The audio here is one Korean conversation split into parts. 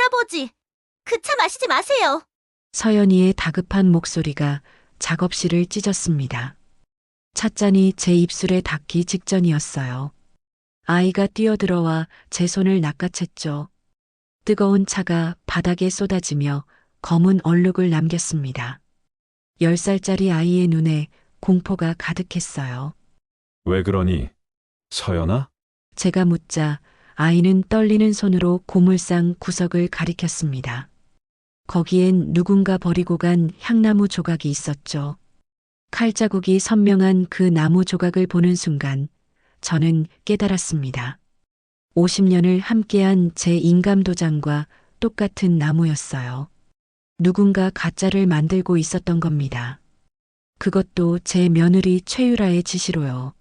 할아버지, 그 차 마시지 마세요. 서연이의 다급한 목소리가 작업실을 찢었습니다. 찻잔이 제 입술에 닿기 직전이었어요. 아이가 뛰어들어와 제 손을 낚아챘죠. 뜨거운 차가 바닥에 쏟아지며 검은 얼룩을 남겼습니다. 10살짜리 아이의 눈에 공포가 가득했어요. 왜 그러니? 서연아? 제가 묻자 아이는 떨리는 손으로 고물상 구석을 가리켰습니다. 거기엔 누군가 버리고 간 향나무 조각이 있었죠. 칼자국이 선명한 그 나무 조각을 보는 순간 저는 깨달았습니다. 50년을 함께한 제 인감도장과 똑같은 나무였어요. 누군가 가짜를 만들고 있었던 겁니다. 그것도 제 며느리 최유라의 지시로요.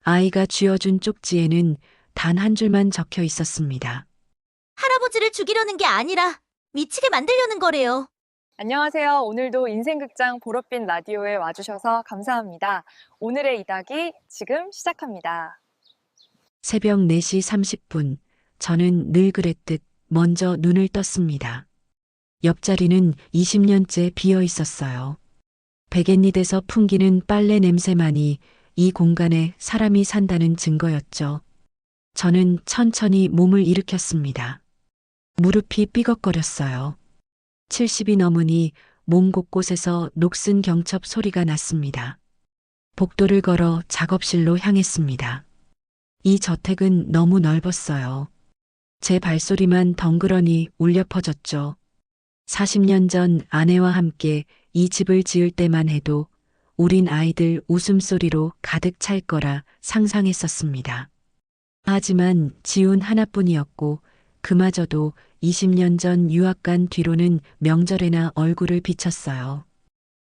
아이가 쥐어준 쪽지에는 단 한 줄만 적혀 있었습니다. 할아버지를 죽이려는 게 아니라 미치게 만들려는 거래요. 안녕하세요. 오늘도 인생극장 보랏빛 라디오에 와주셔서 감사합니다. 오늘의 이야기 지금 시작합니다. 새벽 4시 30분, 저는 늘 그랬듯 먼저 눈을 떴습니다. 옆자리는 20년째 비어 있었어요. 베갯잎에서 풍기는 빨래 냄새만이 이 공간에 사람이 산다는 증거였죠. 저는 천천히 몸을 일으켰습니다. 무릎이 삐걱거렸어요. 70이 넘으니 몸 곳곳에서 녹슨 경첩 소리가 났습니다. 복도를 걸어 작업실로 향했습니다. 이 저택은 너무 넓었어요. 제 발소리만 덩그러니 울려 퍼졌죠. 40년 전 아내와 함께 이 집을 지을 때만 해도 우린 아이들 웃음소리로 가득 찰 거라 상상했었습니다. 하지만 지훈 하나뿐이었고 그마저도 20년 전 유학 간 뒤로는 명절에나 얼굴을 비쳤어요.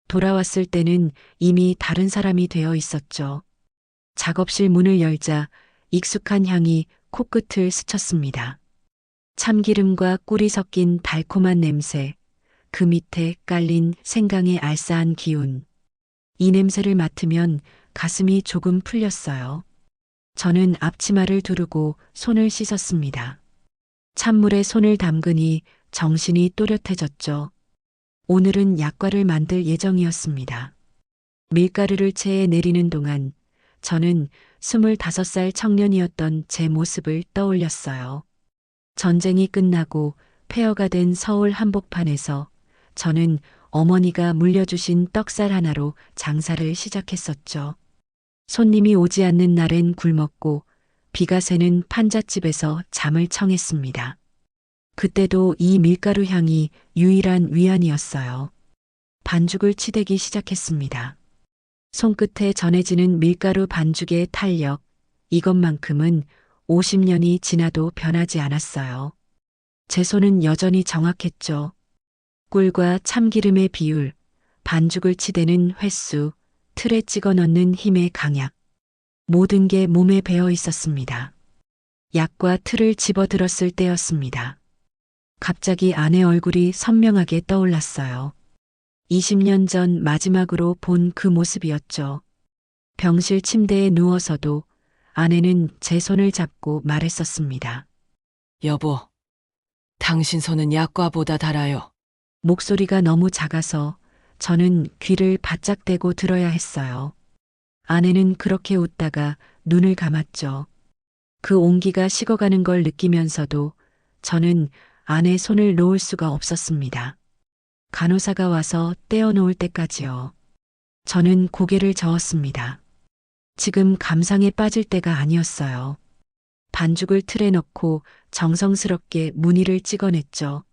돌아왔을 때는 이미 다른 사람이 되어 있었죠. 작업실 문을 열자 익숙한 향이 코끝을 스쳤습니다. 참기름과 꿀이 섞인 달콤한 냄새, 그 밑에 깔린 생강의 알싸한 기운. 이 냄새를 맡으면 가슴이 조금 풀렸어요. 저는 앞치마를 두르고 손을 씻었습니다. 찬물에 손을 담그니 정신이 또렷해졌죠. 오늘은 약과를 만들 예정이었습니다. 밀가루를 체에 내리는 동안 저는 25살 청년이었던 제 모습을 떠올렸어요. 전쟁이 끝나고 폐허가 된 서울 한복판에서 저는 어머니가 물려주신 떡살 하나로 장사를 시작했었죠. 손님이 오지 않는 날엔 굶었고 비가 새는 판잣집에서 잠을 청했습니다. 그때도 이 밀가루 향이 유일한 위안이었어요. 반죽을 치대기 시작했습니다. 손끝에 전해지는 밀가루 반죽의 탄력, 이것만큼은 50년이 지나도 변하지 않았어요. 제 손은 여전히 정확했죠. 꿀과 참기름의 비율, 반죽을 치대는 횟수, 틀에 찍어 넣는 힘의 강약. 모든 게 몸에 배어 있었습니다. 약과 틀을 집어들었을 때였습니다. 갑자기 아내 얼굴이 선명하게 떠올랐어요. 20년 전 마지막으로 본 그 모습이었죠. 병실 침대에 누워서도 아내는 제 손을 잡고 말했었습니다. 여보, 당신 손은 약과보다 달아요. 목소리가 너무 작아서 저는 귀를 바짝 대고 들어야 했어요. 아내는 그렇게 웃다가 눈을 감았죠. 그 온기가 식어가는 걸 느끼면서도 저는 아내 손을 놓을 수가 없었습니다. 간호사가 와서 떼어놓을 때까지요. 저는 고개를 저었습니다. 지금 감상에 빠질 때가 아니었어요. 반죽을 틀에 넣고 정성스럽게 무늬를 찍어냈죠.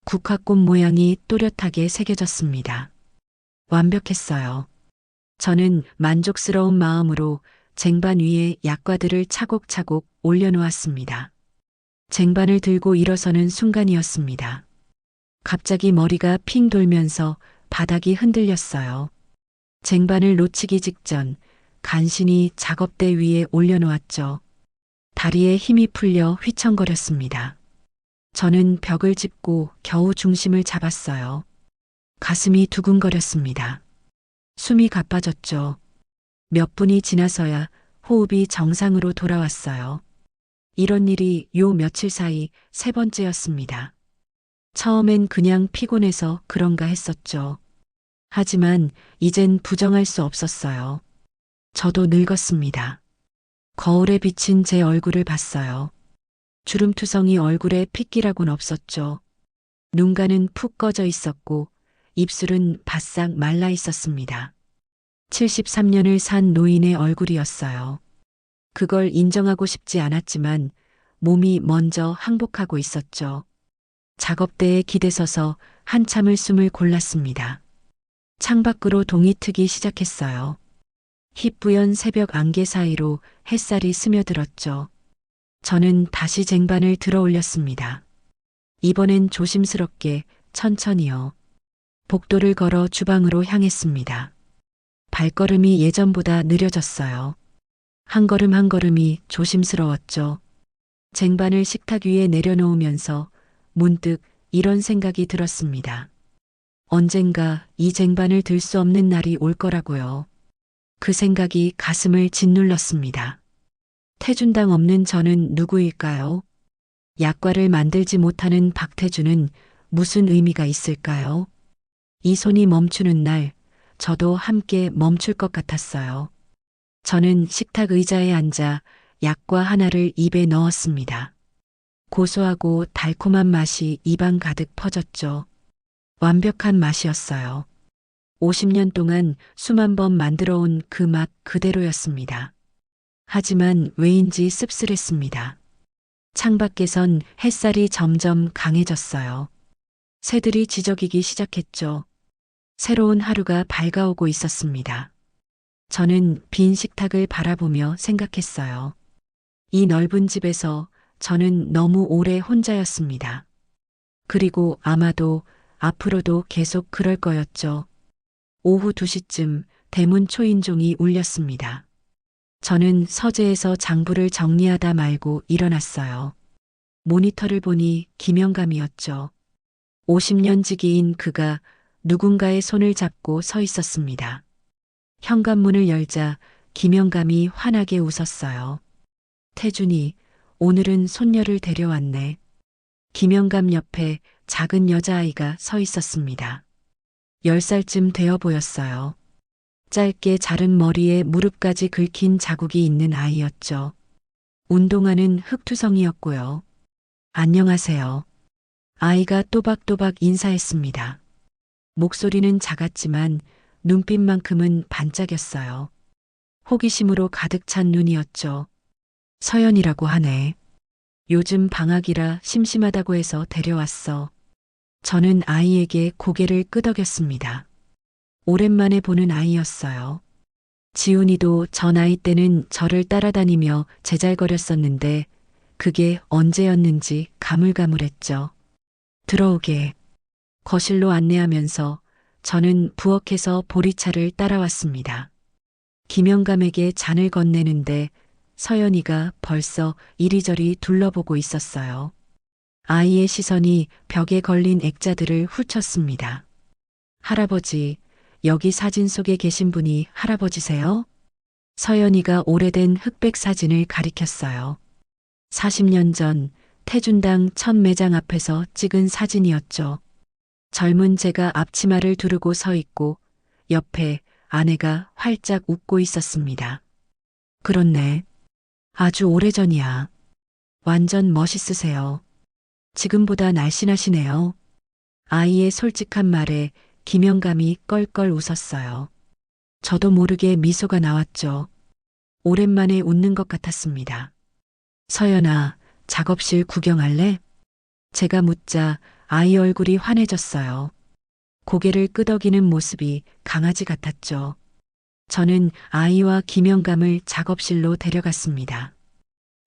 국화꽃 모양이 또렷하게 새겨졌습니다. 완벽했어요. 저는 만족스러운 마음으로 쟁반 위에 약과들을 차곡차곡 올려놓았습니다. 쟁반을 들고 일어서는 순간이었습니다. 갑자기 머리가 핑 돌면서 바닥이 흔들렸어요. 쟁반을 놓치기 직전 간신히 작업대 위에 올려놓았죠. 다리에 힘이 풀려 휘청거렸습니다. 저는 벽을 짚고 겨우 중심을 잡았어요. 가슴이 두근거렸습니다. 숨이 가빠졌죠. 몇 분이 지나서야 호흡이 정상으로 돌아왔어요. 이런 일이 요 며칠 사이 세 번째였습니다. 처음엔 그냥 피곤해서 그런가 했었죠. 하지만 이젠 부정할 수 없었어요. 저도 늙었습니다. 거울에 비친 제 얼굴을 봤어요. 주름투성이 얼굴에 핏기라곤 없었죠. 눈가는 푹 꺼져 있었고 입술은 바싹 말라 있었습니다. 73년을 산 노인의 얼굴이었어요. 그걸 인정하고 싶지 않았지만 몸이 먼저 항복하고 있었죠. 작업대에 기대서서 한참을 숨을 골랐습니다. 창밖으로 동이 트기 시작했어요. 희뿌연 새벽 안개 사이로 햇살이 스며들었죠. 저는 다시 쟁반을 들어 올렸습니다. 이번엔 조심스럽게 천천히요. 복도를 걸어 주방으로 향했습니다. 발걸음이 예전보다 느려졌어요. 한 걸음 한 걸음이 조심스러웠죠. 쟁반을 식탁 위에 내려놓으면서 문득 이런 생각이 들었습니다. 언젠가 이 쟁반을 들 수 없는 날이 올 거라고요. 그 생각이 가슴을 짓눌렀습니다. 태준당 없는 저는 누구일까요? 약과를 만들지 못하는 박태준은 무슨 의미가 있을까요? 이 손이 멈추는 날, 저도 함께 멈출 것 같았어요. 저는 식탁 의자에 앉아 약과 하나를 입에 넣었습니다. 고소하고 달콤한 맛이 입안 가득 퍼졌죠. 완벽한 맛이었어요. 50년 동안 수만 번 만들어 온 그 맛 그대로였습니다. 하지만 왜인지 씁쓸했습니다. 창밖에선 햇살이 점점 강해졌어요. 새들이 지저귀기 시작했죠. 새로운 하루가 밝아오고 있었습니다. 저는 빈 식탁을 바라보며 생각했어요. 이 넓은 집에서 저는 너무 오래 혼자였습니다. 그리고 아마도 앞으로도 계속 그럴 거였죠. 오후 2시쯤 대문 초인종이 울렸습니다. 저는 서재에서 장부를 정리하다 말고 일어났어요. 모니터를 보니 김영감이었죠. 50년 지기인 그가 누군가의 손을 잡고 서 있었습니다. 현관문을 열자 김영감이 환하게 웃었어요. 태준이, 오늘은 손녀를 데려왔네. 김영감 옆에 작은 여자아이가 서 있었습니다. 10살쯤 되어 보였어요. 짧게 자른 머리에 무릎까지 긁힌 자국이 있는 아이였죠. 운동화는 흙투성이었고요. 안녕하세요. 아이가 또박또박 인사했습니다. 목소리는 작았지만 눈빛만큼은 반짝였어요. 호기심으로 가득 찬 눈이었죠. 서연이라고 하네. 요즘 방학이라 심심하다고 해서 데려왔어. 저는 아이에게 고개를 끄덕였습니다. 오랜만에 보는 아이였어요. 지훈이도 저 나이 때는 저를 따라다니며 제잘거렸었는데 그게 언제였는지 가물가물했죠. 들어오게. 거실로 안내하면서 저는 부엌에서 보리차를 따라왔습니다. 김영감에게 잔을 건네는데 서연이가 벌써 이리저리 둘러보고 있었어요. 아이의 시선이 벽에 걸린 액자들을 훑쳤습니다. 할아버지, 여기 사진 속에 계신 분이 할아버지세요? 서연이가 오래된 흑백 사진을 가리켰어요. 40년 전 태준당 첫 매장 앞에서 찍은 사진이었죠. 젊은 제가 앞치마를 두르고 서 있고 옆에 아내가 활짝 웃고 있었습니다. 그렇네. 아주 오래전이야. 완전 멋있으세요. 지금보다 날씬하시네요. 아이의 솔직한 말에 김영감이 껄껄 웃었어요. 저도 모르게 미소가 나왔죠. 오랜만에 웃는 것 같았습니다. 서연아, 작업실 구경할래? 제가 묻자 아이 얼굴이 환해졌어요. 고개를 끄덕이는 모습이 강아지 같았죠. 저는 아이와 김영감을 작업실로 데려갔습니다.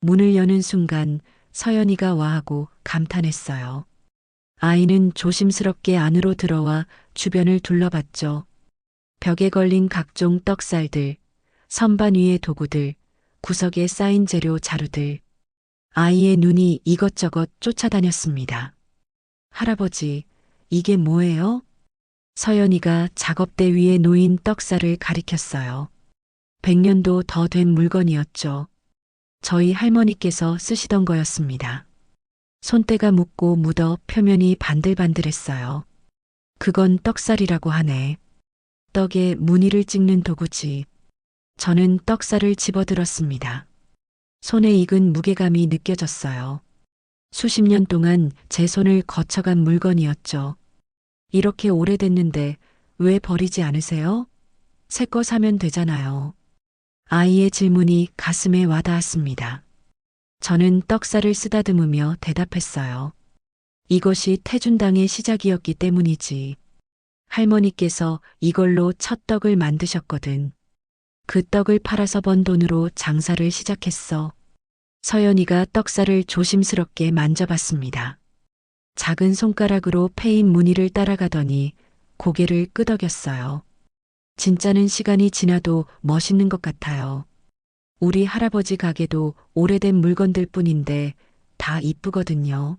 문을 여는 순간 서연이가 와하고 감탄했어요. 아이는 조심스럽게 안으로 들어와 주변을 둘러봤죠. 벽에 걸린 각종 떡살들, 선반 위의 도구들, 구석에 쌓인 재료 자루들. 아이의 눈이 이것저것 쫓아다녔습니다. 할아버지, 이게 뭐예요? 서연이가 작업대 위에 놓인 떡살을 가리켰어요. 100년도 더 된 물건이었죠. 저희 할머니께서 쓰시던 거였습니다. 손때가 묻고 묻어 표면이 반들반들했어요. 그건 떡살이라고 하네. 떡에 무늬를 찍는 도구지. 저는 떡살을 집어들었습니다. 손에 익은 무게감이 느껴졌어요. 수십 년 동안 제 손을 거쳐간 물건이었죠. 이렇게 오래됐는데 왜 버리지 않으세요? 새 거 사면 되잖아요. 아이의 질문이 가슴에 와닿았습니다. 저는 떡살을 쓰다듬으며 대답했어요. 이것이 태준당의 시작이었기 때문이지. 할머니께서 이걸로 첫 떡을 만드셨거든. 그 떡을 팔아서 번 돈으로 장사를 시작했어. 서연이가 떡살을 조심스럽게 만져봤습니다. 작은 손가락으로 패인 무늬를 따라가더니 고개를 끄덕였어요. 진짜는 시간이 지나도 멋있는 것 같아요. 우리 할아버지 가게도 오래된 물건들 뿐인데 다 이쁘거든요.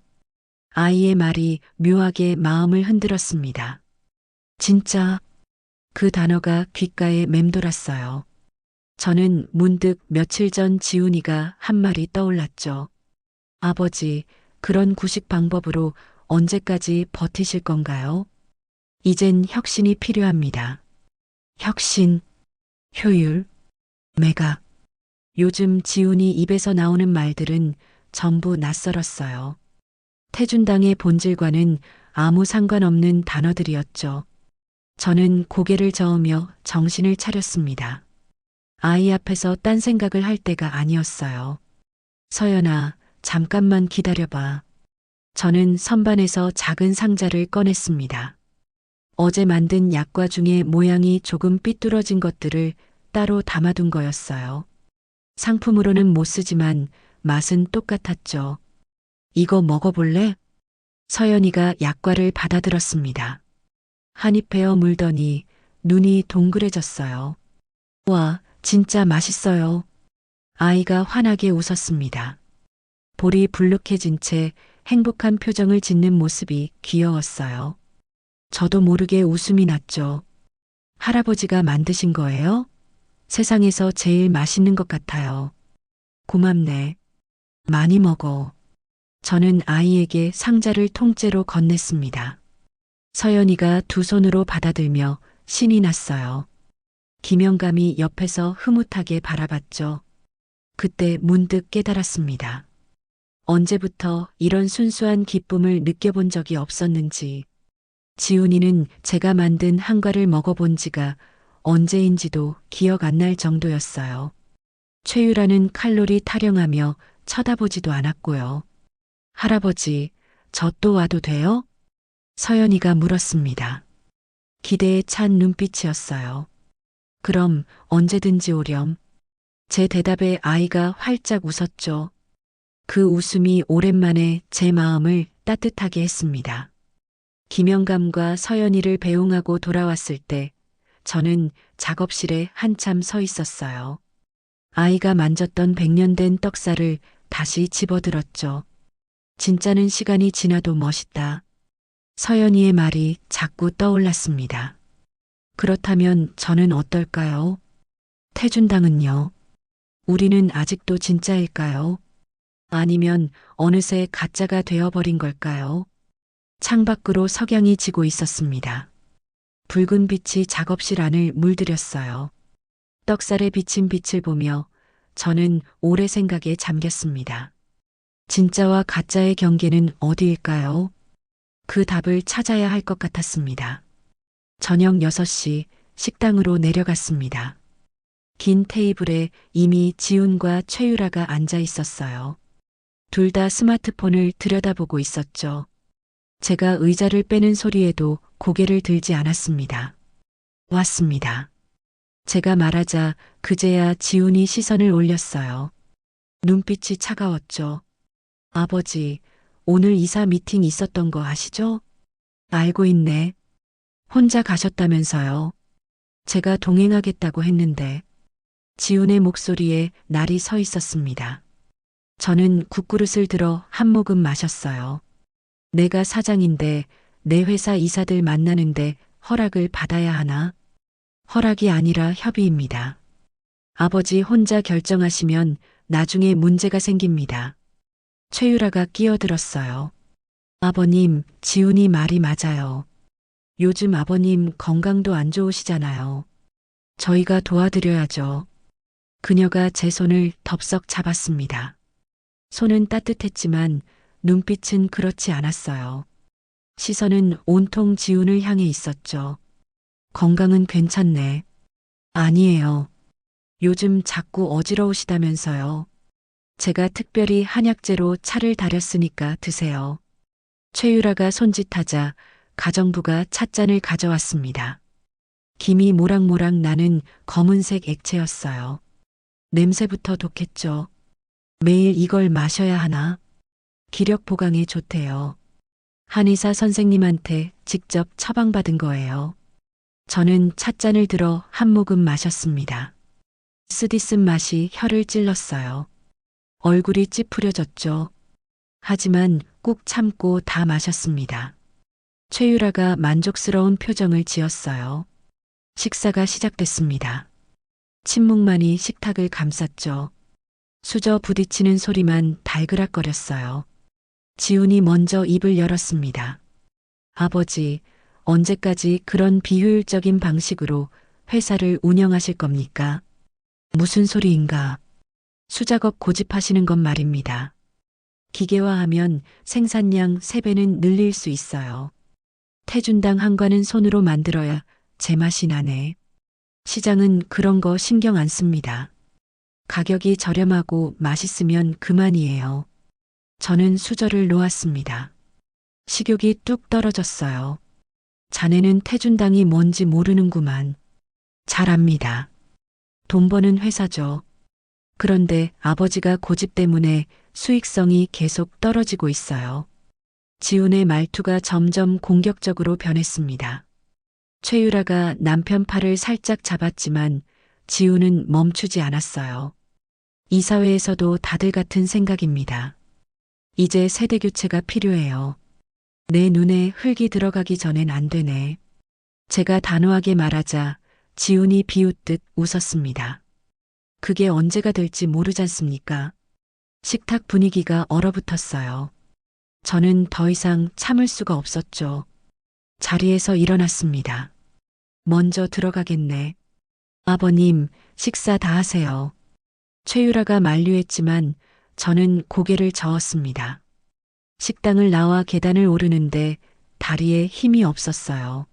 아이의 말이 묘하게 마음을 흔들었습니다. 진짜 그 단어가 귓가에 맴돌았어요. 저는 문득 며칠 전 지훈이가 한 말이 떠올랐죠. 아버지, 그런 구식 방법으로 언제까지 버티실 건가요? 이젠 혁신이 필요합니다. 혁신, 효율, 매각. 요즘 지훈이 입에서 나오는 말들은 전부 낯설었어요. 태준당의 본질과는 아무 상관없는 단어들이었죠. 저는 고개를 저으며 정신을 차렸습니다. 아이 앞에서 딴 생각을 할 때가 아니었어요. 서연아, 잠깐만 기다려봐. 저는 선반에서 작은 상자를 꺼냈습니다. 어제 만든 약과 중에 모양이 조금 삐뚤어진 것들을 따로 담아둔 거였어요. 상품으로는 못 쓰지만 맛은 똑같았죠. 이거 먹어볼래? 서연이가 약과를 받아들었습니다. 한 입 베어 물더니 눈이 동그래졌어요. 와, 진짜 맛있어요. 아이가 환하게 웃었습니다. 볼이 불룩해진 채 행복한 표정을 짓는 모습이 귀여웠어요. 저도 모르게 웃음이 났죠. 할아버지가 만드신 거예요? 세상에서 제일 맛있는 것 같아요. 고맙네. 많이 먹어. 저는 아이에게 상자를 통째로 건넸습니다. 서연이가 두 손으로 받아들며 신이 났어요. 김영감이 옆에서 흐뭇하게 바라봤죠. 그때 문득 깨달았습니다. 언제부터 이런 순수한 기쁨을 느껴본 적이 없었는지. 지훈이는 제가 만든 한과를 먹어본 지가 언제인지도 기억 안 날 정도였어요. 최유라는 칼로리 타령하며 쳐다보지도 않았고요. 할아버지, 저 또 와도 돼요? 서연이가 물었습니다. 기대에 찬 눈빛이었어요. 그럼 언제든지 오렴. 제 대답에 아이가 활짝 웃었죠. 그 웃음이 오랜만에 제 마음을 따뜻하게 했습니다. 김영감과 서연이를 배웅하고 돌아왔을 때 저는 작업실에 한참 서 있었어요. 아이가 만졌던 100년 된 떡살을 다시 집어들었죠. 진짜는 시간이 지나도 멋있다. 서연이의 말이 자꾸 떠올랐습니다. 그렇다면 저는 어떨까요? 태준당은요? 우리는 아직도 진짜일까요? 아니면 어느새 가짜가 되어버린 걸까요? 창밖으로 석양이 지고 있었습니다. 붉은 빛이 작업실 안을 물들였어요. 떡살에 비친 빛을 보며 저는 오래 생각에 잠겼습니다. 진짜와 가짜의 경계는 어디일까요? 그 답을 찾아야 할 것 같았습니다. 저녁 6시 식당으로 내려갔습니다. 긴 테이블에 이미 지훈과 최유라가 앉아 있었어요. 둘 다 스마트폰을 들여다보고 있었죠. 제가 의자를 빼는 소리에도 고개를 들지 않았습니다. 왔습니다. 제가 말하자 그제야 지훈이 시선을 올렸어요. 눈빛이 차가웠죠. 아버지, 오늘 이사 미팅 있었던 거 아시죠? 알고 있네. 혼자 가셨다면서요. 제가 동행하겠다고 했는데. 지훈의 목소리에 날이 서 있었습니다. 저는 국그릇을 들어 한 모금 마셨어요. 내가 사장인데 내 회사 이사들 만나는데 허락을 받아야 하나? 허락이 아니라 협의입니다. 아버지 혼자 결정하시면 나중에 문제가 생깁니다. 최유라가 끼어들었어요. 아버님, 지훈이 말이 맞아요. 요즘 아버님 건강도 안 좋으시잖아요. 저희가 도와드려야죠. 그녀가 제 손을 덥석 잡았습니다. 손은 따뜻했지만 눈빛은 그렇지 않았어요. 시선은 온통 지훈을 향해 있었죠. 건강은 괜찮네. 아니에요. 요즘 자꾸 어지러우시다면서요. 제가 특별히 한약재로 차를 다렸으니까 드세요. 최유라가 손짓하자 가정부가 찻잔을 가져왔습니다. 김이 모락모락 나는 검은색 액체였어요. 냄새부터 독했죠. 매일 이걸 마셔야 하나? 기력 보강에 좋대요. 한의사 선생님한테 직접 처방받은 거예요. 저는 찻잔을 들어 한 모금 마셨습니다. 쓰디쓴 맛이 혀를 찔렀어요. 얼굴이 찌푸려졌죠. 하지만 꾹 참고 다 마셨습니다. 최유라가 만족스러운 표정을 지었어요. 식사가 시작됐습니다. 침묵만이 식탁을 감쌌죠. 수저 부딪히는 소리만 달그락거렸어요. 지훈이 먼저 입을 열었습니다. 아버지, 언제까지 그런 비효율적인 방식으로 회사를 운영하실 겁니까? 무슨 소리인가? 수작업 고집하시는 것 말입니다. 기계화하면 생산량 3배는 늘릴 수 있어요. 태준당 한과는 손으로 만들어야 제맛이 나네. 시장은 그런 거 신경 안 씁니다. 가격이 저렴하고 맛있으면 그만이에요. 저는 수저를 놓았습니다. 식욕이 뚝 떨어졌어요. 자네는 태준당이 뭔지 모르는구만. 잘 압니다. 돈 버는 회사죠. 그런데 아버지가 고집 때문에 수익성이 계속 떨어지고 있어요. 지훈의 말투가 점점 공격적으로 변했습니다. 최유라가 남편 팔을 살짝 잡았지만 지훈은 멈추지 않았어요. 이사회에서도 다들 같은 생각입니다. 이제 세대 교체가 필요해요. 내 눈에 흙이 들어가기 전엔 안 되네. 제가 단호하게 말하자 지훈이 비웃듯 웃었습니다. 그게 언제가 될지 모르잖습니까? 식탁 분위기가 얼어붙었어요. 저는 더 이상 참을 수가 없었죠. 자리에서 일어났습니다. 먼저 들어가겠네. 아버님, 식사 다 하세요. 최유라가 만류했지만 저는 고개를 저었습니다. 식당을 나와 계단을 오르는데 다리에 힘이 없었어요.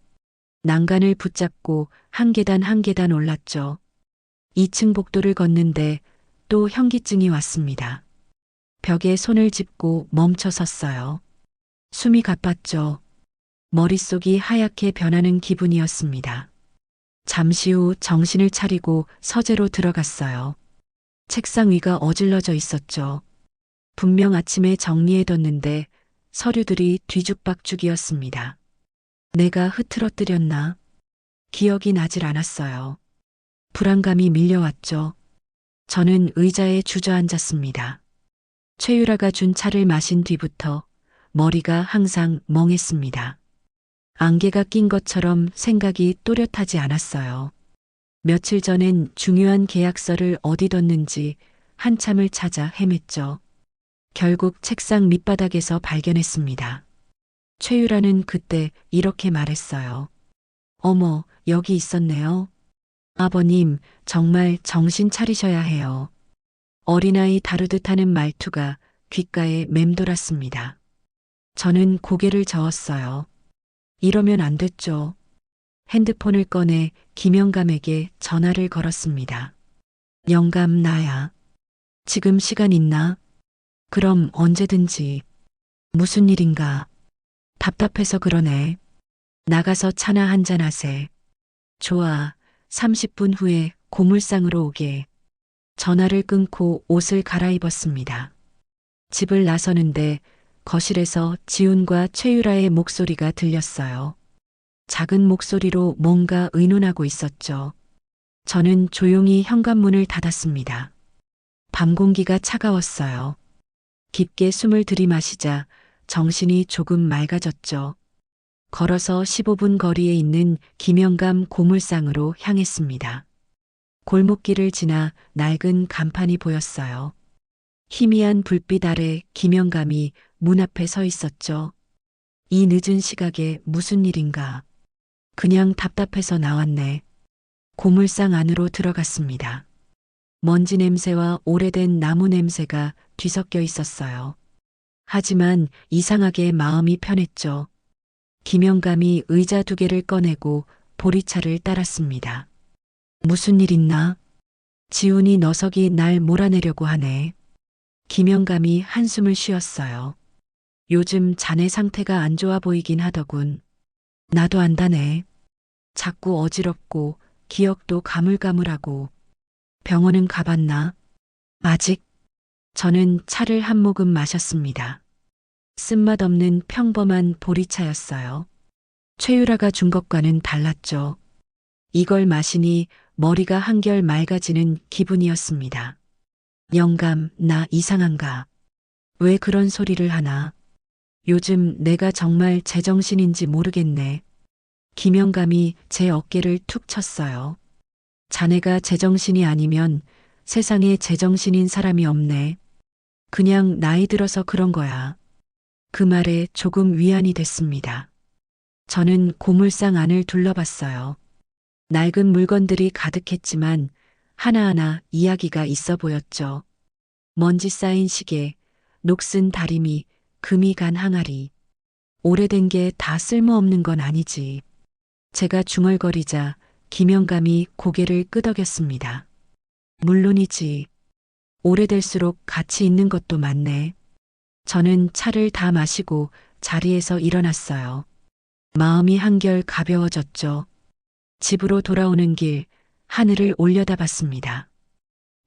난간을 붙잡고 한 계단 한 계단 올랐죠. 2층 복도를 걷는데 또 현기증이 왔습니다. 벽에 손을 짚고 멈춰 섰어요. 숨이 가빴죠. 머릿속이 하얗게 변하는 기분이었습니다. 잠시 후 정신을 차리고 서재로 들어갔어요. 책상 위가 어질러져 있었죠. 분명 아침에 정리해뒀는데 서류들이 뒤죽박죽이었습니다. 내가 흐트러뜨렸나? 기억이 나질 않았어요. 불안감이 밀려왔죠. 저는 의자에 주저앉았습니다. 최유라가 준 차를 마신 뒤부터 머리가 항상 멍했습니다. 안개가 낀 것처럼 생각이 또렷하지 않았어요. 며칠 전엔 중요한 계약서를 어디 뒀는지 한참을 찾아 헤맸죠. 결국 책상 밑바닥에서 발견했습니다. 최유라는 그때 이렇게 말했어요. 어머, 여기 있었네요. 아버님, 정말 정신 차리셔야 해요. 어린아이 다루듯 하는 말투가 귓가에 맴돌았습니다. 저는 고개를 저었어요. 이러면 안 됐죠. 핸드폰을 꺼내 김영감에게 전화를 걸었습니다. 영감, 나야. 지금 시간 있나? 그럼 언제든지. 무슨 일인가? 답답해서 그러네. 나가서 차나 한잔 하세. 좋아. 30분 후에 고물상으로 오게. 전화를 끊고 옷을 갈아입었습니다. 집을 나서는데 거실에서 지훈과 최유라의 목소리가 들렸어요. 작은 목소리로 뭔가 의논하고 있었죠. 저는 조용히 현관문을 닫았습니다. 밤 공기가 차가웠어요. 깊게 숨을 들이마시자 정신이 조금 맑아졌죠. 걸어서 15분 거리에 있는 김영감 고물상으로 향했습니다. 골목길을 지나 낡은 간판이 보였어요. 희미한 불빛 아래 김영감이 문 앞에 서 있었죠. 이 늦은 시각에 무슨 일인가. 그냥 답답해서 나왔네. 고물상 안으로 들어갔습니다. 먼지 냄새와 오래된 나무 냄새가 뒤섞여 있었어요. 하지만 이상하게 마음이 편했죠. 김영감이 의자 2개를 꺼내고 보리차를 따랐습니다. 무슨 일 있나? 지훈이 녀석이 날 몰아내려고 하네. 김영감이 한숨을 쉬었어요. 요즘 자네 상태가 안 좋아 보이긴 하더군. 나도 안다네. 자꾸 어지럽고 기억도 가물가물하고. 병원은 가봤나? 아직? 저는 차를 한 모금 마셨습니다. 쓴맛 없는 평범한 보리차였어요. 최유라가 준 것과는 달랐죠. 이걸 마시니 머리가 한결 맑아지는 기분이었습니다. 영감, 나 이상한가? 왜 그런 소리를 하나? 요즘 내가 정말 제정신인지 모르겠네. 김영감이 제 어깨를 툭 쳤어요. 자네가 제정신이 아니면 세상에 제정신인 사람이 없네. 그냥 나이 들어서 그런 거야. 그 말에 조금 위안이 됐습니다. 저는 고물상 안을 둘러봤어요. 낡은 물건들이 가득했지만 하나하나 이야기가 있어 보였죠. 먼지 쌓인 시계, 녹슨 다리미, 금이 간 항아리. 오래된 게 다 쓸모없는 건 아니지. 제가 중얼거리자 김영감이 고개를 끄덕였습니다. 물론이지. 오래될수록 가치 있는 것도 많네. 저는 차를 다 마시고 자리에서 일어났어요. 마음이 한결 가벼워졌죠. 집으로 돌아오는 길 하늘을 올려다봤습니다.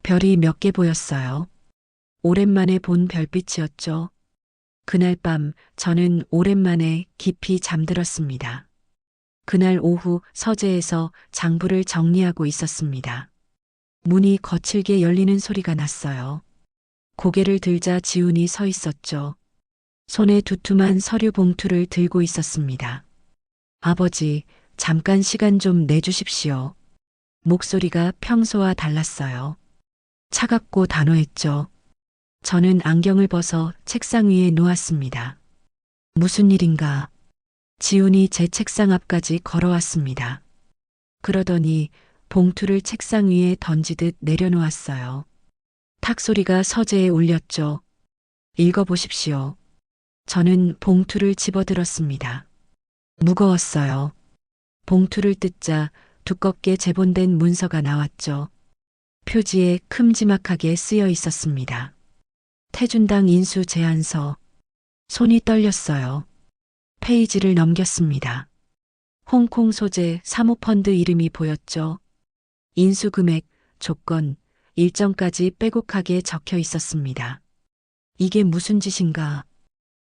별이 몇 개 보였어요. 오랜만에 본 별빛이었죠. 그날 밤 저는 오랜만에 깊이 잠들었습니다. 그날 오후 서재에서 장부를 정리하고 있었습니다. 문이 거칠게 열리는 소리가 났어요. 고개를 들자 지훈이 서 있었죠. 손에 두툼한 서류 봉투를 들고 있었습니다. 아버지, 잠깐 시간 좀 내주십시오. 목소리가 평소와 달랐어요. 차갑고 단호했죠. 저는 안경을 벗어 책상 위에 놓았습니다. 무슨 일인가? 지훈이 제 책상 앞까지 걸어왔습니다. 그러더니 봉투를 책상 위에 던지듯 내려놓았어요. 탁 소리가 서재에 울렸죠. 읽어보십시오. 저는 봉투를 집어들었습니다. 무거웠어요. 봉투를 뜯자 두껍게 제본된 문서가 나왔죠. 표지에 큼지막하게 쓰여 있었습니다. 태준당 인수 제안서. 손이 떨렸어요. 페이지를 넘겼습니다. 홍콩 소재 사모펀드 이름이 보였죠. 인수 금액, 조건, 일정까지 빼곡하게 적혀 있었습니다. 이게 무슨 짓인가?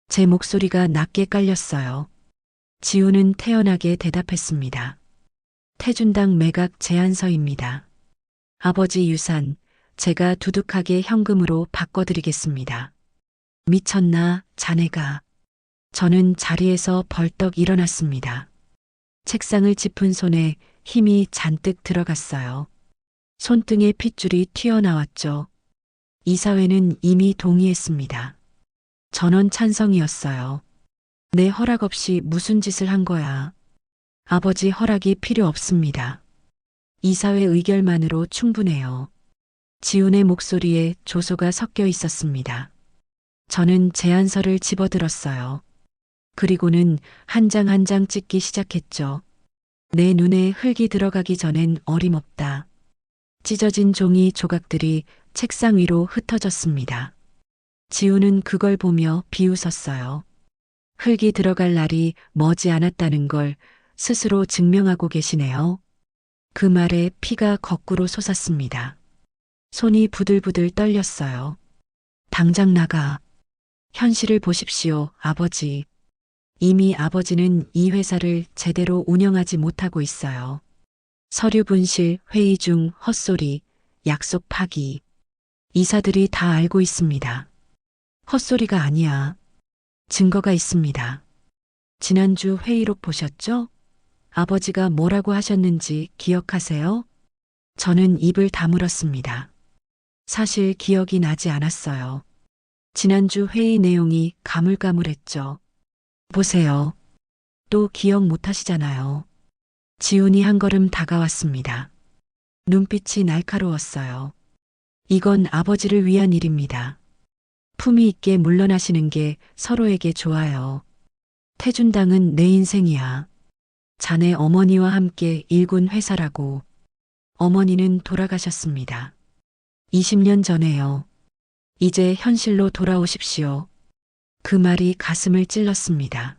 제 목소리가 낮게 깔렸어요. 지훈은 태연하게 대답했습니다. 태준당 매각 제안서입니다. 아버지 유산, 제가 두둑하게 현금으로 바꿔드리겠습니다. 미쳤나, 자네가. 저는 자리에서 벌떡 일어났습니다. 책상을 짚은 손에 힘이 잔뜩 들어갔어요. 손등에 핏줄이 튀어나왔죠. 이사회는 이미 동의했습니다. 전원 찬성이었어요. 내 허락 없이 무슨 짓을 한 거야. 아버지 허락이 필요 없습니다. 이사회 의결만으로 충분해요. 지훈의 목소리에 조소가 섞여 있었습니다. 저는 제안서를 집어들었어요. 그리고는 한 장 한 장 찍기 시작했죠. 내 눈에 흙이 들어가기 전엔 어림없다. 찢어진 종이 조각들이 책상 위로 흩어졌습니다. 지훈은 그걸 보며 비웃었어요. 흙이 들어갈 날이 머지 않았다는 걸 스스로 증명하고 계시네요. 그 말에 피가 거꾸로 솟았습니다. 손이 부들부들 떨렸어요. 당장 나가. 현실을 보십시오, 아버지. 이미 아버지는 이 회사를 제대로 운영하지 못하고 있어요. 서류 분실, 회의 중 헛소리, 약속 파기. 이사들이 다 알고 있습니다. 헛소리가 아니야. 증거가 있습니다. 지난주 회의록 보셨죠? 아버지가 뭐라고 하셨는지 기억하세요? 저는 입을 다물었습니다. 사실 기억이 나지 않았어요. 지난주 회의 내용이 가물가물했죠. 보세요. 또 기억 못 하시잖아요. 지훈이 한 걸음 다가왔습니다. 눈빛이 날카로웠어요. 이건 아버지를 위한 일입니다. 품위 있게 물러나시는 게 서로에게 좋아요. 태준당은 내 인생이야. 자네 어머니와 함께 일군 회사라고. 어머니는 돌아가셨습니다. 20년 전에요. 이제 현실로 돌아오십시오. 그 말이 가슴을 찔렀습니다.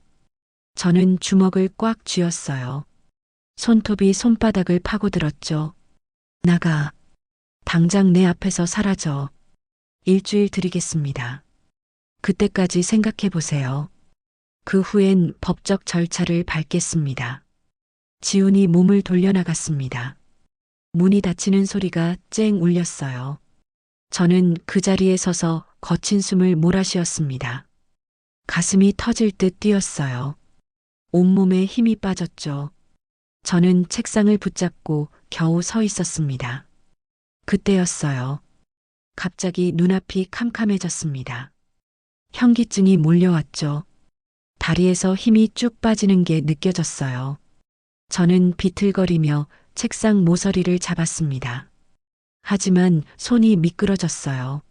저는 주먹을 꽉 쥐었어요. 손톱이 손바닥을 파고들었죠. 나가. 당장 내 앞에서 사라져. 일주일 드리겠습니다. 그때까지 생각해 보세요. 그 후엔 법적 절차를 밟겠습니다. 지훈이 몸을 돌려나갔습니다. 문이 닫히는 소리가 쨍 울렸어요. 저는 그 자리에 서서 거친 숨을 몰아쉬었습니다. 가슴이 터질 듯 뛰었어요. 온몸에 힘이 빠졌죠. 저는 책상을 붙잡고 겨우 서 있었습니다. 그때였어요. 갑자기 눈앞이 캄캄해졌습니다. 현기증이 몰려왔죠. 다리에서 힘이 쭉 빠지는 게 느껴졌어요. 저는 비틀거리며 책상 모서리를 잡았습니다. 하지만 손이 미끄러졌어요.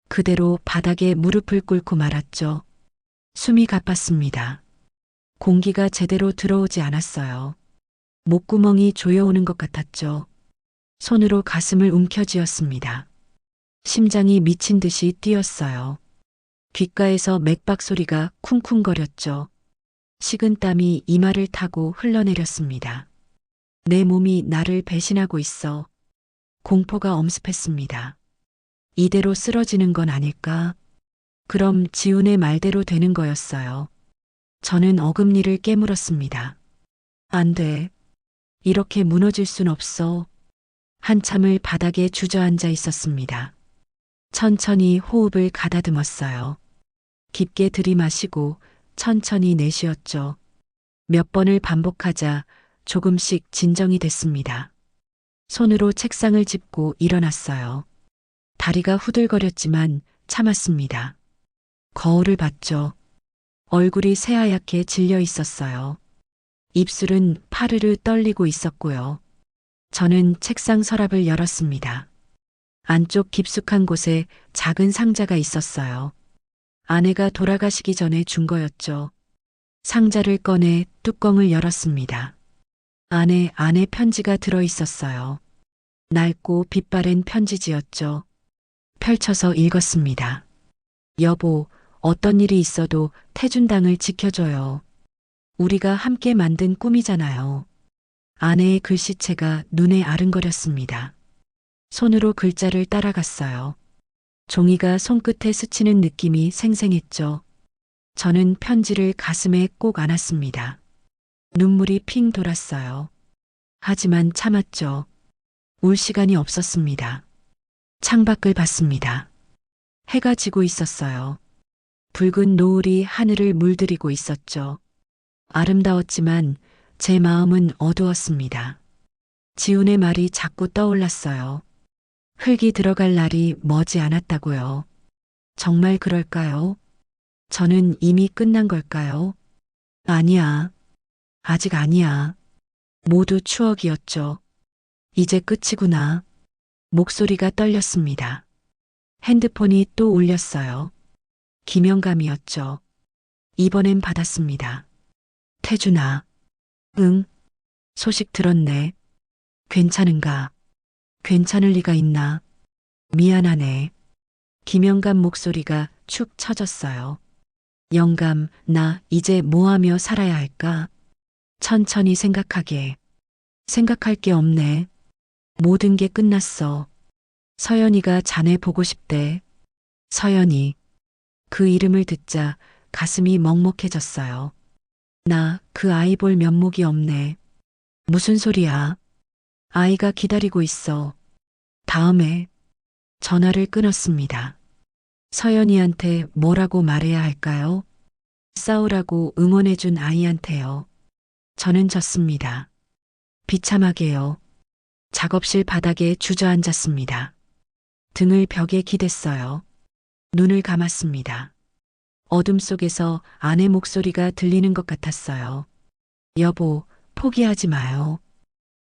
그대로 바닥에 무릎을 꿇고 말았죠. 숨이 가빴습니다. 공기가 제대로 들어오지 않았어요. 목구멍이 조여오는 것 같았죠. 손으로 가슴을 움켜쥐었습니다. 심장이 미친 듯이 뛰었어요. 귓가에서 맥박 소리가 쿵쿵거렸죠. 식은땀이 이마를 타고 흘러내렸습니다. 내 몸이 나를 배신하고 있어. 공포가 엄습했습니다. 이대로 쓰러지는 건 아닐까? 그럼 지훈의 말대로 되는 거였어요. 저는 어금니를 깨물었습니다. 안 돼. 이렇게 무너질 순 없어. 한참을 바닥에 주저앉아 있었습니다. 천천히 호흡을 가다듬었어요. 깊게 들이마시고 천천히 내쉬었죠. 몇 번을 반복하자 조금씩 진정이 됐습니다. 손으로 책상을 짚고 일어났어요. 다리가 후들거렸지만 참았습니다. 거울을 봤죠. 얼굴이 새하얗게 질려 있었어요. 입술은 파르르 떨리고 있었고요. 저는 책상 서랍을 열었습니다. 안쪽 깊숙한 곳에 작은 상자가 있었어요. 아내가 돌아가시기 전에 준 거였죠. 상자를 꺼내 뚜껑을 열었습니다. 안에 편지가 들어 있었어요. 낡고 빛바랜 편지지였죠. 펼쳐서 읽었습니다. 여보, 어떤 일이 있어도 태준당을 지켜줘요. 우리가 함께 만든 꿈이잖아요. 아내의 글씨체가 눈에 아른거렸습니다. 손으로 글자를 따라갔어요. 종이가 손끝에 스치는 느낌이 생생했죠. 저는 편지를 가슴에 꼭 안았습니다. 눈물이 핑 돌았어요. 하지만 참았죠. 울 시간이 없었습니다. 창밖을 봤습니다. 해가 지고 있었어요. 붉은 노을이 하늘을 물들이고 있었죠. 아름다웠지만 제 마음은 어두웠습니다. 지훈의 말이 자꾸 떠올랐어요. 흙이 들어갈 날이 머지 않았다고요. 정말 그럴까요? 저는 이미 끝난 걸까요? 아니야. 아직 아니야. 모두 추억이었죠. 이제 끝이구나. 목소리가 떨렸습니다. 핸드폰이 또 울렸어요. 김영감이었죠. 이번엔 받았습니다. 태준아. 응. 소식 들었네. 괜찮은가? 괜찮을 리가 있나? 미안하네. 김영감 목소리가 축 처졌어요. 영감, 나 이제 뭐 하며 살아야 할까? 천천히 생각하게. 생각할 게 없네. 모든 게 끝났어. 서연이가 자네 보고 싶대. 서연이. 그 이름을 듣자 가슴이 먹먹해졌어요. 나 그 아이 볼 면목이 없네. 무슨 소리야? 아이가 기다리고 있어. 다음에. 전화를 끊었습니다. 서연이한테 뭐라고 말해야 할까요? 싸우라고 응원해준 아이한테요. 저는 졌습니다. 비참하게요. 작업실 바닥에 주저앉았습니다. 등을 벽에 기댔어요. 눈을 감았습니다. 어둠 속에서 아내 목소리가 들리는 것 같았어요. 여보, 포기하지 마요.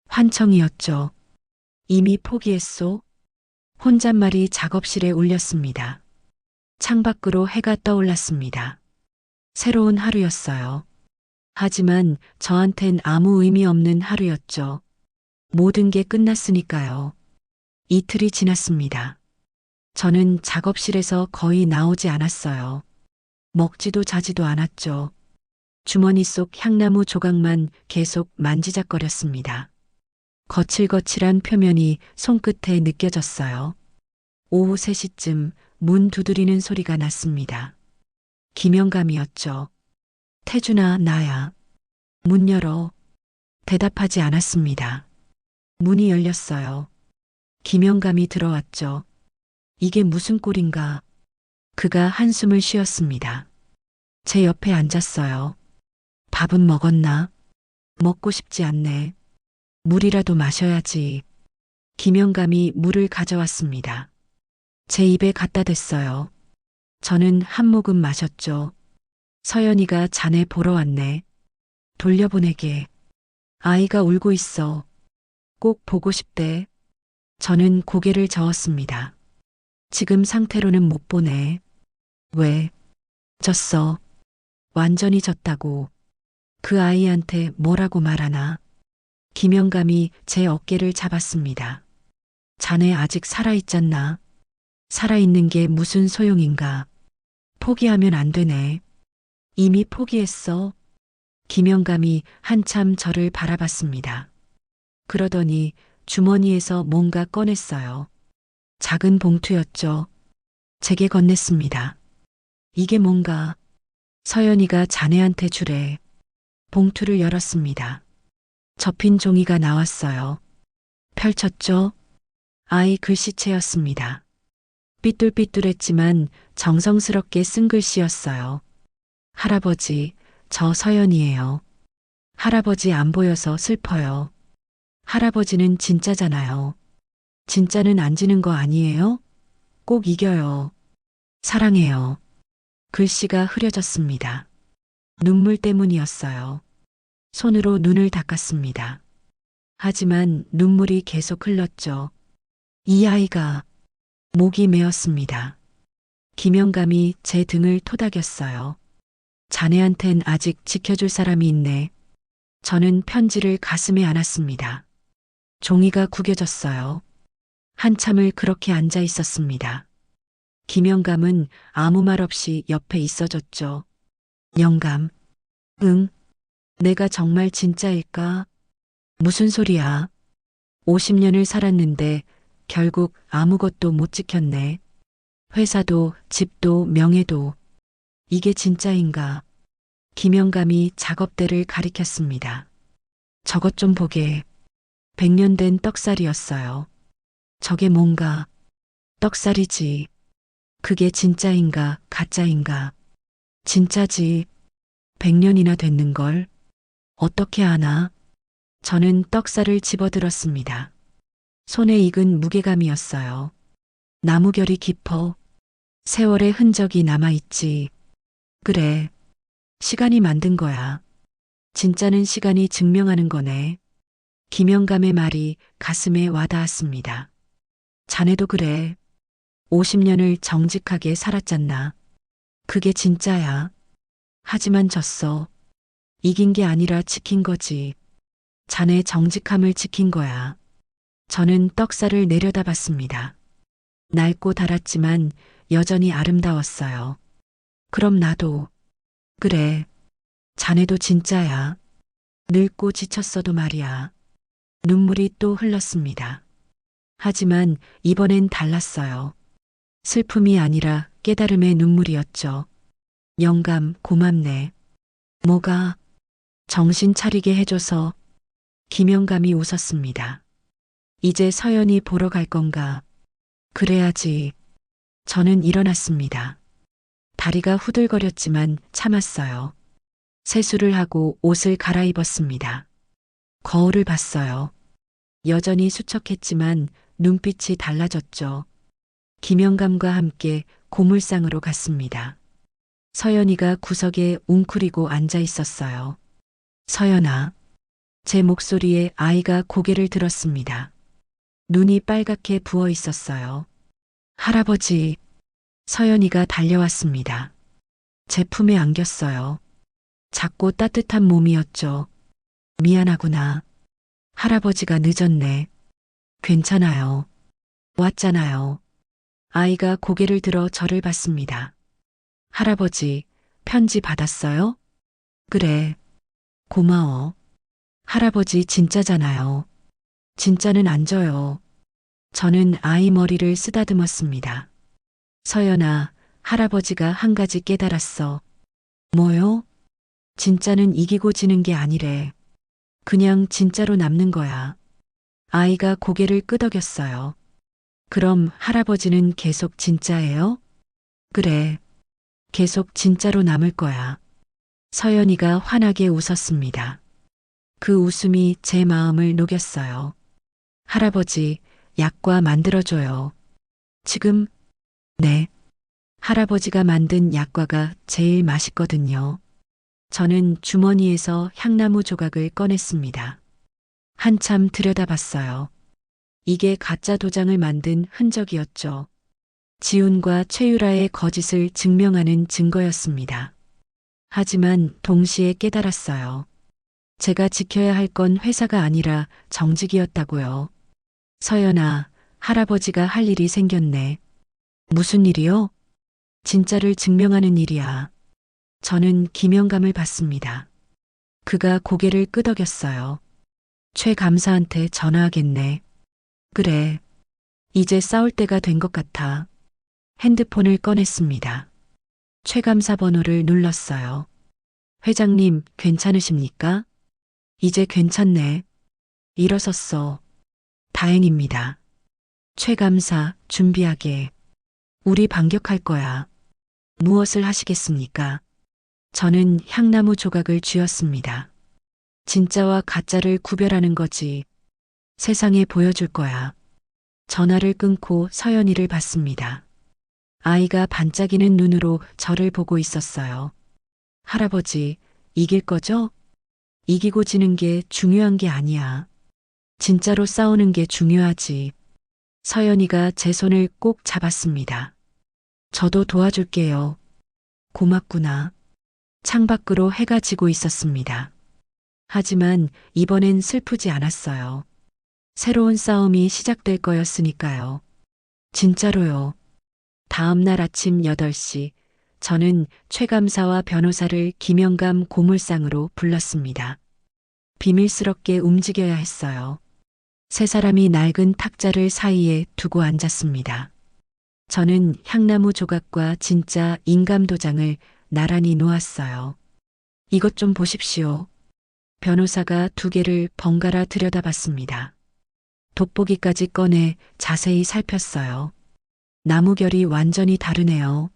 환청이었죠. 이미 포기했소? 혼잣말이 작업실에 울렸습니다. 창밖으로 해가 떠올랐습니다. 새로운 하루였어요. 하지만 저한텐 아무 의미 없는 하루였죠. 모든 게 끝났으니까요. 이틀이 지났습니다. 저는 작업실에서 거의 나오지 않았어요. 먹지도 자지도 않았죠. 주머니 속 향나무 조각만 계속 만지작거렸습니다. 거칠거칠한 표면이 손끝에 느껴졌어요. 오후 3시쯤 문 두드리는 소리가 났습니다. 김영감이었죠. 태준아, 나야. 문 열어. 대답하지 않았습니다. 문이 열렸어요. 김영감이 들어왔죠. 이게 무슨 꼴인가. 그가 한숨을 쉬었습니다. 제 옆에 앉았어요. 밥은 먹었나? 먹고 싶지 않네. 물이라도 마셔야지. 김영감이 물을 가져왔습니다. 제 입에 갖다 댔어요. 저는 한 모금 마셨죠. 서연이가 자네 보러 왔네. 돌려보내게. 아이가 울고 있어. 꼭 보고 싶대. 저는 고개를 저었습니다. 지금 상태로는 못 보내. 왜? 졌어. 완전히 졌다고. 그 아이한테 뭐라고 말하나? 김영감이 제 어깨를 잡았습니다. 자네 아직 살아있잖나. 살아있는 게 무슨 소용인가. 포기하면 안 되네. 이미 포기했어. 김영감이 한참 저를 바라봤습니다. 그러더니 주머니에서 뭔가 꺼냈어요. 작은 봉투였죠. 제게 건넸습니다. 이게 뭔가. 서연이가 자네한테 주래. 봉투를 열었습니다. 접힌 종이가 나왔어요. 펼쳤죠? 아이 글씨체였습니다. 삐뚤삐뚤했지만 정성스럽게 쓴 글씨였어요. 할아버지, 저 서연이에요. 할아버지 안 보여서 슬퍼요. 할아버지는 진짜잖아요. 진짜는 안 지는 거 아니에요? 꼭 이겨요. 사랑해요. 글씨가 흐려졌습니다. 눈물 때문이었어요. 손으로 눈을 닦았습니다. 하지만 눈물이 계속 흘렀죠. 이 아이가 목이 메었습니다. 김영감이 제 등을 토닥였어요. 자네한텐 아직 지켜줄 사람이 있네. 저는 편지를 가슴에 안았습니다. 종이가 구겨졌어요. 한참을 그렇게 앉아 있었습니다. 김영감은 아무 말 없이 옆에 있어줬죠. 영감. 응. 내가 정말 진짜일까? 무슨 소리야? 50년을 살았는데 결국 아무것도 못 지켰네. 회사도 집도 명예도. 이게 진짜인가? 김영감이 작업대를 가리켰습니다. 저것 좀 보게. 100년 된 떡살이었어요. 저게 뭔가. 떡살이지. 그게 진짜인가 가짜인가. 진짜지. 100년이나 됐는걸. 어떻게 아나? 저는 떡살을 집어들었습니다. 손에 익은 무게감이었어요. 나무결이 깊어. 세월의 흔적이 남아있지. 그래. 시간이 만든 거야. 진짜는 시간이 증명하는 거네. 김영감의 말이 가슴에 와닿았습니다. 자네도 그래. 50년을 정직하게 살았잖나. 그게 진짜야. 하지만 졌어. 이긴 게 아니라 지킨 거지. 자네 정직함을 지킨 거야. 저는 떡살을 내려다봤습니다. 낡고 닳았지만 여전히 아름다웠어요. 그럼 나도. 그래. 자네도 진짜야. 늙고 지쳤어도 말이야. 눈물이 또 흘렀습니다. 하지만 이번엔 달랐어요. 슬픔이 아니라 깨달음의 눈물이었죠. 영감, 고맙네. 뭐가? 정신 차리게 해줘서. 김영감이 웃었습니다. 이제 서연이 보러 갈 건가? 그래야지. 저는 일어났습니다. 다리가 후들거렸지만 참았어요. 세수를 하고 옷을 갈아입었습니다. 거울을 봤어요. 여전히 수척했지만 눈빛이 달라졌죠. 김영감과 함께 고물상으로 갔습니다. 서연이가 구석에 웅크리고 앉아 있었어요. 서연아. 제 목소리에 아이가 고개를 들었습니다. 눈이 빨갛게 부어 있었어요. 할아버지. 서연이가 달려왔습니다. 제 품에 안겼어요. 작고 따뜻한 몸이었죠. 미안하구나. 할아버지가 늦었네. 괜찮아요. 왔잖아요. 아이가 고개를 들어 저를 봤습니다. 할아버지, 편지 받았어요? 그래. 고마워. 할아버지 진짜잖아요. 진짜는 안 줘요. 저는 아이 머리를 쓰다듬었습니다. 서연아, 할아버지가 한 가지 깨달았어. 뭐요? 진짜는 이기고 지는 게 아니래. 그냥 진짜로 남는 거야. 아이가 고개를 끄덕였어요. 그럼 할아버지는 계속 진짜예요? 그래. 계속 진짜로 남을 거야. 서연이가 환하게 웃었습니다. 그 웃음이 제 마음을 녹였어요. 할아버지, 약과 만들어줘요. 지금? 네. 할아버지가 만든 약과가 제일 맛있거든요. 저는 주머니에서 향나무 조각을 꺼냈습니다. 한참 들여다봤어요. 이게 가짜 도장을 만든 흔적이었죠. 지훈과 최유라의 거짓을 증명하는 증거였습니다. 하지만 동시에 깨달았어요. 제가 지켜야 할 건 회사가 아니라 정직이었다고요. 서연아, 할아버지가 할 일이 생겼네. 무슨 일이요? 진짜를 증명하는 일이야. 저는 기명감을 받습니다. 그가 고개를 끄덕였어요. 최 감사한테 전화하겠네. 그래. 이제 싸울 때가 된 것 같아. 핸드폰을 꺼냈습니다. 최 감사 번호를 눌렀어요. 회장님, 괜찮으십니까? 이제 괜찮네. 일어섰어. 다행입니다. 최 감사, 준비하게. 우리 반격할 거야. 무엇을 하시겠습니까? 저는 향나무 조각을 쥐었습니다. 진짜와 가짜를 구별하는 거지. 세상에 보여줄 거야. 전화를 끊고 서연이를 봤습니다. 아이가 반짝이는 눈으로 저를 보고 있었어요. 할아버지, 이길 거죠? 이기고 지는 게 중요한 게 아니야. 진짜로 싸우는 게 중요하지. 서연이가 제 손을 꼭 잡았습니다. 저도 도와줄게요. 고맙구나. 창밖으로 해가 지고 있었습니다. 하지만 이번엔 슬프지 않았어요. 새로운 싸움이 시작될 거였으니까요. 진짜로요. 다음 날 아침 8시, 저는 최 감사와 변호사를 김영감 고물상으로 불렀습니다. 비밀스럽게 움직여야 했어요. 세 사람이 낡은 탁자를 사이에 두고 앉았습니다. 저는 향나무 조각과 진짜 인감 도장을 나란히 놓았어요. 이것 좀 보십시오. 변호사가 2개를 번갈아 들여다봤습니다. 돋보기까지 꺼내 자세히 살폈어요. 나무결이 완전히 다르네요.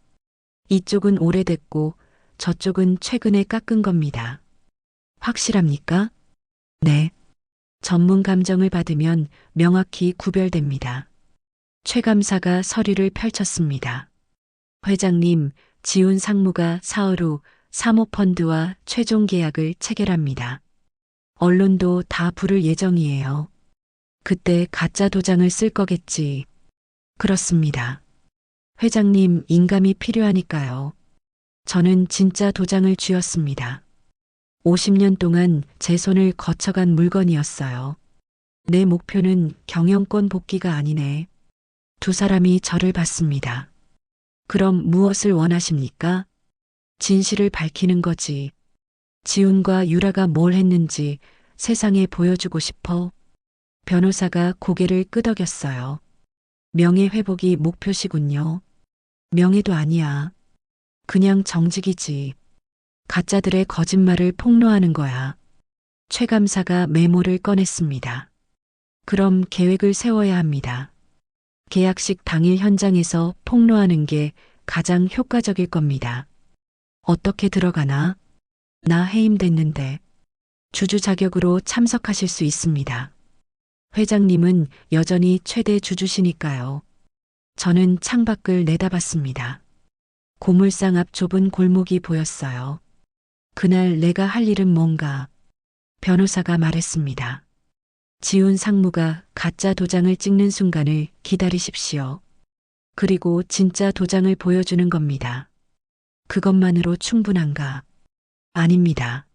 이쪽은 오래됐고 저쪽은 최근에 깎은 겁니다. 확실합니까? 네. 전문 감정을 받으면 명확히 구별됩니다. 최 감사가 서류를 펼쳤습니다. 회장님, 지훈 상무가 사흘 후 사모펀드와 최종 계약을 체결합니다. 언론도 다 부를 예정이에요. 그때 가짜 도장을 쓸 거겠지. 그렇습니다. 회장님, 인감이 필요하니까요. 저는 진짜 도장을 쥐었습니다. 50년 동안 제 손을 거쳐간 물건이었어요. 내 목표는 경영권 복귀가 아니네. 2 사람이 저를 봤습니다. 그럼 무엇을 원하십니까? 진실을 밝히는 거지. 지훈과 유라가 뭘 했는지 세상에 보여주고 싶어. 변호사가 고개를 끄덕였어요. 명예 회복이 목표시군요. 명예도 아니야. 그냥 정직이지. 가짜들의 거짓말을 폭로하는 거야. 최 감사가 메모를 꺼냈습니다. 그럼 계획을 세워야 합니다. 계약식 당일 현장에서 폭로하는 게 가장 효과적일 겁니다. 어떻게 들어가나? 나 해임됐는데. 주주 자격으로 참석하실 수 있습니다. 회장님은 여전히 최대 주주시니까요. 저는 창밖을 내다봤습니다. 고물상 앞 좁은 골목이 보였어요. 그날 내가 할 일은 뭔가? 변호사가 말했습니다. 지훈 상무가 가짜 도장을 찍는 순간을 기다리십시오. 그리고 진짜 도장을 보여주는 겁니다. 그것만으로 충분한가? 아닙니다.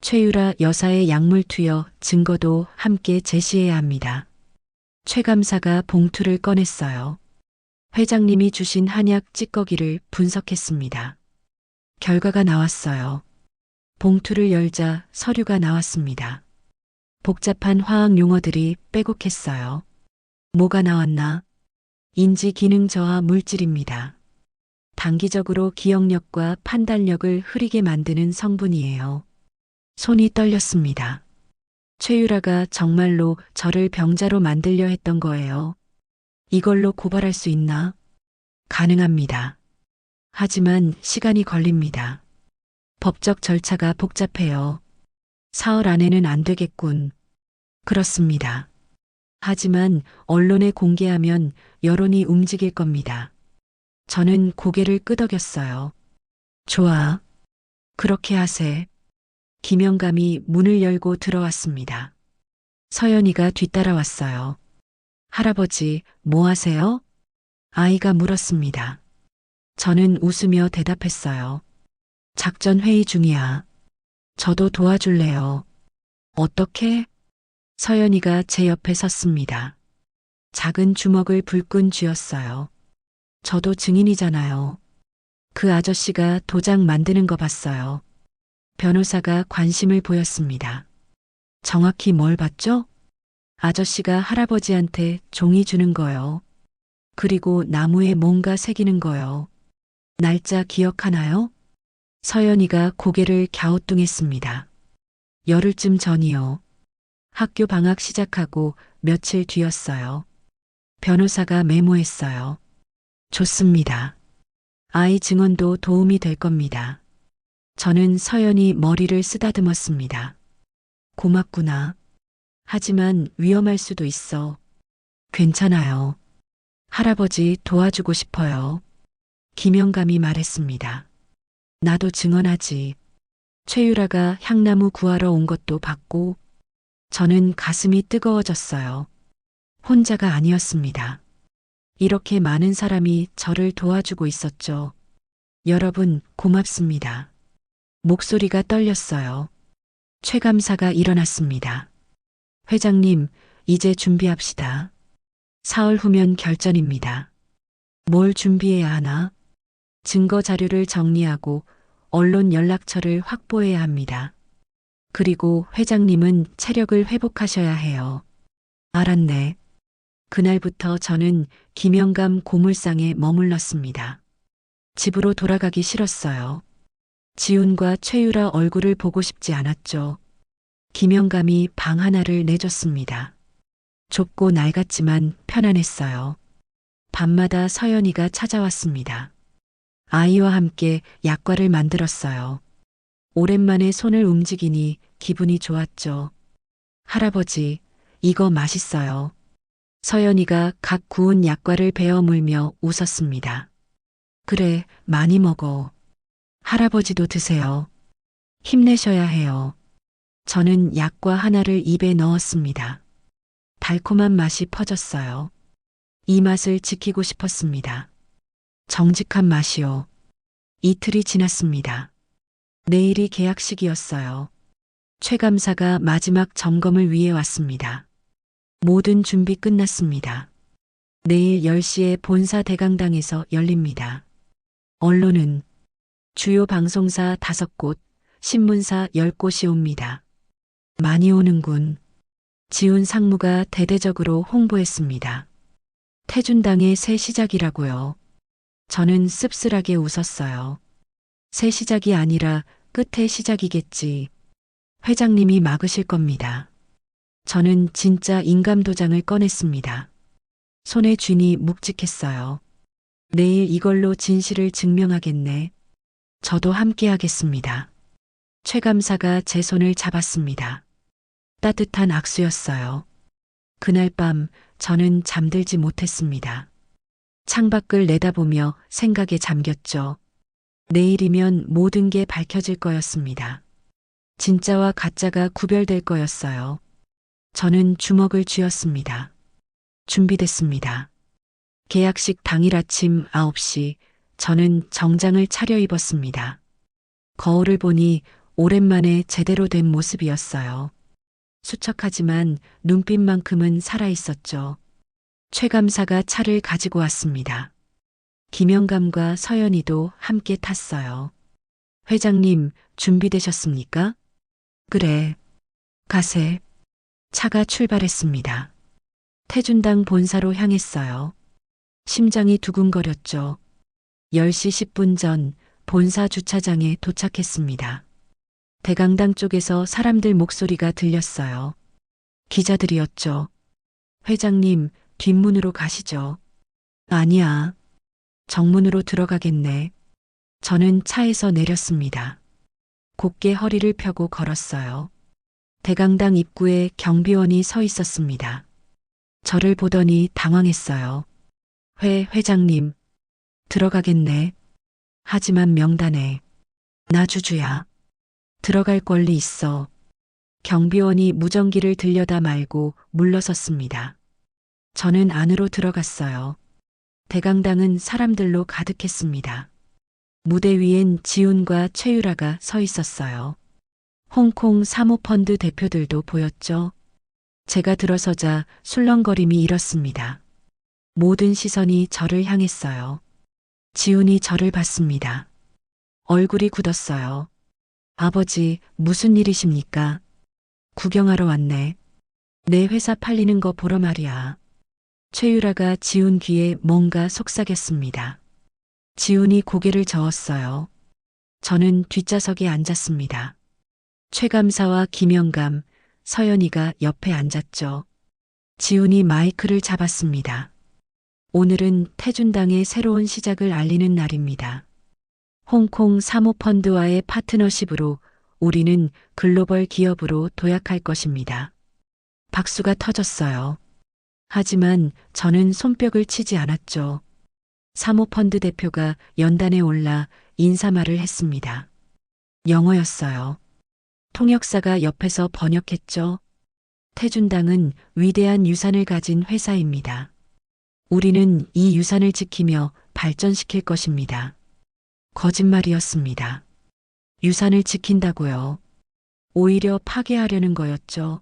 최유라 여사의 약물 투여 증거도 함께 제시해야 합니다. 최 감사가 봉투를 꺼냈어요. 회장님이 주신 한약 찌꺼기를 분석했습니다. 결과가 나왔어요. 봉투를 열자 서류가 나왔습니다. 복잡한 화학 용어들이 빼곡했어요. 뭐가 나왔나? 인지 기능 저하 물질입니다. 단기적으로 기억력과 판단력을 흐리게 만드는 성분이에요. 손이 떨렸습니다. 최유라가 정말로 저를 병자로 만들려 했던 거예요. 이걸로 고발할 수 있나? 가능합니다. 하지만 시간이 걸립니다. 법적 절차가 복잡해요. 사흘 안에는 안 되겠군. 그렇습니다. 하지만 언론에 공개하면 여론이 움직일 겁니다. 저는 고개를 끄덕였어요. 좋아. 그렇게 하세. 김영감이 문을 열고 들어왔습니다. 서연이가 뒤따라왔어요. 할아버지, 뭐 하세요? 아이가 물었습니다. 저는 웃으며 대답했어요. 작전 회의 중이야. 저도 도와줄래요. 어떻게? 서연이가 제 옆에 섰습니다. 작은 주먹을 불끈 쥐었어요. 저도 증인이잖아요. 그 아저씨가 도장 만드는 거 봤어요. 변호사가 관심을 보였습니다. 정확히 뭘 봤죠? 아저씨가 할아버지한테 종이 주는 거요. 그리고 나무에 뭔가 새기는 거요. 날짜 기억하나요? 서연이가 고개를 갸우뚱했습니다. 열흘쯤 전이요. 학교 방학 시작하고 며칠 뒤였어요. 변호사가 메모했어요. 좋습니다. 아이 증언도 도움이 될 겁니다. 저는 서연이 머리를 쓰다듬었습니다. 고맙구나. 하지만 위험할 수도 있어. 괜찮아요. 할아버지 도와주고 싶어요. 김영감이 말했습니다. 나도 증언하지. 최유라가 향나무 구하러 온 것도 봤고, 저는 가슴이 뜨거워졌어요. 혼자가 아니었습니다. 이렇게 많은 사람이 저를 도와주고 있었죠. 여러분, 고맙습니다. 목소리가 떨렸어요. 최 감사가 일어났습니다. 회장님, 이제 준비합시다. 사흘 후면 결전입니다. 뭘 준비해야 하나? 증거 자료를 정리하고 언론 연락처를 확보해야 합니다. 그리고 회장님은 체력을 회복하셔야 해요. 알았네. 그날부터 저는 김영감 고물상에 머물렀습니다. 집으로 돌아가기 싫었어요. 지훈과 최유라 얼굴을 보고 싶지 않았죠. 김영감이 방 하나를 내줬습니다. 좁고 낡았지만 편안했어요. 밤마다 서연이가 찾아왔습니다. 아이와 함께 약과를 만들었어요. 오랜만에 손을 움직이니 기분이 좋았죠. 할아버지, 이거 맛있어요. 서연이가 각 구운 약과를 베어 물며 웃었습니다. 그래, 많이 먹어. 할아버지도 드세요. 힘내셔야 해요. 저는 약과 하나를 입에 넣었습니다. 달콤한 맛이 퍼졌어요. 이 맛을 지키고 싶었습니다. 정직한 맛이요. 이틀이 지났습니다. 내일이 계약식이었어요. 최 감사가 마지막 점검을 위해 왔습니다. 모든 준비 끝났습니다. 내일 10시에 본사 대강당에서 열립니다. 언론은 주요 방송사 5곳, 신문사 10곳이 옵니다. 많이 오는군. 지훈 상무가 대대적으로 홍보했습니다. 태준당의 새 시작이라고요. 저는 씁쓸하게 웃었어요. 새 시작이 아니라 끝의 시작이겠지. 회장님이 막으실 겁니다. 저는 진짜 인감도장을 꺼냈습니다. 손에 쥐니 묵직했어요. 내일 이걸로 진실을 증명하겠네. 저도 함께 하겠습니다. 최 감사가 제 손을 잡았습니다. 따뜻한 악수였어요. 그날 밤 저는 잠들지 못했습니다. 창밖을 내다보며 생각에 잠겼죠. 내일이면 모든 게 밝혀질 거였습니다. 진짜와 가짜가 구별될 거였어요. 저는 주먹을 쥐었습니다. 준비됐습니다. 계약식 당일 아침 9시 저는 정장을 차려입었습니다. 거울을 보니 오랜만에 제대로 된 모습이었어요. 수척하지만 눈빛만큼은 살아있었죠. 최 감사가 차를 가지고 왔습니다. 김영감과 서연이도 함께 탔어요. 회장님, 준비되셨습니까? 그래. 가세. 차가 출발했습니다. 태준당 본사로 향했어요. 심장이 두근거렸죠. 10시 10분 전 본사 주차장에 도착했습니다. 대강당 쪽에서 사람들 목소리가 들렸어요. 기자들이었죠. 회장님, 뒷문으로 가시죠. 아니야. 정문으로 들어가겠네. 저는 차에서 내렸습니다. 곧게 허리를 펴고 걸었어요. 대강당 입구에 경비원이 서 있었습니다. 저를 보더니 당황했어요. 회장님, 들어가겠네. 하지만 명단에 나 주주야. 들어갈 권리 있어. 경비원이 무전기를 들려다 말고 물러섰습니다. 저는 안으로 들어갔어요. 대강당은 사람들로 가득했습니다. 무대 위엔 지훈과 최유라가 서 있었어요. 홍콩 사모펀드 대표들도 보였죠. 제가 들어서자 술렁거림이 일었습니다. 모든 시선이 저를 향했어요. 지훈이 저를 봤습니다. 얼굴이 굳었어요. 아버지, 무슨 일이십니까? 구경하러 왔네. 내 회사 팔리는 거 보러 말이야. 최유라가 지훈 귀에 뭔가 속삭였습니다. 지훈이 고개를 저었어요. 저는 뒷좌석에 앉았습니다. 최 감사와 김영감, 서연이가 옆에 앉았죠. 지훈이 마이크를 잡았습니다. 오늘은 태준당의 새로운 시작을 알리는 날입니다. 홍콩 사모펀드와의 파트너십으로 우리는 글로벌 기업으로 도약할 것입니다. 박수가 터졌어요. 하지만 저는 손뼉을 치지 않았죠. 사모펀드 대표가 연단에 올라 인사말을 했습니다. 영어였어요. 통역사가 옆에서 번역했죠. 태준당은 위대한 유산을 가진 회사입니다. 우리는 이 유산을 지키며 발전시킬 것입니다. 거짓말이었습니다. 유산을 지킨다고요. 오히려 파괴하려는 거였죠.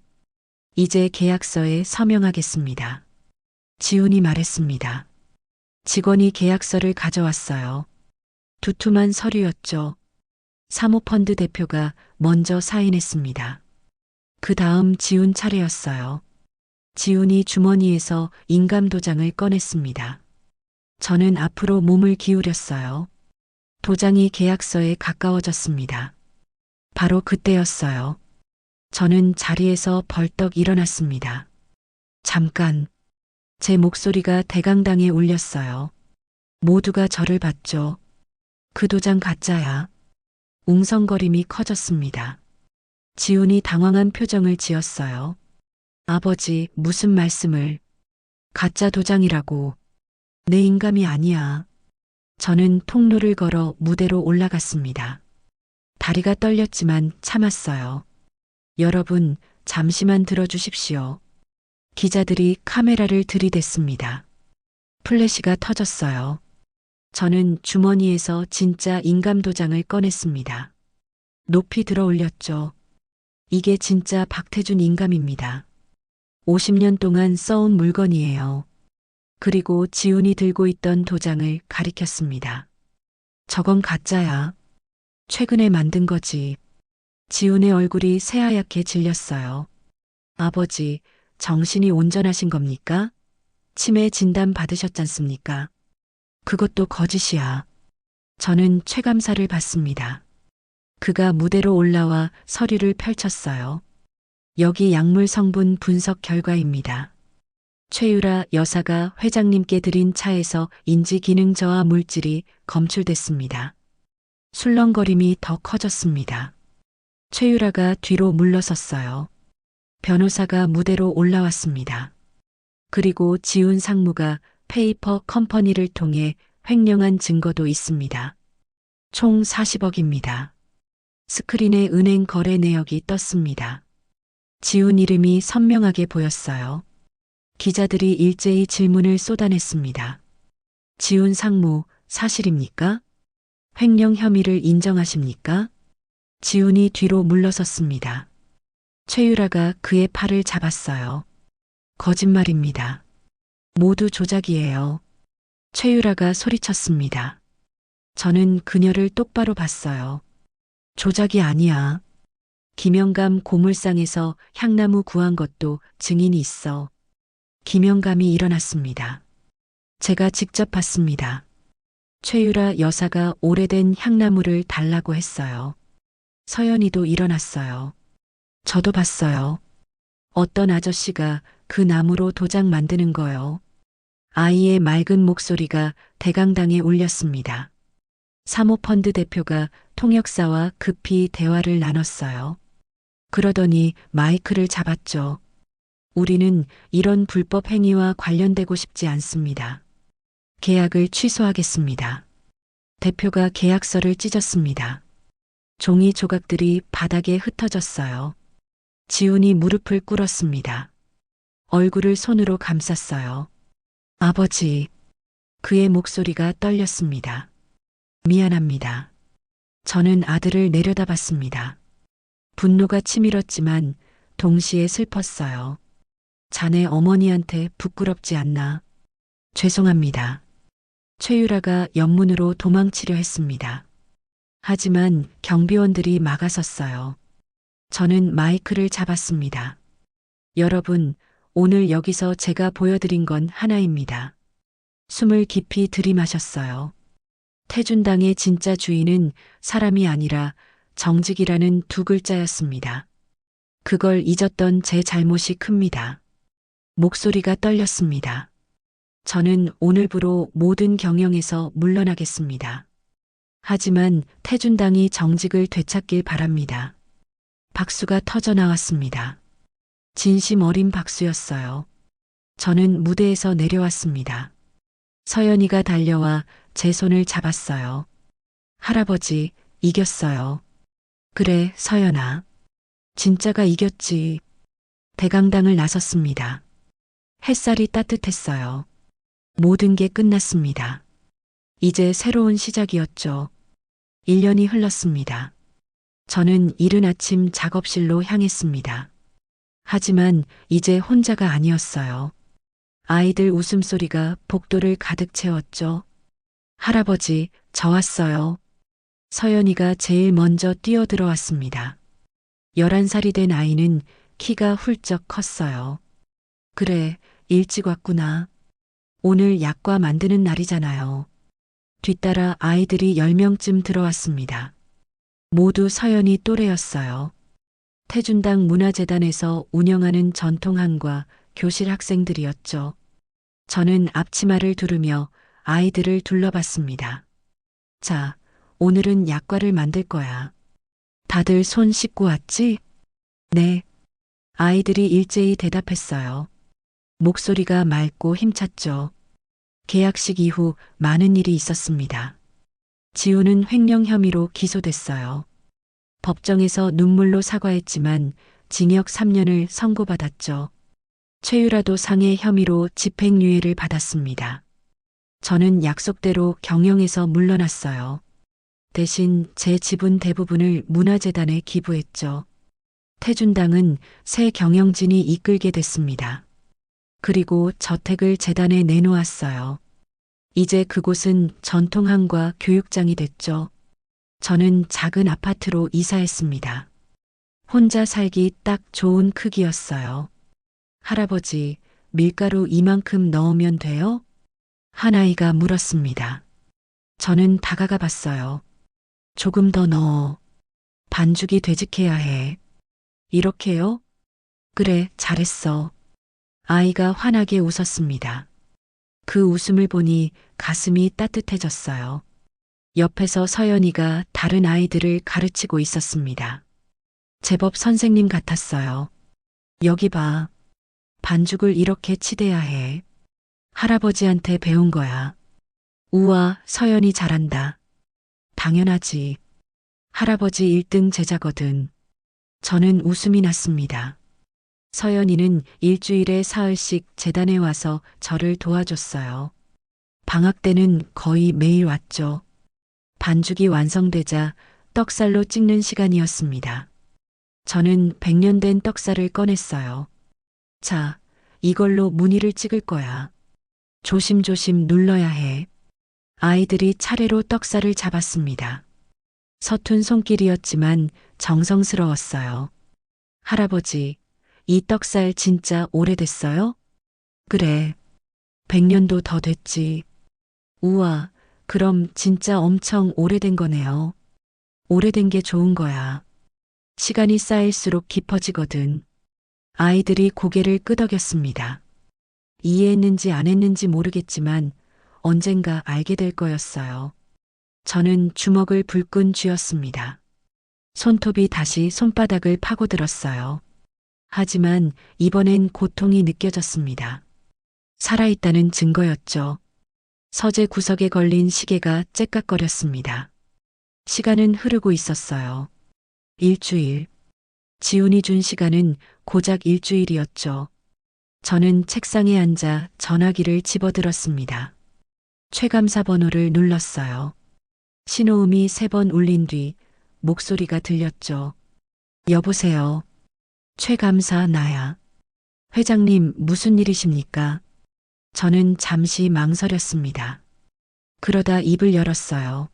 이제 계약서에 서명하겠습니다. 지훈이 말했습니다. 직원이 계약서를 가져왔어요. 두툼한 서류였죠. 사모펀드 대표가 먼저 사인했습니다. 그 다음 지훈 차례였어요. 지훈이 주머니에서 인감도장을 꺼냈습니다. 저는 앞으로 몸을 기울였어요. 도장이 계약서에 가까워졌습니다. 바로 그때였어요. 저는 자리에서 벌떡 일어났습니다. 잠깐. 제 목소리가 대강당에 울렸어요. 모두가 저를 봤죠. 그 도장 가짜야. 웅성거림이 커졌습니다. 지훈이 당황한 표정을 지었어요. 아버지, 무슨 말씀을. 가짜 도장이라고. 내 인감이 아니야. 저는 통로를 걸어 무대로 올라갔습니다. 다리가 떨렸지만 참았어요. 여러분, 잠시만 들어주십시오. 기자들이 카메라를 들이댔습니다. 플래시가 터졌어요. 저는 주머니에서 진짜 인감도장을 꺼냈습니다. 높이 들어 올렸죠. 이게 진짜 박태준 인감입니다. 50년 동안 써온 물건이에요. 그리고 지훈이 들고 있던 도장을 가리켰습니다. 저건 가짜야. 최근에 만든 거지. 지훈의 얼굴이 새하얗게 질렸어요. 아버지, 정신이 온전하신 겁니까? 치매 진단 받으셨잖습니까? 그것도 거짓이야. 저는 최 감사를 받습니다. 그가 무대로 올라와 서류를 펼쳤어요. 여기 약물 성분 분석 결과입니다. 최유라 여사가 회장님께 드린 차에서 인지 기능 저하 물질이 검출됐습니다. 술렁거림이 더 커졌습니다. 최유라가 뒤로 물러섰어요. 변호사가 무대로 올라왔습니다. 그리고 지훈 상무가 페이퍼 컴퍼니를 통해 횡령한 증거도 있습니다. 총 40억입니다. 스크린에 은행 거래 내역이 떴습니다. 지훈 이름이 선명하게 보였어요. 기자들이 일제히 질문을 쏟아냈습니다. 지훈 상무, 사실입니까? 횡령 혐의를 인정하십니까? 지훈이 뒤로 물러섰습니다. 최유라가 그의 팔을 잡았어요. 거짓말입니다. 모두 조작이에요. 최유라가 소리쳤습니다. 저는 그녀를 똑바로 봤어요. 조작이 아니야. 김영감 고물상에서 향나무 구한 것도 증인이 있어. 김영감이 일어났습니다. 제가 직접 봤습니다. 최유라 여사가 오래된 향나무를 달라고 했어요. 서연이도 일어났어요. 저도 봤어요. 어떤 아저씨가 그 나무로 도장 만드는 거요. 아이의 맑은 목소리가 대강당에 울렸습니다. 사모펀드 대표가 통역사와 급히 대화를 나눴어요. 그러더니 마이크를 잡았죠. 우리는 이런 불법 행위와 관련되고 싶지 않습니다. 계약을 취소하겠습니다. 대표가 계약서를 찢었습니다. 종이 조각들이 바닥에 흩어졌어요. 지훈이 무릎을 꿇었습니다. 얼굴을 손으로 감쌌어요. 아버지, 그의 목소리가 떨렸습니다. 미안합니다. 저는 아들을 내려다봤습니다. 분노가 치밀었지만 동시에 슬펐어요. 자네 어머니한테 부끄럽지 않나? 죄송합니다. 최유라가 옆문으로 도망치려 했습니다. 하지만 경비원들이 막아섰어요. 저는 마이크를 잡았습니다. 여러분, 오늘 여기서 제가 보여드린 건 하나입니다. 숨을 깊이 들이마셨어요. 태준당의 진짜 주인은 사람이 아니라 정직이라는 두 글자였습니다. 그걸 잊었던 제 잘못이 큽니다. 목소리가 떨렸습니다. 저는 오늘부로 모든 경영에서 물러나겠습니다. 하지만 태준당이 정직을 되찾길 바랍니다. 박수가 터져 나왔습니다. 진심 어린 박수였어요. 저는 무대에서 내려왔습니다. 서연이가 달려와 제 손을 잡았어요. 할아버지, 이겼어요. 그래, 서연아. 진짜가 이겼지. 대강당을 나섰습니다. 햇살이 따뜻했어요. 모든 게 끝났습니다. 이제 새로운 시작이었죠. 1년이 흘렀습니다. 저는 이른 아침 작업실로 향했습니다. 하지만 이제 혼자가 아니었어요. 아이들 웃음소리가 복도를 가득 채웠죠. 할아버지, 저 왔어요. 서연이가 제일 먼저 뛰어들어왔습니다. 11살이 된 아이는 키가 훌쩍 컸어요. 그래, 일찍 왔구나. 오늘 약과 만드는 날이잖아요. 뒤따라 아이들이 10명쯤 들어왔습니다. 모두 서연이 또래였어요. 태준당 문화재단에서 운영하는 전통학과 교실 학생들이었죠. 저는 앞치마를 두르며 아이들을 둘러봤습니다. 자, 오늘은 약과를 만들 거야. 다들 손 씻고 왔지? 네. 아이들이 일제히 대답했어요. 목소리가 맑고 힘찼죠. 계약식 이후 많은 일이 있었습니다. 지훈은 횡령 혐의로 기소됐어요. 법정에서 눈물로 사과했지만 징역 3년을 선고받았죠. 최유라도 상해 혐의로 집행유예를 받았습니다. 저는 약속대로 경영에서 물러났어요. 대신 제 지분 대부분을 문화재단에 기부했죠. 태준당은 새 경영진이 이끌게 됐습니다. 그리고 저택을 재단에 내놓았어요. 이제 그곳은 전통학과 교육장이 됐죠. 저는 작은 아파트로 이사했습니다. 혼자 살기 딱 좋은 크기였어요. 할아버지, 밀가루 이만큼 넣으면 돼요? 한 아이가 물었습니다. 저는 다가가 봤어요. 조금 더 넣어. 반죽이 되직해야 해. 이렇게요? 그래, 잘했어. 아이가 환하게 웃었습니다. 그 웃음을 보니 가슴이 따뜻해졌어요. 옆에서 서연이가 다른 아이들을 가르치고 있었습니다. 제법 선생님 같았어요. 여기 봐. 반죽을 이렇게 치대야 해. 할아버지한테 배운 거야. 우와, 서연이 잘한다. 당연하지. 할아버지 1등 제자거든. 저는 웃음이 났습니다. 서연이는 일주일에 사흘씩 재단에 와서 저를 도와줬어요. 방학 때는 거의 매일 왔죠. 반죽이 완성되자 떡살로 찍는 시간이었습니다. 저는 100년 된 떡살을 꺼냈어요. 자, 이걸로 무늬를 찍을 거야. 조심조심 눌러야 해. 아이들이 차례로 떡살을 잡았습니다. 서툰 손길이었지만 정성스러웠어요. 할아버지, 이 떡살 진짜 오래됐어요? 그래. 100년도 더 됐지. 우와, 그럼 진짜 엄청 오래된 거네요. 오래된 게 좋은 거야. 시간이 쌓일수록 깊어지거든. 아이들이 고개를 끄덕였습니다. 이해했는지 안 했는지 모르겠지만 언젠가 알게 될 거였어요. 저는 주먹을 불끈 쥐었습니다. 손톱이 다시 손바닥을 파고들었어요. 하지만 이번엔 고통이 느껴졌습니다. 살아있다는 증거였죠. 서재 구석에 걸린 시계가 째깍거렸습니다. 시간은 흐르고 있었어요. 일주일. 지훈이 준 시간은 고작 일주일이었죠. 저는 책상에 앉아 전화기를 집어들었습니다. 최감사 번호를 눌렀어요. 신호음이 3번 울린 뒤 목소리가 들렸죠. 여보세요. 최감사 나야. 회장님, 무슨 일이십니까? 저는 잠시 망설였습니다. 그러다 입을 열었어요.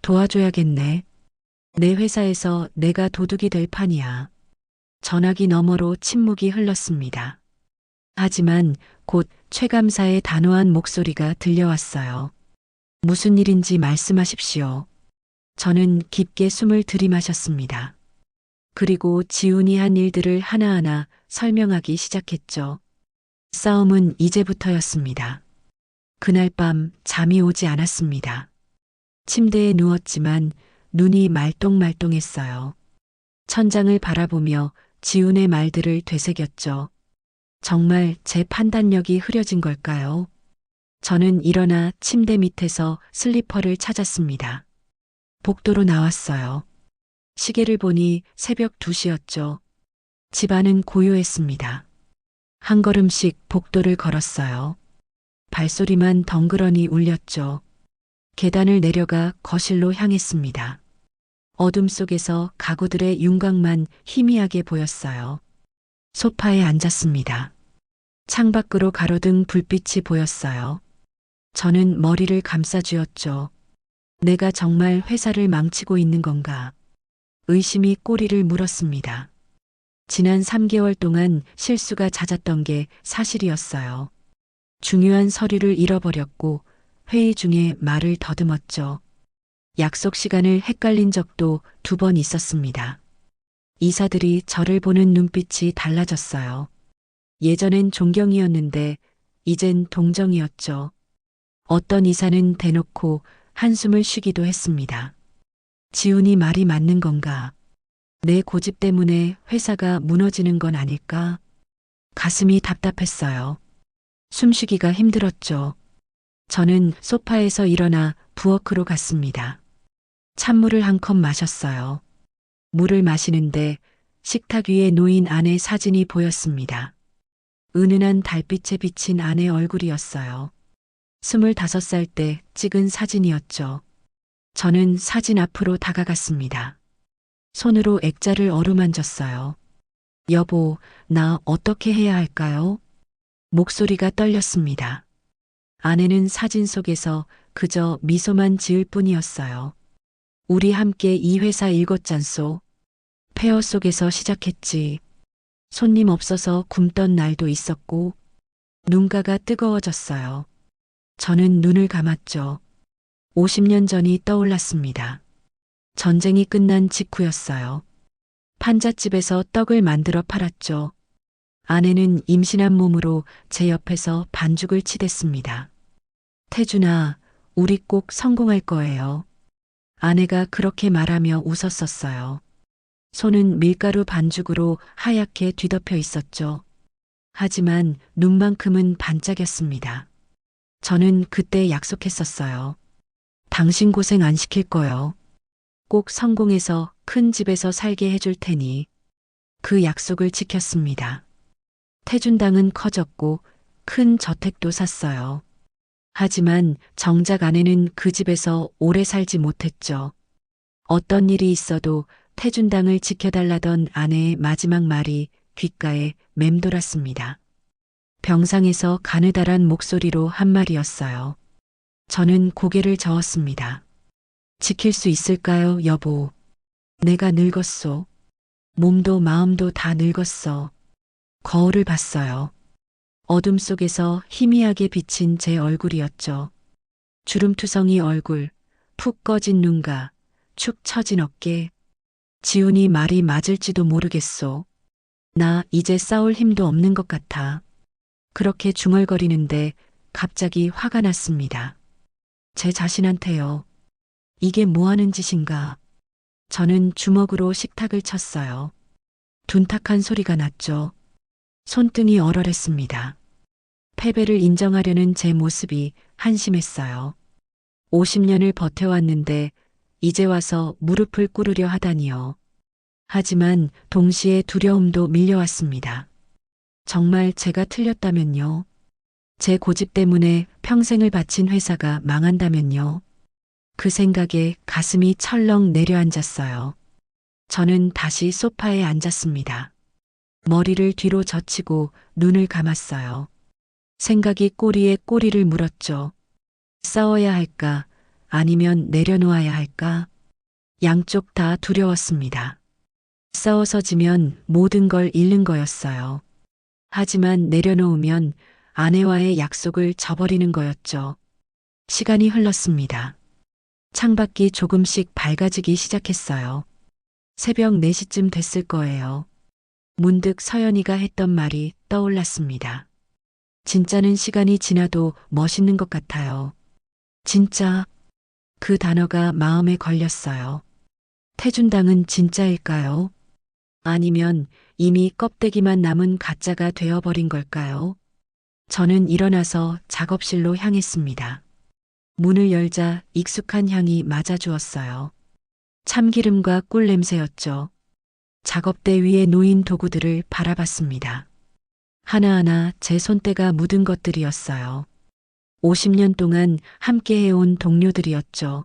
도와줘야겠네. 내 회사에서 내가 도둑이 될 판이야. 전화기 너머로 침묵이 흘렀습니다. 하지만 곧 최감사의 단호한 목소리가 들려왔어요. 무슨 일인지 말씀하십시오. 저는 깊게 숨을 들이마셨습니다. 그리고 지훈이 한 일들을 하나하나 설명하기 시작했죠. 싸움은 이제부터였습니다. 그날 밤 잠이 오지 않았습니다. 침대에 누웠지만 눈이 말똥말똥했어요. 천장을 바라보며 지훈의 말들을 되새겼죠. 정말 제 판단력이 흐려진 걸까요? 저는 일어나 침대 밑에서 슬리퍼를 찾았습니다. 복도로 나왔어요. 시계를 보니 새벽 2시였죠. 집안은 고요했습니다. 한 걸음씩 복도를 걸었어요. 발소리만 덩그러니 울렸죠. 계단을 내려가 거실로 향했습니다. 어둠 속에서 가구들의 윤곽만 희미하게 보였어요. 소파에 앉았습니다. 창밖으로 가로등 불빛이 보였어요. 저는 머리를 감싸쥐었죠. 내가 정말 회사를 망치고 있는 건가? 의심이 꼬리를 물었습니다. 지난 3개월 동안 실수가 잦았던 게 사실이었어요. 중요한 서류를 잃어버렸고 회의 중에 말을 더듬었죠. 약속 시간을 헷갈린 적도 2번 있었습니다. 이사들이 저를 보는 눈빛이 달라졌어요. 예전엔 존경이었는데 이젠 동정이었죠. 어떤 이사는 대놓고 한숨을 쉬기도 했습니다. 지훈이 말이 맞는 건가? 내 고집 때문에 회사가 무너지는 건 아닐까? 가슴이 답답했어요. 숨쉬기가 힘들었죠. 저는 소파에서 일어나 부엌으로 갔습니다. 찬물을 한 컵 마셨어요. 물을 마시는데 식탁 위에 놓인 아내 사진이 보였습니다. 은은한 달빛에 비친 아내 얼굴이었어요. 25살 때 찍은 사진이었죠. 저는 사진 앞으로 다가갔습니다. 손으로 액자를 어루만졌어요. 여보, 나 어떻게 해야 할까요? 목소리가 떨렸습니다. 아내는 사진 속에서 그저 미소만 지을 뿐이었어요. 우리 함께 이 회사 일궜잖소. 폐허 속에서 시작했지. 손님 없어서 굶던 날도 있었고 눈가가 뜨거워졌어요. 저는 눈을 감았죠. 50년 전이 떠올랐습니다. 전쟁이 끝난 직후였어요. 판잣집에서 떡을 만들어 팔았죠. 아내는 임신한 몸으로 제 옆에서 반죽을 치댔습니다. 태준아, 우리 꼭 성공할 거예요. 아내가 그렇게 말하며 웃었었어요. 손은 밀가루 반죽으로 하얗게 뒤덮여 있었죠. 하지만 눈만큼은 반짝였습니다. 저는 그때 약속했었어요. 당신 고생 안 시킬 거요. 꼭 성공해서 큰 집에서 살게 해줄 테니. 그 약속을 지켰습니다. 태준당은 커졌고 큰 저택도 샀어요. 하지만 정작 아내는 그 집에서 오래 살지 못했죠. 어떤 일이 있어도 태준당을 지켜달라던 아내의 마지막 말이 귓가에 맴돌았습니다. 병상에서 가느다란 목소리로 한 말이었어요. 저는 고개를 저었습니다. 지킬 수 있을까요, 여보? 내가 늙었소. 몸도 마음도 다 늙었어. 거울을 봤어요. 어둠 속에서 희미하게 비친 제 얼굴이었죠. 주름투성이 얼굴, 푹 꺼진 눈가, 축 처진 어깨. 지훈이 말이 맞을지도 모르겠소. 나 이제 싸울 힘도 없는 것 같아. 그렇게 중얼거리는데 갑자기 화가 났습니다. 제 자신한테요. 이게 뭐 하는 짓인가. 저는 주먹으로 식탁을 쳤어요. 둔탁한 소리가 났죠. 손등이 얼얼했습니다. 패배를 인정하려는 제 모습이 한심했어요. 50년을 버텨왔는데 이제 와서 무릎을 꿇으려 하다니요. 하지만 동시에 두려움도 밀려왔습니다. 정말 제가 틀렸다면요. 제 고집 때문에 평생을 바친 회사가 망한다면요. 그 생각에 가슴이 철렁 내려앉았어요. 저는 다시 소파에 앉았습니다. 머리를 뒤로 젖히고 눈을 감았어요. 생각이 꼬리에 꼬리를 물었죠. 싸워야 할까? 아니면 내려놓아야 할까? 양쪽 다 두려웠습니다. 싸워서 지면 모든 걸 잃는 거였어요. 하지만 내려놓으면 아내와의 약속을 저버리는 거였죠. 시간이 흘렀습니다. 창밖이 조금씩 밝아지기 시작했어요. 새벽 4시쯤 됐을 거예요. 문득 서연이가 했던 말이 떠올랐습니다. 진짜는 시간이 지나도 멋있는 것 같아요. 진짜. 그 단어가 마음에 걸렸어요. 태준당은 진짜일까요? 아니면 이미 껍데기만 남은 가짜가 되어버린 걸까요? 저는 일어나서 작업실로 향했습니다. 문을 열자 익숙한 향이 맞아주었어요. 참기름과 꿀 냄새였죠. 작업대 위에 놓인 도구들을 바라봤습니다. 하나하나 제 손때가 묻은 것들이었어요. 50년 동안 함께 해온 동료들이었죠.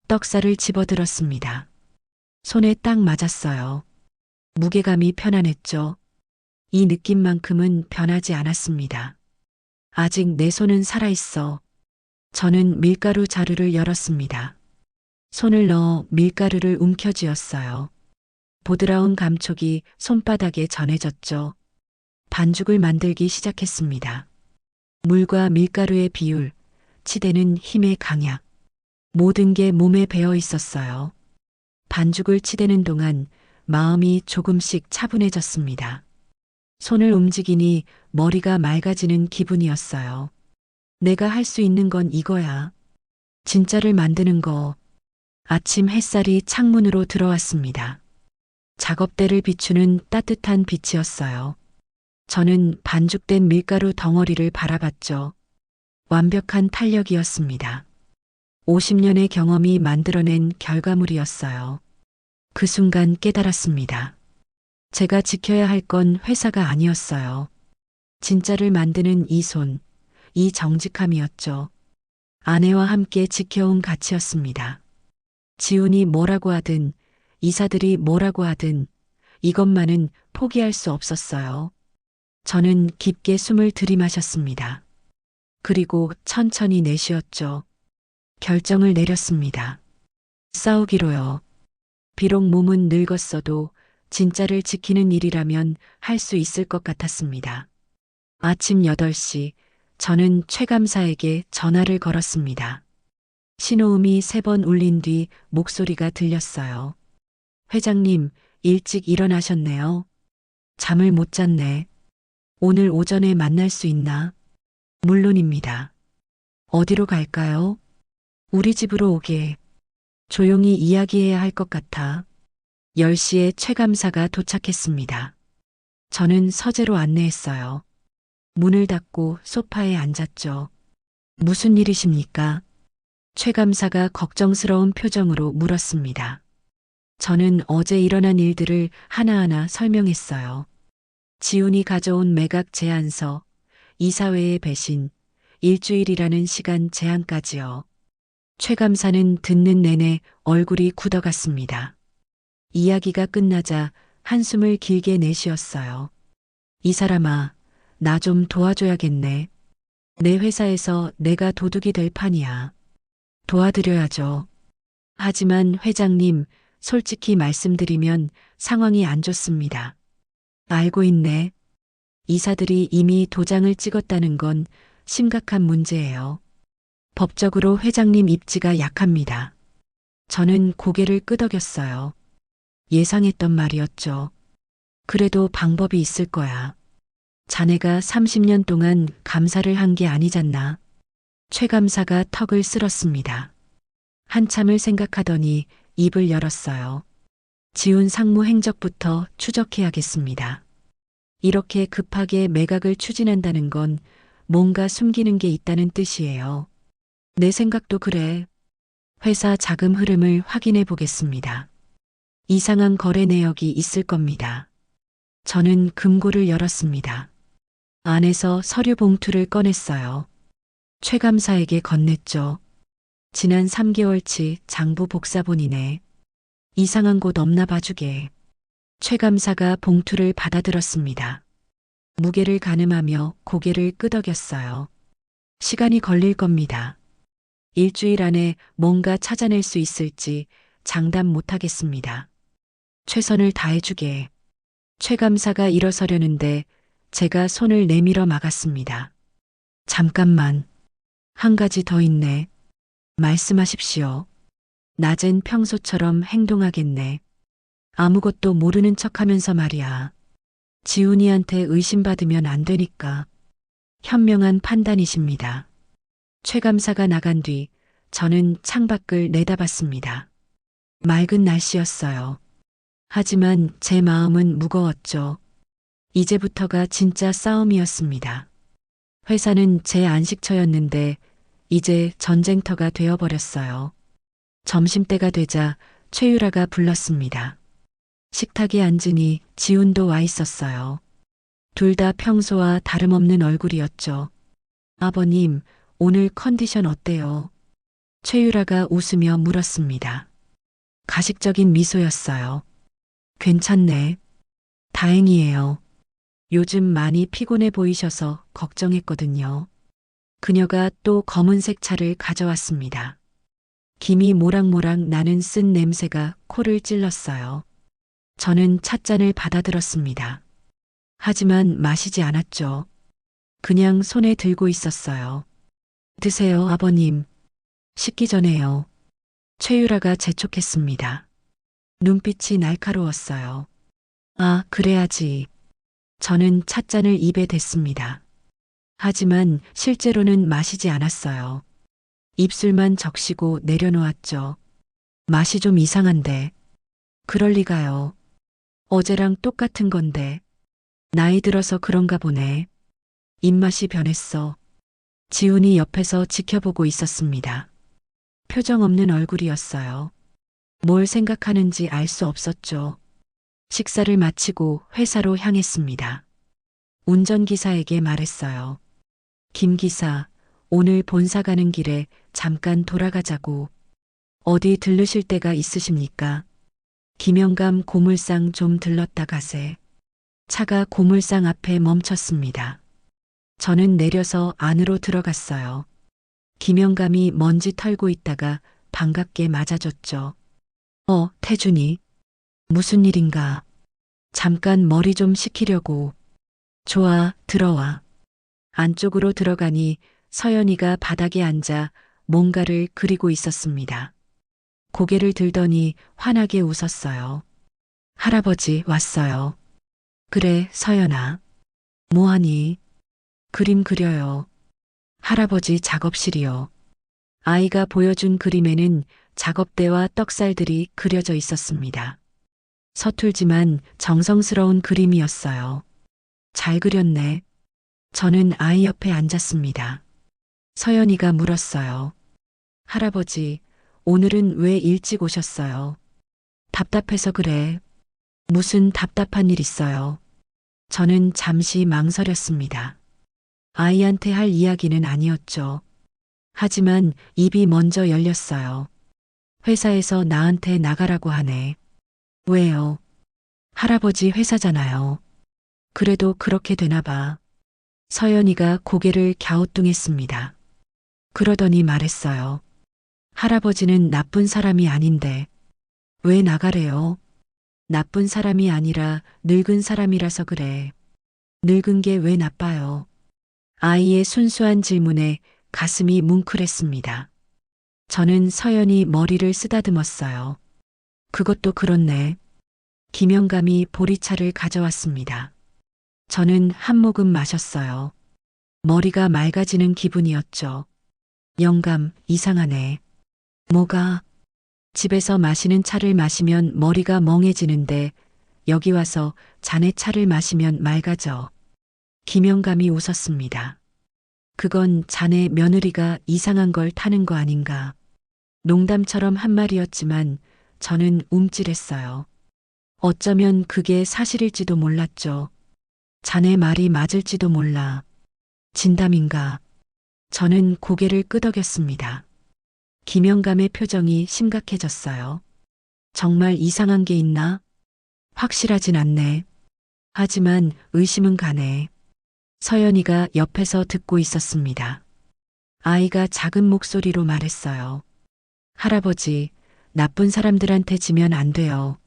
떡살을 집어들었습니다. 손에 딱 맞았어요. 무게감이 편안했죠. 이 느낌만큼은 변하지 않았습니다. 아직 내 손은 살아있어. 저는 밀가루 자루를 열었습니다. 손을 넣어 밀가루를 움켜쥐었어요. 보드라운 감촉이 손바닥에 전해졌죠. 반죽을 만들기 시작했습니다. 물과 밀가루의 비율, 치대는 힘의 강약. 모든 게 몸에 배어 있었어요. 반죽을 치대는 동안 마음이 조금씩 차분해졌습니다. 손을 움직이니 머리가 맑아지는 기분이었어요. 내가 할 수 있는 건 이거야. 진짜를 만드는 거. 아침 햇살이 창문으로 들어왔습니다. 작업대를 비추는 따뜻한 빛이었어요. 저는 반죽된 밀가루 덩어리를 바라봤죠. 완벽한 탄력이었습니다. 50년의 경험이 만들어낸 결과물이었어요. 그 순간 깨달았습니다. 제가 지켜야 할 건 회사가 아니었어요. 진짜를 만드는 이 손, 이 정직함이었죠. 아내와 함께 지켜온 가치였습니다. 지훈이 뭐라고 하든, 이사들이 뭐라고 하든, 이것만은 포기할 수 없었어요. 저는 깊게 숨을 들이마셨습니다. 그리고 천천히 내쉬었죠. 결정을 내렸습니다. 싸우기로요. 비록 몸은 늙었어도 진짜를 지키는 일이라면 할 수 있을 것 같았습니다. 아침 8시 저는 최 감사에게 전화를 걸었습니다. 신호음이 3번 울린 뒤 목소리가 들렸어요. 회장님, 일찍 일어나셨네요. 잠을 못 잤네. 오늘 오전에 만날 수 있나? 물론입니다. 어디로 갈까요? 우리 집으로 오게. 조용히 이야기해야 할 것 같아. 10시에 최 감사가 도착했습니다. 저는 서재로 안내했어요. 문을 닫고 소파에 앉았죠. 무슨 일이십니까? 최 감사가 걱정스러운 표정으로 물었습니다. 저는 어제 일어난 일들을 하나하나 설명했어요. 지훈이 가져온 매각 제안서, 이사회의 배신, 일주일이라는 시간 제한까지요. 최 감사는 듣는 내내 얼굴이 굳어갔습니다. 이야기가 끝나자 한숨을 길게 내쉬었어요. 이 사람아, 나 좀 도와줘야겠네. 내 회사에서 내가 도둑이 될 판이야. 도와드려야죠. 하지만 회장님, 솔직히 말씀드리면 상황이 안 좋습니다. 알고 있네. 이사들이 이미 도장을 찍었다는 건 심각한 문제예요. 법적으로 회장님 입지가 약합니다. 저는 고개를 끄덕였어요. 예상했던 말이었죠. 그래도 방법이 있을 거야. 자네가 30년 동안 감사를 한 게 아니잖나. 최 감사가 턱을 쓸었습니다. 한참을 생각하더니 입을 열었어요. 지훈 상무 행적부터 추적해야겠습니다. 이렇게 급하게 매각을 추진한다는 건 뭔가 숨기는 게 있다는 뜻이에요. 내 생각도 그래. 회사 자금 흐름을 확인해 보겠습니다. 이상한 거래 내역이 있을 겁니다. 저는 금고를 열었습니다. 안에서 서류 봉투를 꺼냈어요. 최 감사에게 건넸죠. 지난 3개월치 장부 복사본이네. 이상한 곳 없나 봐주게. 최 감사가 봉투를 받아들었습니다. 무게를 가늠하며 고개를 끄덕였어요. 시간이 걸릴 겁니다. 일주일 안에 뭔가 찾아낼 수 있을지 장담 못하겠습니다. 최선을 다해주게. 최 감사가 일어서려는데 제가 손을 내밀어 막았습니다. 잠깐만. 한 가지 더 있네. 말씀하십시오. 낮엔 평소처럼 행동하겠네. 아무것도 모르는 척하면서 말이야. 지훈이한테 의심받으면 안 되니까. 현명한 판단이십니다. 최 감사가 나간 뒤 저는 창밖을 내다봤습니다. 맑은 날씨였어요. 하지만 제 마음은 무거웠죠. 이제부터가 진짜 싸움이었습니다. 회사는 제 안식처였는데 이제 전쟁터가 되어버렸어요. 점심때가 되자 최유라가 불렀습니다. 식탁에 앉으니 지훈도 와 있었어요. 둘 다 평소와 다름없는 얼굴이었죠. 아버님, 오늘 컨디션 어때요? 최유라가 웃으며 물었습니다. 가식적인 미소였어요. 괜찮네. 다행이에요. 요즘 많이 피곤해 보이셔서 걱정했거든요. 그녀가 또 검은색 차를 가져왔습니다. 김이 모락모락 나는 쓴 냄새가 코를 찔렀어요. 저는 찻잔을 받아들었습니다. 하지만 마시지 않았죠. 그냥 손에 들고 있었어요. 드세요, 아버님. 식기 전에요. 최유라가 재촉했습니다. 눈빛이 날카로웠어요. 아, 그래야지. 저는 찻잔을 입에 댔습니다. 하지만 실제로는 마시지 않았어요. 입술만 적시고 내려놓았죠. 맛이 좀 이상한데. 그럴 리가요. 어제랑 똑같은 건데. 나이 들어서 그런가 보네. 입맛이 변했어. 지훈이 옆에서 지켜보고 있었습니다. 표정 없는 얼굴이었어요. 뭘 생각하는지 알 수 없었죠. 식사를 마치고 회사로 향했습니다. 운전기사에게 말했어요. 김 기사, 오늘 본사 가는 길에 잠깐 돌아가자고. 어디 들르실 데가 있으십니까? 김영감 고물상 좀 들렀다 가세. 차가 고물상 앞에 멈췄습니다. 저는 내려서 안으로 들어갔어요. 김영감이 먼지 털고 있다가 반갑게 맞아줬죠. 태준이. 무슨 일인가? 잠깐 머리 좀 식히려고. 좋아, 들어와. 안쪽으로 들어가니 서연이가 바닥에 앉아 뭔가를 그리고 있었습니다. 고개를 들더니 환하게 웃었어요. 할아버지 왔어요. 그래, 서연아. 뭐하니? 그림 그려요. 할아버지 작업실이요. 아이가 보여준 그림에는 작업대와 떡살들이 그려져 있었습니다. 서툴지만 정성스러운 그림이었어요. 잘 그렸네. 저는 아이 옆에 앉았습니다. 서연이가 물었어요. 할아버지, 오늘은 왜 일찍 오셨어요? 답답해서 그래. 무슨 답답한 일 있어요? 저는 잠시 망설였습니다. 아이한테 할 이야기는 아니었죠. 하지만 입이 먼저 열렸어요. 회사에서 나한테 나가라고 하네. 왜요? 할아버지 회사잖아요. 그래도 그렇게 되나 봐. 서연이가 고개를 갸우뚱했습니다. 그러더니 말했어요. 할아버지는 나쁜 사람이 아닌데 왜 나가래요? 나쁜 사람이 아니라 늙은 사람이라서 그래. 늙은 게 왜 나빠요? 아이의 순수한 질문에 가슴이 뭉클했습니다. 저는 서연이 머리를 쓰다듬었어요. 그것도 그렇네. 김영감이 보리차를 가져왔습니다. 저는 한 모금 마셨어요. 머리가 맑아지는 기분이었죠. 영감, 이상하네. 뭐가? 집에서 마시는 차를 마시면 머리가 멍해지는데 여기 와서 자네 차를 마시면 맑아져. 김영감이 웃었습니다. 그건 자네 며느리가 이상한 걸 타는 거 아닌가. 농담처럼 한 말이었지만 저는 움찔했어요. 어쩌면 그게 사실일지도 몰랐죠. 자네 말이 맞을지도 몰라. 진담인가? 저는 고개를 끄덕였습니다. 김영감의 표정이 심각해졌어요. 정말 이상한 게 있나? 확실하진 않네. 하지만 의심은 가네. 서연이가 옆에서 듣고 있었습니다. 아이가 작은 목소리로 말했어요. 할아버지, 나쁜 사람들한테 지면 안 돼요.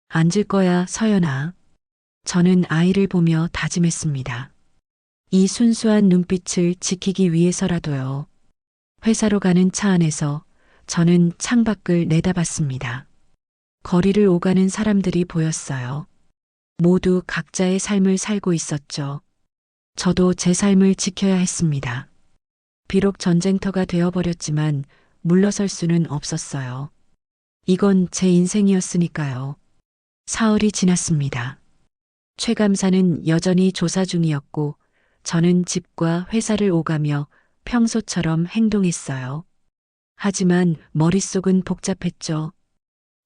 안 질 거야, 서연아. 저는 아이를 보며 다짐했습니다. 이 순수한 눈빛을 지키기 위해서라도요. 회사로 가는 차 안에서 저는 창밖을 내다봤습니다. 거리를 오가는 사람들이 보였어요. 모두 각자의 삶을 살고 있었죠. 저도 제 삶을 지켜야 했습니다. 비록 전쟁터가 되어버렸지만 물러설 수는 없었어요. 이건 제 인생이었으니까요. 사흘이 지났습니다. 최 감사는 여전히 조사 중이었고 저는 집과 회사를 오가며 평소처럼 행동했어요. 하지만 머릿속은 복잡했죠.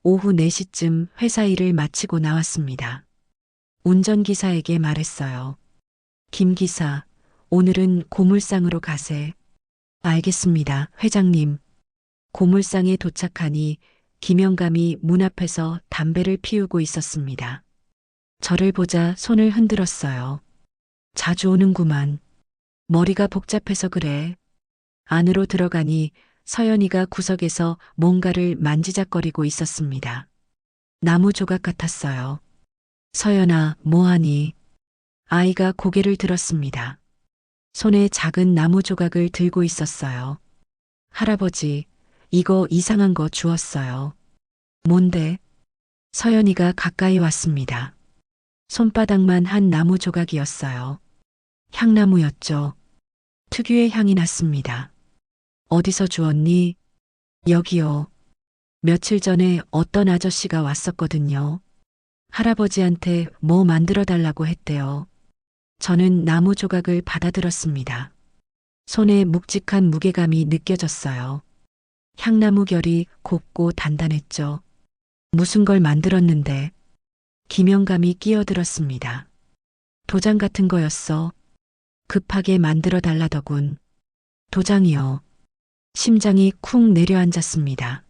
오후 4시쯤 회사 일을 마치고 나왔습니다. 운전기사에게 말했어요. 김 기사, 오늘은 고물상으로 가세. 알겠습니다, 회장님. 고물상에 도착하니 김영감이 문 앞에서 담배를 피우고 있었습니다. 저를 보자 손을 흔들었어요. 자주 오는구만. 머리가 복잡해서 그래. 안으로 들어가니 서연이가 구석에서 뭔가를 만지작거리고 있었습니다. 나무 조각 같았어요. 서연아, 뭐하니? 아이가 고개를 들었습니다. 손에 작은 나무 조각을 들고 있었어요. 할아버지, 이거 이상한 거 주웠어요. 뭔데? 서연이가 가까이 왔습니다. 손바닥만 한 나무 조각이었어요. 향나무였죠. 특유의 향이 났습니다. 어디서 주웠니? 여기요. 며칠 전에 어떤 아저씨가 왔었거든요. 할아버지한테 뭐 만들어 달라고 했대요. 저는 나무 조각을 받아들었습니다. 손에 묵직한 무게감이 느껴졌어요. 향나무 결이 곱고 단단했죠. 무슨 걸 만들었는데? 김영감이 끼어들었습니다. 도장 같은 거였어. 급하게 만들어 달라더군. 도장이요. 심장이 쿵 내려앉았습니다.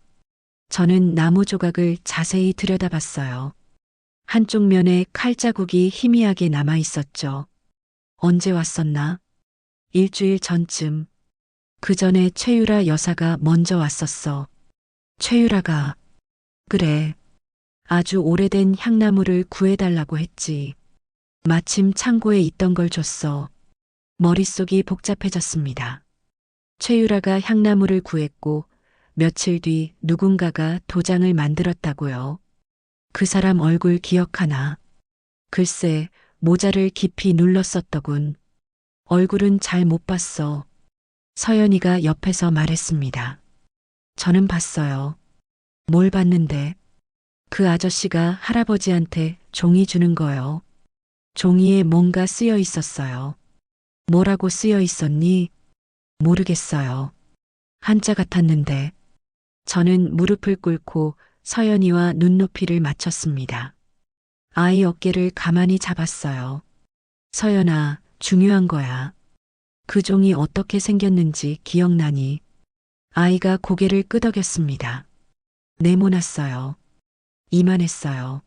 저는 나무 조각을 자세히 들여다봤어요. 한쪽 면에 칼자국이 희미하게 남아 있었죠. 언제 왔었나? 일주일 전쯤. 그 전에 최유라 여사가 먼저 왔었어. 최유라가. 그래. 아주 오래된 향나무를 구해달라고 했지. 마침 창고에 있던 걸 줬어. 머릿속이 복잡해졌습니다. 최유라가 향나무를 구했고 며칠 뒤 누군가가 도장을 만들었다고요. 그 사람 얼굴 기억하나? 글쎄, 모자를 깊이 눌렀었더군. 얼굴은 잘 못 봤어. 서연이가 옆에서 말했습니다. 저는 봤어요. 뭘 봤는데? 그 아저씨가 할아버지한테 종이 주는 거요. 종이에 뭔가 쓰여 있었어요. 뭐라고 쓰여 있었니? 모르겠어요. 한자 같았는데 저는 무릎을 꿇고 서연이와 눈높이를 맞췄습니다. 아이 어깨를 가만히 잡았어요. 서연아, 중요한 거야. 그 종이 어떻게 생겼는지 기억나니? 아이가 고개를 끄덕였습니다. 네모났어요. 이만했어요.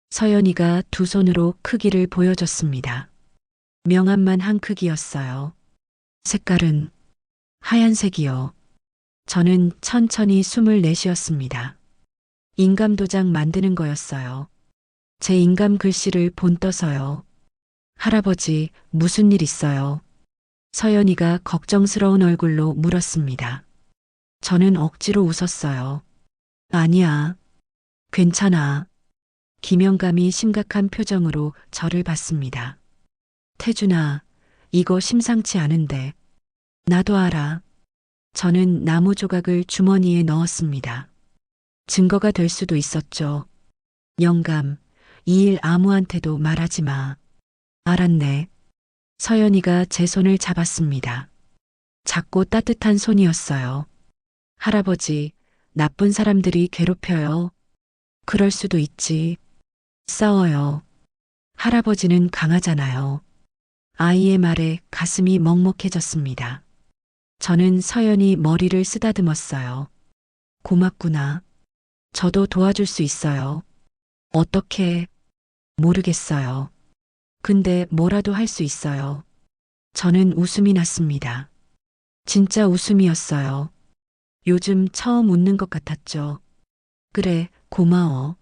서연이가 두 손으로 크기를 보여줬습니다. 명암만 한 크기였어요. 색깔은 하얀색이요. 저는 천천히 숨을 내쉬었습니다. 인감도장 만드는 거였어요. 제 인감 글씨를 본떠서요. 할아버지, 무슨 일 있어요? 서연이가 걱정스러운 얼굴로 물었습니다. 저는 억지로 웃었어요. 아니야. 괜찮아. 김영감이 심각한 표정으로 저를 봤습니다. 태준아, 이거 심상치 않은데. 나도 알아. 저는 나무 조각을 주머니에 넣었습니다. 증거가 될 수도 있었죠. 영감, 이 일 아무한테도 말하지 마. 알았네. 서연이가 제 손을 잡았습니다. 작고 따뜻한 손이었어요. 할아버지, 나쁜 사람들이 괴롭혀요. 그럴 수도 있지. 싸워요. 할아버지는 강하잖아요. 아이의 말에 가슴이 먹먹해졌습니다. 저는 서연이 머리를 쓰다듬었어요. 고맙구나. 저도 도와줄 수 있어요. 어떻게? 모르겠어요. 근데 뭐라도 할 수 있어요. 저는 웃음이 났습니다. 진짜 웃음이었어요. 요즘 처음 웃는 것 같았죠. 그래, 고마워.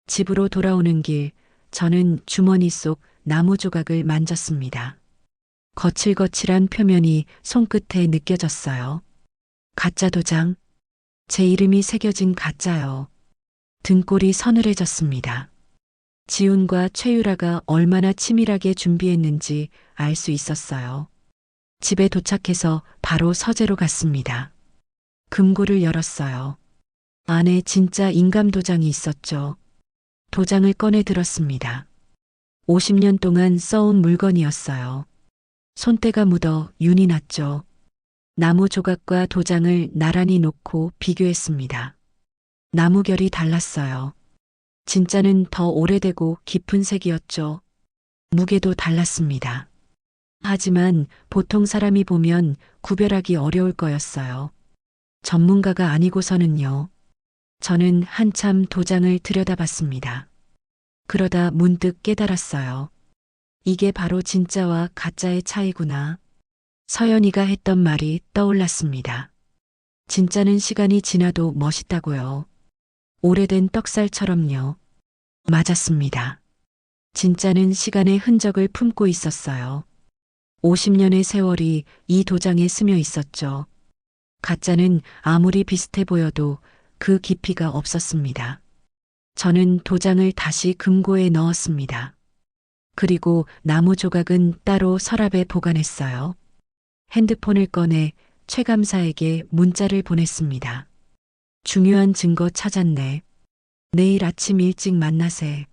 집으로 돌아오는 길, 저는 주머니 속 나무 조각을 만졌습니다. 거칠거칠한 표면이 손끝에 느껴졌어요. 가짜 도장. 제 이름이 새겨진 가짜요. 등골이 서늘해졌습니다. 지훈과 최유라가 얼마나 치밀하게 준비했는지 알 수 있었어요. 집에 도착해서 바로 서재로 갔습니다. 금고를 열었어요. 안에 진짜 인감도장이 있었죠. 도장을 꺼내 들었습니다. 50년 동안 써온 물건이었어요. 손때가 묻어 윤이 났죠. 나무 조각과 도장을 나란히 놓고 비교했습니다. 나무 결이 달랐어요. 진짜는 더 오래되고 깊은 색이었죠. 무게도 달랐습니다. 하지만 보통 사람이 보면 구별하기 어려울 거였어요. 전문가가 아니고서는요. 저는 한참 도장을 들여다봤습니다. 그러다 문득 깨달았어요. 이게 바로 진짜와 가짜의 차이구나. 서연이가 했던 말이 떠올랐습니다. 진짜는 시간이 지나도 멋있다고요. 오래된 떡살처럼요. 맞았습니다. 진짜는 시간의 흔적을 품고 있었어요. 50년의 세월이 이 도장에 스며 있었죠. 가짜는 아무리 비슷해 보여도 그 깊이가 없었습니다. 저는 도장을 다시 금고에 넣었습니다. 그리고 나무 조각은 따로 서랍에 보관했어요. 핸드폰을 꺼내 최 감사에게 문자를 보냈습니다. 중요한 증거 찾았네. 내일 아침 일찍 만나세.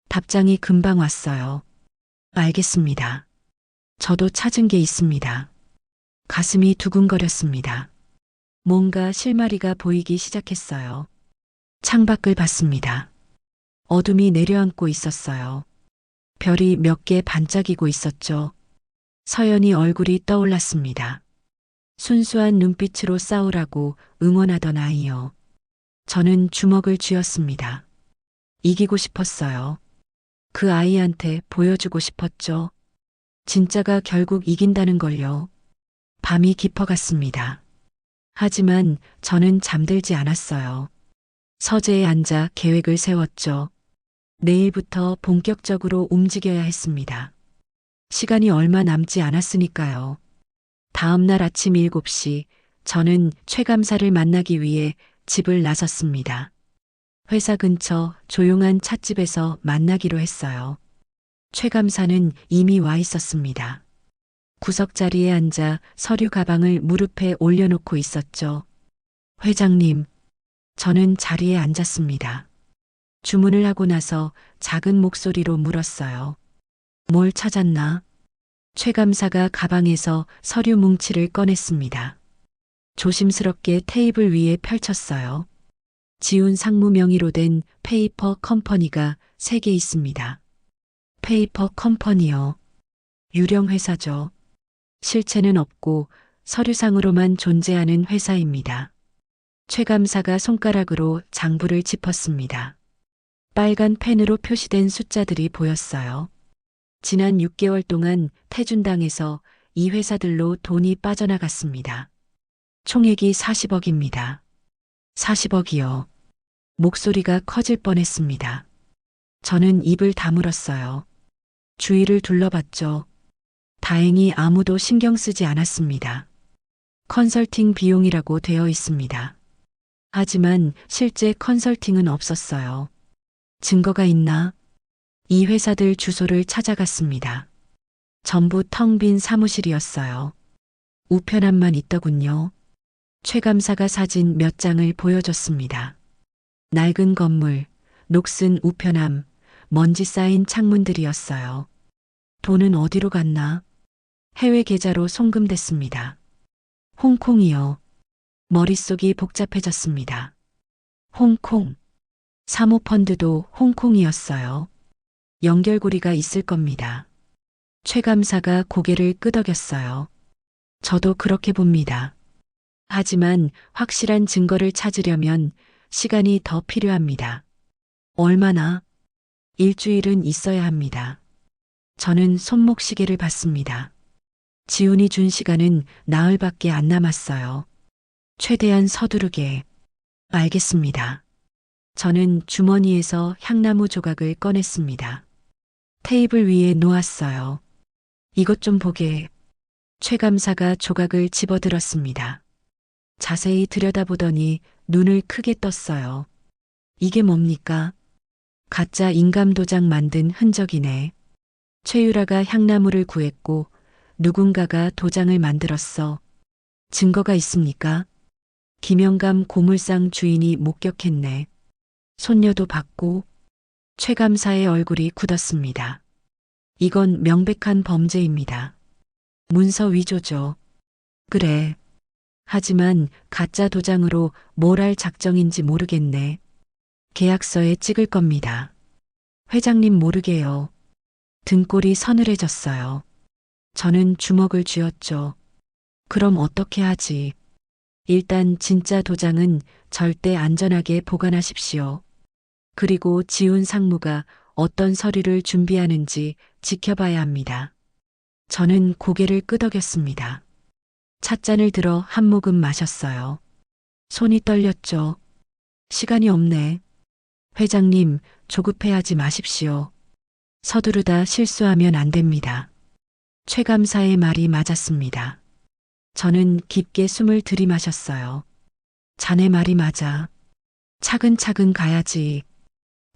답장이 금방 왔어요. 알겠습니다. 저도 찾은 게 있습니다. 가슴이 두근거렸습니다. 뭔가 실마리가 보이기 시작했어요. 창밖을 봤습니다. 어둠이 내려앉고 있었어요. 별이 몇 개 반짝이고 있었죠. 서연이 얼굴이 떠올랐습니다. 순수한 눈빛으로 싸우라고 응원하던 아이요. 저는 주먹을 쥐었습니다. 이기고 싶었어요. 그 아이한테 보여주고 싶었죠. 진짜가 결국 이긴다는 걸요. 밤이 깊어갔습니다. 하지만 저는 잠들지 않았어요. 서재에 앉아 계획을 세웠죠. 내일부터 본격적으로 움직여야 했습니다. 시간이 얼마 남지 않았으니까요. 다음 날 아침 7시 저는 최 감사를 만나기 위해 집을 나섰습니다. 회사 근처 조용한 찻집에서 만나기로 했어요. 최 감사는 이미 와 있었습니다. 구석자리에 앉아 서류 가방을 무릎에 올려놓고 있었죠. 회장님, 저는 자리에 앉았습니다. 주문을 하고 나서 작은 목소리로 물었어요. 뭘 찾았나? 최 감사가 가방에서 서류 뭉치를 꺼냈습니다. 조심스럽게 테이블 위에 펼쳤어요. 지훈 상무 명의로 된 페이퍼 컴퍼니가 3개 있습니다. 페이퍼 컴퍼니요. 유령 회사죠. 실체는 없고 서류상으로만 존재하는 회사입니다. 최 감사가 손가락으로 장부를 짚었습니다. 빨간 펜으로 표시된 숫자들이 보였어요. 지난 6개월 동안 태준당에서 이 회사들로 돈이 빠져나갔습니다. 총액이 40억입니다. 40억이요. 목소리가 커질 뻔했습니다. 저는 입을 다물었어요. 주위를 둘러봤죠. 다행히 아무도 신경 쓰지 않았습니다. 컨설팅 비용이라고 되어 있습니다. 하지만 실제 컨설팅은 없었어요. 증거가 있나? 이 회사들 주소를 찾아갔습니다. 전부 텅 빈 사무실이었어요. 우편함만 있더군요. 최 감사가 사진 몇 장을 보여줬습니다. 낡은 건물, 녹슨 우편함, 먼지 쌓인 창문들이었어요. 돈은 어디로 갔나? 해외 계좌로 송금됐습니다. 홍콩이요. 머릿속이 복잡해졌습니다. 홍콩. 사모펀드도 홍콩이었어요. 연결고리가 있을 겁니다. 최 감사가 고개를 끄덕였어요. 저도 그렇게 봅니다. 하지만 확실한 증거를 찾으려면 시간이 더 필요합니다. 얼마나? 일주일은 있어야 합니다. 저는 손목시계를 봤습니다. 지훈이 준 시간은 나흘밖에 안 남았어요. 최대한 서두르게. 알겠습니다. 저는 주머니에서 향나무 조각을 꺼냈습니다. 테이블 위에 놓았어요. 이것 좀 보게. 최 감사가 조각을 집어들었습니다. 자세히 들여다보더니 눈을 크게 떴어요. 이게 뭡니까? 가짜 인감 도장 만든 흔적이네. 최유라가 향나무를 구했고 누군가가 도장을 만들었어. 증거가 있습니까? 김영감 고물상 주인이 목격했네. 손녀도 봤고. 최 감사의 얼굴이 굳었습니다. 이건 명백한 범죄입니다. 문서 위조죠. 그래. 하지만 가짜 도장으로 뭘 할 작정인지 모르겠네. 계약서에 찍을 겁니다. 회장님 모르게요. 등골이 서늘해졌어요. 저는 주먹을 쥐었죠. 그럼 어떻게 하지? 일단 진짜 도장은 절대 안전하게 보관하십시오. 그리고 지훈 상무가 어떤 서류를 준비하는지 지켜봐야 합니다. 저는 고개를 끄덕였습니다. 찻잔을 들어 한 모금 마셨어요. 손이 떨렸죠. 시간이 없네. 회장님, 조급해하지 마십시오. 서두르다 실수하면 안 됩니다. 최 감사의 말이 맞았습니다. 저는 깊게 숨을 들이마셨어요. 자네 말이 맞아. 차근차근 가야지.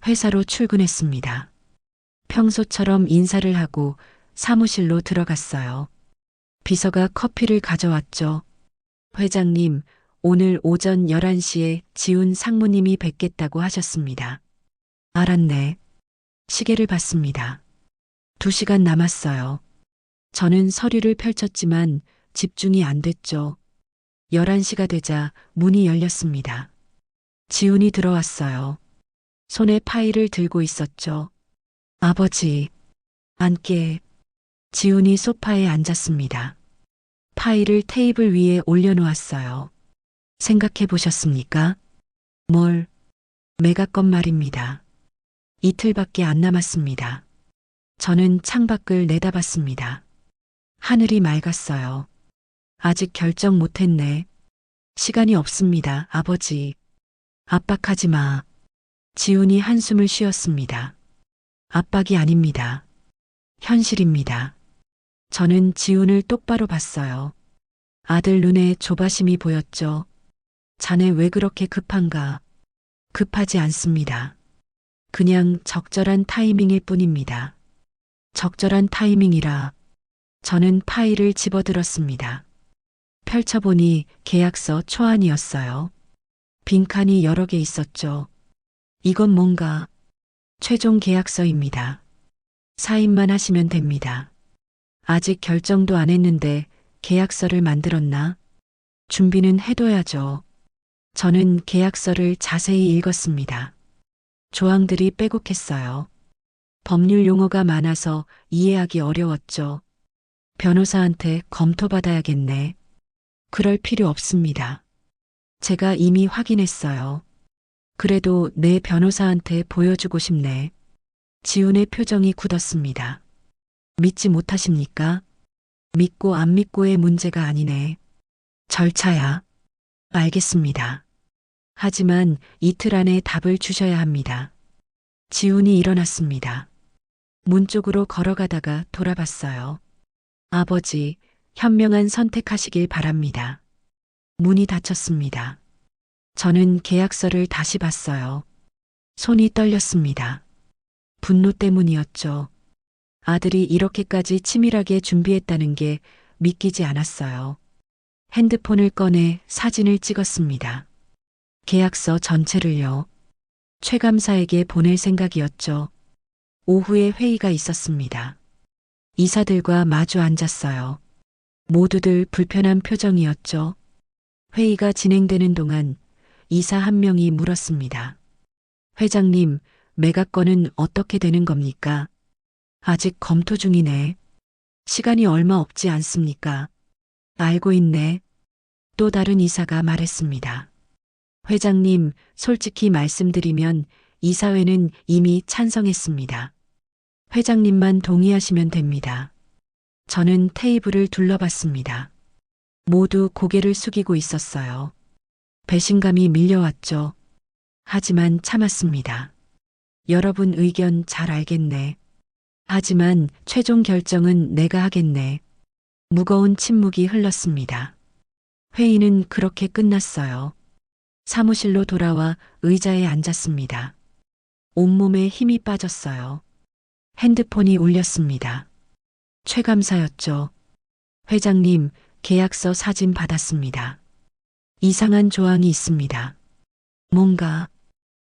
회사로 출근했습니다. 평소처럼 인사를 하고 사무실로 들어갔어요. 비서가 커피를 가져왔죠. 회장님, 오늘 오전 11시에 지훈 상무님이 뵙겠다고 하셨습니다. 알았네. 시계를 봤습니다. 2시간 남았어요. 저는 서류를 펼쳤지만 집중이 안 됐죠. 11시가 되자 문이 열렸습니다. 지훈이 들어왔어요. 손에 파일을 들고 있었죠. 아버지, 앉게. 지훈이 소파에 앉았습니다. 파일을 테이블 위에 올려놓았어요. 생각해 보셨습니까? 뭘? 매각건 말입니다. 이틀밖에 안 남았습니다. 저는 창밖을 내다봤습니다. 하늘이 맑았어요. 아직 결정 못했네. 시간이 없습니다, 아버지. 압박하지 마. 지훈이 한숨을 쉬었습니다. 압박이 아닙니다. 현실입니다. 저는 지훈을 똑바로 봤어요. 아들 눈에 조바심이 보였죠. 자네 왜 그렇게 급한가? 급하지 않습니다. 그냥 적절한 타이밍일 뿐입니다. 적절한 타이밍이라. 저는 파일을 집어들었습니다. 펼쳐보니 계약서 초안이었어요. 빈칸이 여러 개 있었죠. 이건 뭔가? 최종 계약서입니다. 사인만 하시면 됩니다. 아직 결정도 안 했는데 계약서를 만들었나? 준비는 해둬야죠. 저는 계약서를 자세히 읽었습니다. 조항들이 빼곡했어요. 법률 용어가 많아서 이해하기 어려웠죠. 변호사한테 검토받아야겠네. 그럴 필요 없습니다. 제가 이미 확인했어요. 그래도 내 변호사한테 보여주고 싶네. 지훈의 표정이 굳었습니다. 믿지 못하십니까? 믿고 안 믿고의 문제가 아니네. 절차야. 알겠습니다. 하지만 이틀 안에 답을 주셔야 합니다. 지훈이 일어났습니다. 문 쪽으로 걸어가다가 돌아봤어요. 아버지, 현명한 선택하시길 바랍니다. 문이 닫혔습니다. 저는 계약서를 다시 봤어요. 손이 떨렸습니다. 분노 때문이었죠. 아들이 이렇게까지 치밀하게 준비했다는 게 믿기지 않았어요. 핸드폰을 꺼내 사진을 찍었습니다. 계약서 전체를요. 최 감사에게 보낼 생각이었죠. 오후에 회의가 있었습니다. 이사들과 마주 앉았어요. 모두들 불편한 표정이었죠. 회의가 진행되는 동안 이사 한 명이 물었습니다. 회장님, 매각건은 어떻게 되는 겁니까? 아직 검토 중이네. 시간이 얼마 없지 않습니까? 알고 있네. 또 다른 이사가 말했습니다. 회장님, 솔직히 말씀드리면 이사회는 이미 찬성했습니다. 회장님만 동의하시면 됩니다. 저는 테이블을 둘러봤습니다. 모두 고개를 숙이고 있었어요. 배신감이 밀려왔죠. 하지만 참았습니다. 여러분 의견 잘 알겠네. 하지만 최종 결정은 내가 하겠네. 무거운 침묵이 흘렀습니다. 회의는 그렇게 끝났어요. 사무실로 돌아와 의자에 앉았습니다. 온몸에 힘이 빠졌어요. 핸드폰이 울렸습니다. 최 감사였죠. 회장님, 계약서 사진 받았습니다. 이상한 조항이 있습니다. 뭔가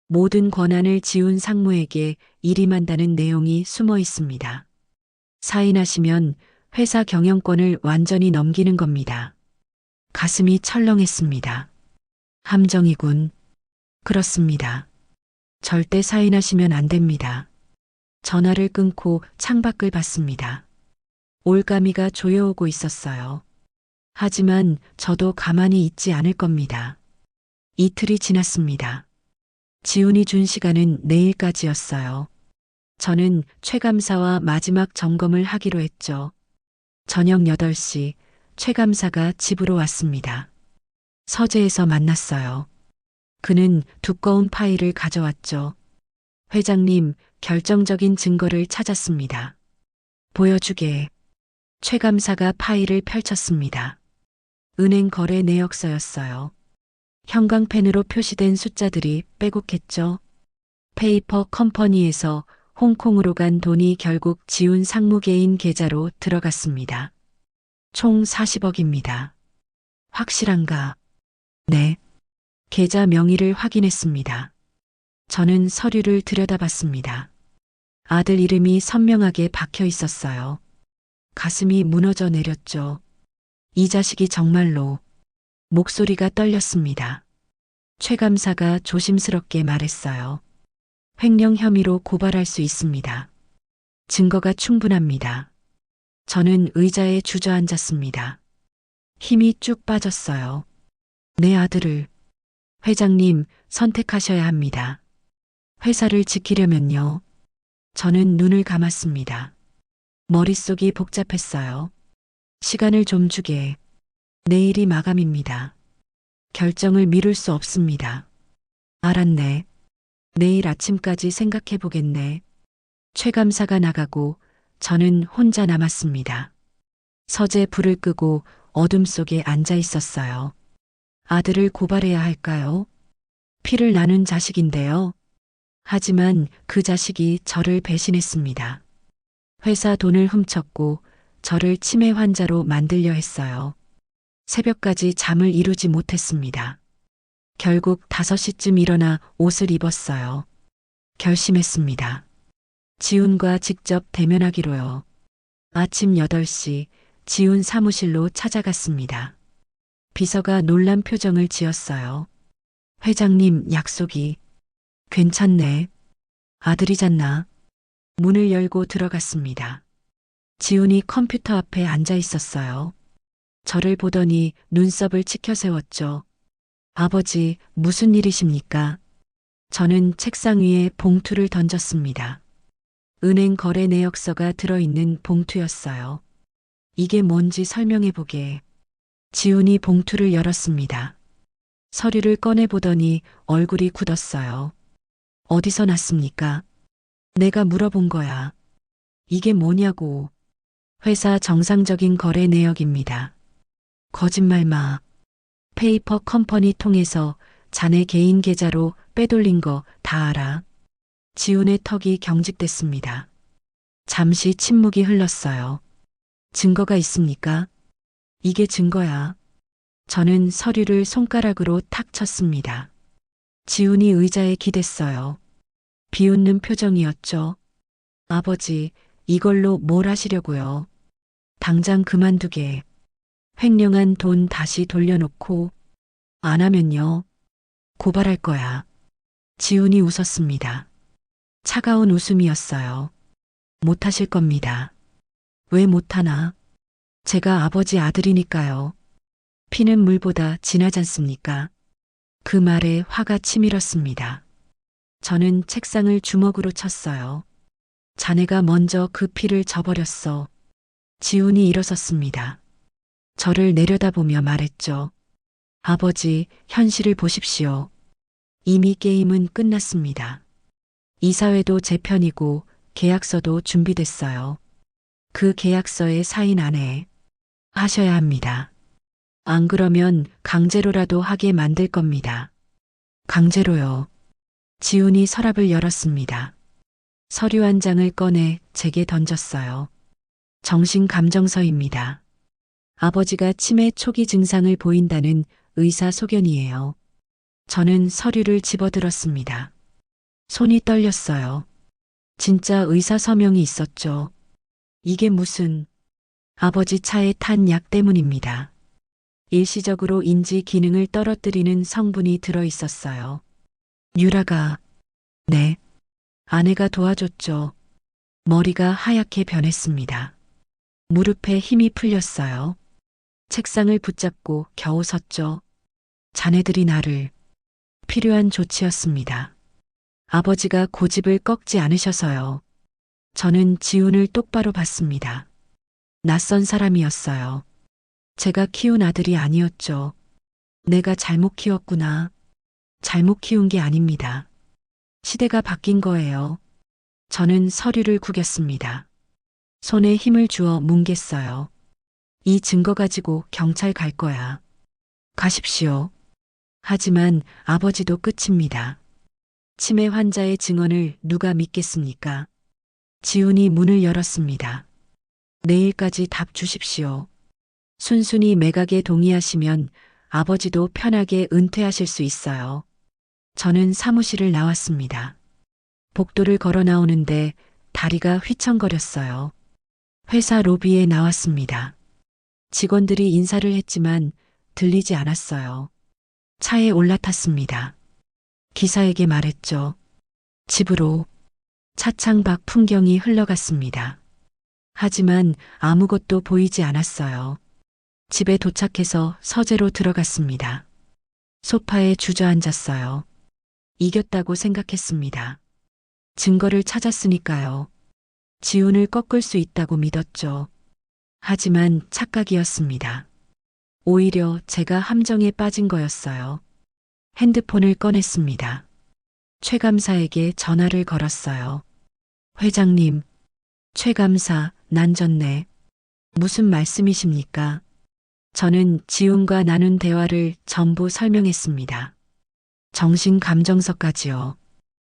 모든 권한을 지운 상무에게 일임한다는 내용이 숨어 있습니다. 사인하시면 회사 경영권을 완전히 넘기는 겁니다. 가슴이 철렁했습니다. 함정이군. 그렇습니다. 절대 사인하시면 안 됩니다. 전화를 끊고 창밖을 봤습니다. 올가미가 조여오고 있었어요. 하지만 저도 가만히 있지 않을 겁니다. 이틀이 지났습니다. 지훈이 준 시간은 내일까지였어요. 저는 최 감사와 마지막 점검을 하기로 했죠. 저녁 8시 최 감사가 집으로 왔습니다. 서재에서 만났어요. 그는 두꺼운 파일을 가져왔죠. 회장님, 결정적인 증거를 찾았습니다. 보여주게. 최 감사가 파일을 펼쳤습니다. 은행 거래 내역서였어요. 형광펜으로 표시된 숫자들이 빼곡했죠. 페이퍼 컴퍼니에서 홍콩으로 간 돈이 결국 지훈 상무개인 계좌로 들어갔습니다. 총 40억입니다. 확실한가? 네. 계좌 명의를 확인했습니다. 저는 서류를 들여다봤습니다. 아들 이름이 선명하게 박혀 있었어요. 가슴이 무너져 내렸죠. 이 자식이 정말로. 목소리가 떨렸습니다. 최 감사가 조심스럽게 말했어요. 횡령 혐의로 고발할 수 있습니다. 증거가 충분합니다. 저는 의자에 주저앉았습니다. 힘이 쭉 빠졌어요. 내 아들을. 회장님, 선택하셔야 합니다. 회사를 지키려면요. 저는 눈을 감았습니다. 머릿속이 복잡했어요. 시간을 좀 주게. 내일이 마감입니다. 결정을 미룰 수 없습니다. 알았네. 내일 아침까지 생각해 보겠네. 최 감사가 나가고 저는 혼자 남았습니다. 서재 불을 끄고 어둠 속에 앉아 있었어요. 아들을 고발해야 할까요? 피를 나눈 자식인데요. 하지만 그 자식이 저를 배신했습니다. 회사 돈을 훔쳤고 저를 치매 환자로 만들려 했어요. 새벽까지 잠을 이루지 못했습니다. 결국 5시쯤 일어나 옷을 입었어요. 결심했습니다. 지훈과 직접 대면하기로요. 아침 8시 지훈 사무실로 찾아갔습니다. 비서가 놀란 표정을 지었어요. 회장님 약속이. 괜찮네. 아들이잖나. 문을 열고 들어갔습니다. 지훈이 컴퓨터 앞에 앉아 있었어요. 저를 보더니 눈썹을 치켜 세웠죠. 아버지, 무슨 일이십니까? 저는 책상 위에 봉투를 던졌습니다. 은행 거래 내역서가 들어있는 봉투였어요. 이게 뭔지 설명해 보게. 지훈이 봉투를 열었습니다. 서류를 꺼내보더니 얼굴이 굳었어요. 어디서 났습니까? 내가 물어본 거야. 이게 뭐냐고. 회사 정상적인 거래 내역입니다. 거짓말 마. 페이퍼 컴퍼니 통해서 자네 개인 계좌로 빼돌린 거 다 알아. 지훈의 턱이 경직됐습니다. 잠시 침묵이 흘렀어요. 증거가 있습니까? 이게 증거야. 저는 서류를 손가락으로 탁 쳤습니다. 지훈이 의자에 기댔어요. 비웃는 표정이었죠. 아버지, 이걸로 뭘 하시려고요? 당장 그만두게. 횡령한 돈 다시 돌려놓고 안 하면요. 고발할 거야. 지훈이 웃었습니다. 차가운 웃음이었어요. 못하실 겁니다. 왜 못하나? 제가 아버지 아들이니까요. 피는 물보다 진하지 않습니까? 그 말에 화가 치밀었습니다. 저는 책상을 주먹으로 쳤어요. 자네가 먼저 그 피를 져버렸어. 지훈이 일어섰습니다. 저를 내려다보며 말했죠. 아버지, 현실을 보십시오. 이미 게임은 끝났습니다. 이사회도 제 편이고 계약서도 준비됐어요. 그 계약서에 사인 안 해. 하셔야 합니다. 안 그러면 강제로라도 하게 만들 겁니다. 강제로요. 지훈이 서랍을 열었습니다. 서류 한 장을 꺼내 제게 던졌어요. 정신감정서입니다. 아버지가 치매 초기 증상을 보인다는 의사 소견이에요. 저는 서류를 집어들었습니다. 손이 떨렸어요. 진짜 의사 서명이 있었죠. 이게 무슨... 아버지 차에 탄 약 때문입니다. 일시적으로 인지 기능을 떨어뜨리는 성분이 들어 있었어요. 유라가... 네. 아내가 도와줬죠. 머리가 하얗게 변했습니다. 무릎에 힘이 풀렸어요. 책상을 붙잡고 겨우 섰죠. 자네들이 나를... 필요한 조치였습니다. 아버지가 고집을 꺾지 않으셔서요. 저는 지훈을 똑바로 봤습니다. 낯선 사람이었어요. 제가 키운 아들이 아니었죠. 내가 잘못 키웠구나. 잘못 키운 게 아닙니다. 시대가 바뀐 거예요. 저는 서류를 구겼습니다. 손에 힘을 주어 뭉갰어요. 이 증거 가지고 경찰 갈 거야. 가십시오. 하지만 아버지도 끝입니다. 치매 환자의 증언을 누가 믿겠습니까? 지훈이 문을 열었습니다. 내일까지 답 주십시오. 순순히 매각에 동의하시면 아버지도 편하게 은퇴하실 수 있어요. 저는 사무실을 나왔습니다. 복도를 걸어 나오는데 다리가 휘청거렸어요. 회사 로비에 나왔습니다. 직원들이 인사를 했지만 들리지 않았어요. 차에 올라탔습니다. 기사에게 말했죠. 집으로. 차창 밖 풍경이 흘러갔습니다. 하지만 아무것도 보이지 않았어요. 집에 도착해서 서재로 들어갔습니다. 소파에 주저앉았어요. 이겼다고 생각했습니다. 증거를 찾았으니까요. 지훈을 꺾을 수 있다고 믿었죠. 하지만 착각이었습니다. 오히려 제가 함정에 빠진 거였어요. 핸드폰을 꺼냈습니다. 최 감사에게 전화를 걸었어요. 회장님, 최 감사, 난졌네. 무슨 말씀이십니까? 저는 지훈과 나눈 대화를 전부 설명했습니다. 정신감정서까지요.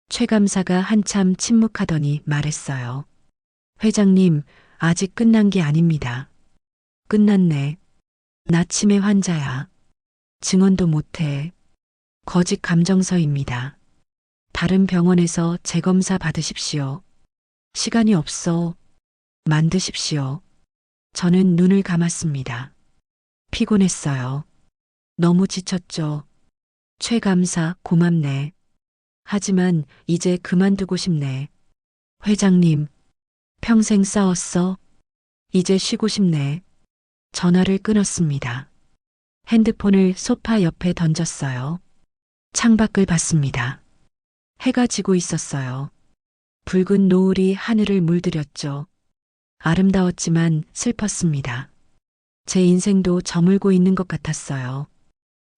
최 감사가 한참 침묵하더니 말했어요. 회장님, 아직 끝난 게 아닙니다. 끝났네. 나 치매 환자야. 증언도 못해. 거짓 감정서입니다. 다른 병원에서 재검사 받으십시오. 시간이 없어. 만드십시오. 저는 눈을 감았습니다. 피곤했어요. 너무 지쳤죠. 최 감사 고맙네. 하지만 이제 그만두고 싶네. 회장님, 평생 싸웠어. 이제 쉬고 싶네. 전화를 끊었습니다. 핸드폰을 소파 옆에 던졌어요. 창밖을 봤습니다. 해가 지고 있었어요. 붉은 노을이 하늘을 물들였죠. 아름다웠지만 슬펐습니다. 제 인생도 저물고 있는 것 같았어요.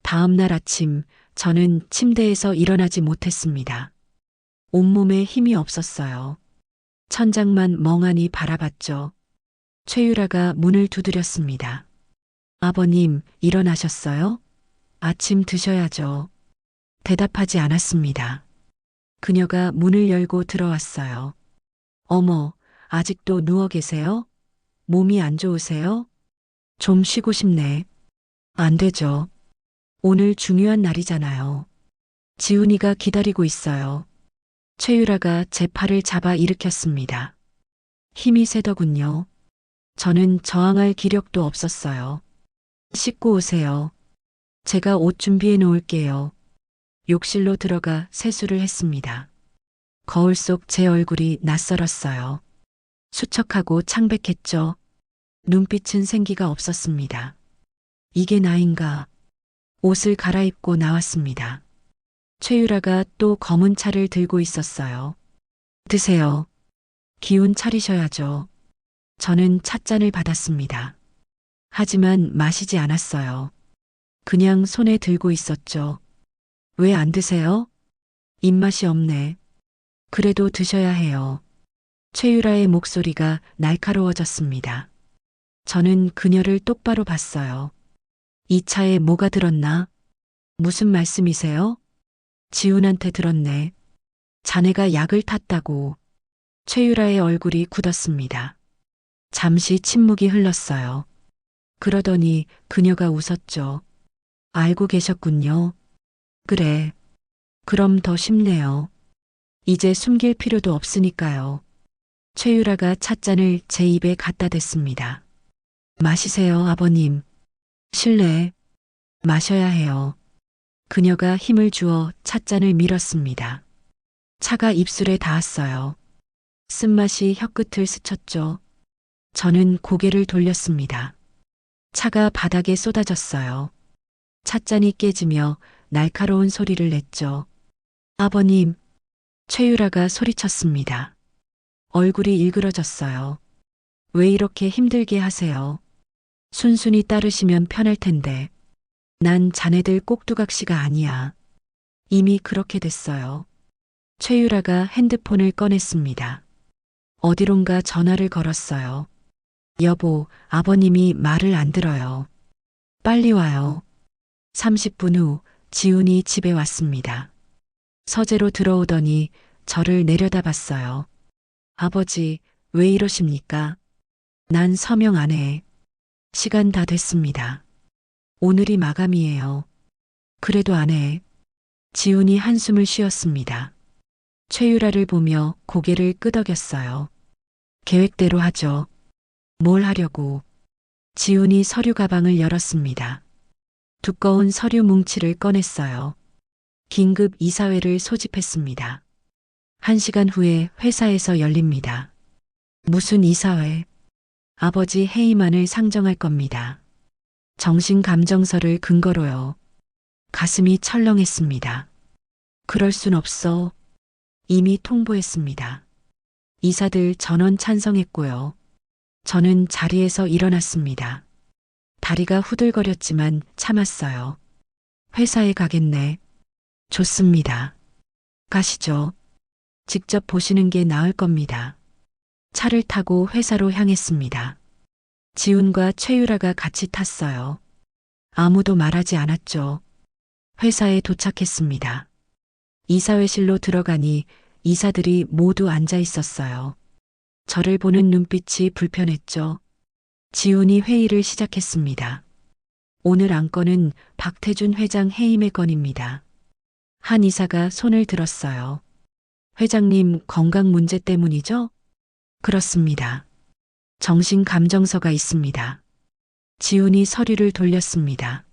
다음 날 아침, 저는 침대에서 일어나지 못했습니다. 온몸에 힘이 없었어요. 천장만 멍하니 바라봤죠. 최유라가 문을 두드렸습니다. 아버님, 일어나셨어요? 아침 드셔야죠. 대답하지 않았습니다. 그녀가 문을 열고 들어왔어요. 어머, 아직도 누워 계세요? 몸이 안 좋으세요? 좀 쉬고 싶네. 안 되죠. 오늘 중요한 날이잖아요. 지훈이가 기다리고 있어요. 최유라가 제 팔을 잡아 일으켰습니다. 힘이 세더군요. 저는 저항할 기력도 없었어요. 씻고 오세요. 제가 옷 준비해 놓을게요. 욕실로 들어가 세수를 했습니다. 거울 속 제 얼굴이 낯설었어요. 수척하고 창백했죠. 눈빛은 생기가 없었습니다. 이게 나인가? 옷을 갈아입고 나왔습니다. 최유라가 또 검은 차를 들고 있었어요. 드세요. 기운 차리셔야죠. 저는 찻잔을 받았습니다. 하지만 마시지 않았어요. 그냥 손에 들고 있었죠. 왜 안 드세요? 입맛이 없네. 그래도 드셔야 해요. 최유라의 목소리가 날카로워졌습니다. 저는 그녀를 똑바로 봤어요. 이 차에 뭐가 들었나? 무슨 말씀이세요? 지훈한테 들었네. 자네가 약을 탔다고. 최유라의 얼굴이 굳었습니다. 잠시 침묵이 흘렀어요. 그러더니 그녀가 웃었죠. 알고 계셨군요. 그래. 그럼 더 쉽네요. 이제 숨길 필요도 없으니까요. 최유라가 찻잔을 제 입에 갖다 댔습니다. 마시세요, 아버님. 실례. 마셔야 해요. 그녀가 힘을 주어 찻잔을 밀었습니다. 차가 입술에 닿았어요. 쓴맛이 혀끝을 스쳤죠. 저는 고개를 돌렸습니다. 차가 바닥에 쏟아졌어요. 찻잔이 깨지며 날카로운 소리를 냈죠. 아버님, 최유라가 소리쳤습니다. 얼굴이 일그러졌어요. 왜 이렇게 힘들게 하세요? 순순히 따르시면 편할 텐데. 난 자네들 꼭두각시가 아니야. 이미 그렇게 됐어요. 최유라가 핸드폰을 꺼냈습니다. 어디론가 전화를 걸었어요. 여보, 아버님이 말을 안 들어요. 빨리 와요. 30분 후 지훈이 집에 왔습니다. 서재로 들어오더니 저를 내려다봤어요. 아버지, 왜 이러십니까? 난 서명 안 해. 시간 다 됐습니다. 오늘이 마감이에요. 그래도 안 해. 지훈이 한숨을 쉬었습니다. 최유라를 보며 고개를 끄덕였어요. 계획대로 하죠. 뭘 하려고? 지훈이 서류 가방을 열었습니다. 두꺼운 서류 뭉치를 꺼냈어요. 긴급 이사회를 소집했습니다. 1시간 후에 회사에서 열립니다. 무슨 이사회? 아버지 해임안을 상정할 겁니다. 정신감정서를 근거로요. 가슴이 철렁했습니다. 그럴 순 없어. 이미 통보했습니다. 이사들 전원 찬성했고요. 저는 자리에서 일어났습니다. 다리가 후들거렸지만 참았어요. 회사에 가겠네. 좋습니다. 가시죠. 직접 보시는 게 나을 겁니다. 차를 타고 회사로 향했습니다. 지훈과 최유라가 같이 탔어요. 아무도 말하지 않았죠. 회사에 도착했습니다. 이사회실로 들어가니 이사들이 모두 앉아 있었어요. 저를 보는 눈빛이 불편했죠. 지훈이 회의를 시작했습니다. 오늘 안건은 박태준 회장 해임의 건입니다. 한 이사가 손을 들었어요. 회장님 건강 문제 때문이죠? 그렇습니다. 정신 감정서가 있습니다. 지훈이 서류를 돌렸습니다.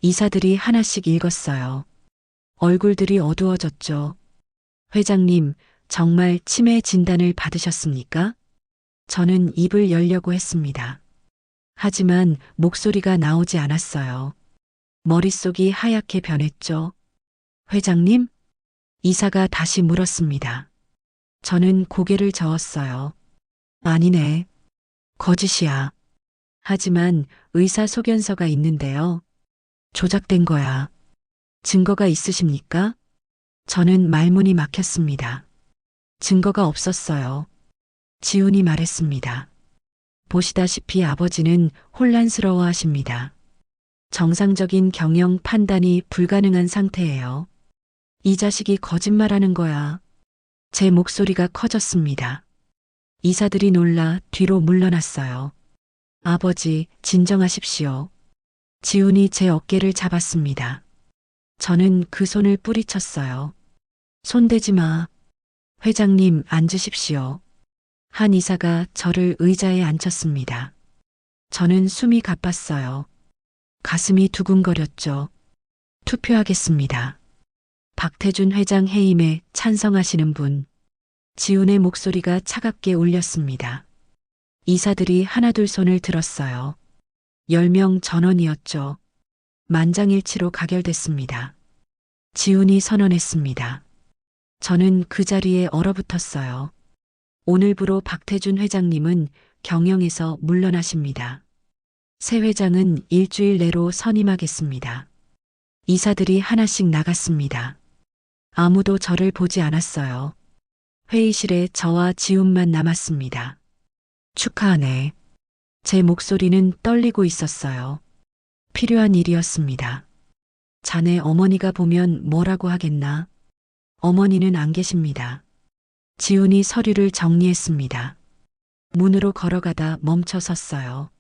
이사들이 하나씩 읽었어요. 얼굴들이 어두워졌죠. 회장님, 정말 치매 진단을 받으셨습니까? 저는 입을 열려고 했습니다. 하지만 목소리가 나오지 않았어요. 머릿속이 하얗게 변했죠. 회장님? 이사가 다시 물었습니다. 저는 고개를 저었어요. 아니네. 거짓이야. 하지만 의사 소견서가 있는데요. 조작된 거야. 증거가 있으십니까? 저는 말문이 막혔습니다. 증거가 없었어요. 지훈이 말했습니다. 보시다시피 아버지는 혼란스러워 하십니다. 정상적인 경영 판단이 불가능한 상태예요. 이 자식이 거짓말하는 거야. 제 목소리가 커졌습니다. 이사들이 놀라 뒤로 물러났어요. 아버지, 진정하십시오. 지훈이 제 어깨를 잡았습니다. 저는 그 손을 뿌리쳤어요. 손대지 마. 회장님, 앉으십시오. 한 이사가 저를 의자에 앉혔습니다. 저는 숨이 가빴어요. 가슴이 두근거렸죠. 투표하겠습니다. 박태준 회장 해임에 찬성하시는 분. 지훈의 목소리가 차갑게 울렸습니다. 이사들이 하나둘 손을 들었어요. 10명 전원이었죠. 만장일치로 가결됐습니다. 지훈이 선언했습니다. 저는 그 자리에 얼어붙었어요. 오늘부로 박태준 회장님은 경영에서 물러나십니다. 새 회장은 일주일 내로 선임하겠습니다. 이사들이 하나씩 나갔습니다. 아무도 저를 보지 않았어요. 회의실에 저와 지훈만 남았습니다. 축하하네. 제 목소리는 떨리고 있었어요. 필요한 일이었습니다. 자네 어머니가 보면 뭐라고 하겠나? 어머니는 안 계십니다. 지훈이 서류를 정리했습니다. 문으로 걸어가다 멈춰 섰어요.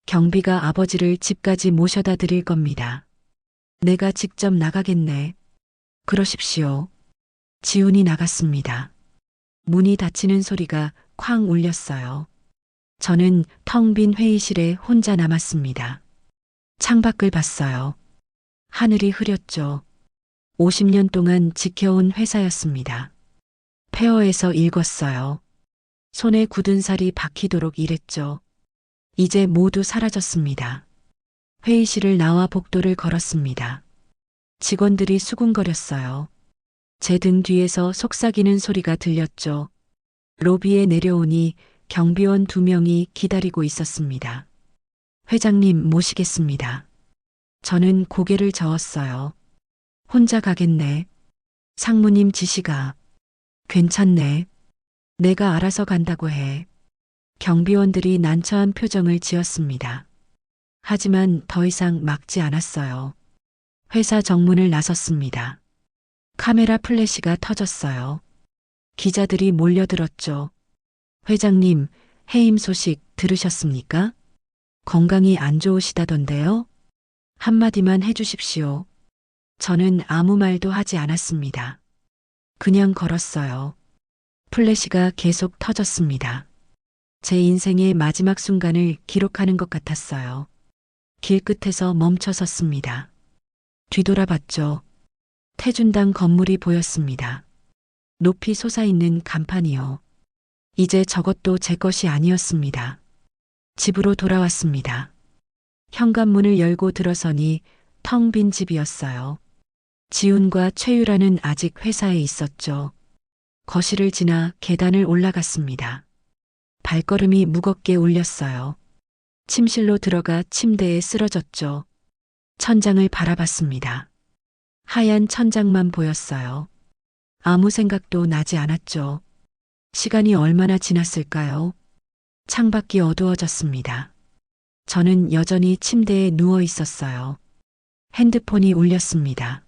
경비가 아버지를 집까지 모셔다 드릴 겁니다. 내가 직접 나가겠네. 그러십시오. 지훈이 나갔습니다. 문이 닫히는 소리가 쾅 울렸어요. 저는 텅 빈 회의실에 혼자 남았습니다. 창밖을 봤어요. 하늘이 흐렸죠. 50년 동안 지켜온 회사였습니다. 폐허에서 읽었어요. 손에 굳은 살이 박히도록 일했죠. 이제 모두 사라졌습니다. 회의실을 나와 복도를 걸었습니다. 직원들이 수군거렸어요. 제 등 뒤에서 속삭이는 소리가 들렸죠. 로비에 내려오니 경비원 2명이 기다리고 있었습니다. 회장님 모시겠습니다. 저는 고개를 저었어요. 혼자 가겠네. 상무님 지시가. 괜찮네. 내가 알아서 간다고 해. 경비원들이 난처한 표정을 지었습니다. 하지만 더 이상 막지 않았어요. 회사 정문을 나섰습니다. 카메라 플래시가 터졌어요. 기자들이 몰려들었죠. 회장님, 해임 소식 들으셨습니까? 건강이 안 좋으시다던데요? 한마디만 해주십시오. 저는 아무 말도 하지 않았습니다. 그냥 걸었어요. 플래시가 계속 터졌습니다. 제 인생의 마지막 순간을 기록하는 것 같았어요. 길끝에서 멈춰 섰습니다. 뒤돌아봤죠. 태준당 건물이 보였습니다. 높이 솟아있는 간판이요. 이제 저것도 제 것이 아니었습니다. 집으로 돌아왔습니다. 현관문을 열고 들어서니 텅 빈 집이었어요. 지훈과 최유라는 아직 회사에 있었죠. 거실을 지나 계단을 올라갔습니다. 발걸음이 무겁게 울렸어요. 침실로 들어가 침대에 쓰러졌죠. 천장을 바라봤습니다. 하얀 천장만 보였어요. 아무 생각도 나지 않았죠. 시간이 얼마나 지났을까요? 창밖이 어두워졌습니다. 저는 여전히 침대에 누워 있었어요. 핸드폰이 울렸습니다.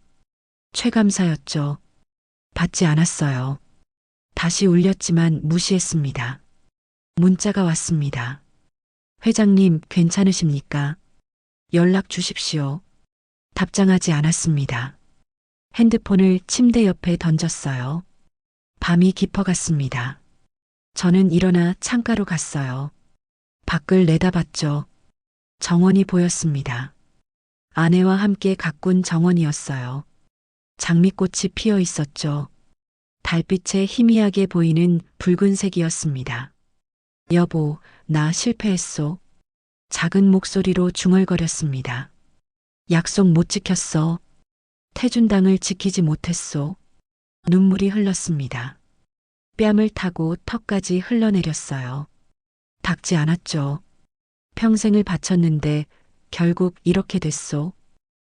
최감사였죠. 받지 않았어요. 다시 울렸지만 무시했습니다. 문자가 왔습니다. 회장님, 괜찮으십니까? 연락 주십시오. 답장하지 않았습니다. 핸드폰을 침대 옆에 던졌어요. 밤이 깊어갔습니다. 저는 일어나 창가로 갔어요. 밖을 내다봤죠. 정원이 보였습니다. 아내와 함께 가꾼 정원이었어요. 장미꽃이 피어 있었죠. 달빛에 희미하게 보이는 붉은색이었습니다. 여보, 나 실패했소. 작은 목소리로 중얼거렸습니다. 약속 못 지켰어. 태준당을 지키지 못했소. 눈물이 흘렀습니다. 뺨을 타고 턱까지 흘러내렸어요. 닦지 않았죠. 평생을 바쳤는데 결국 이렇게 됐소.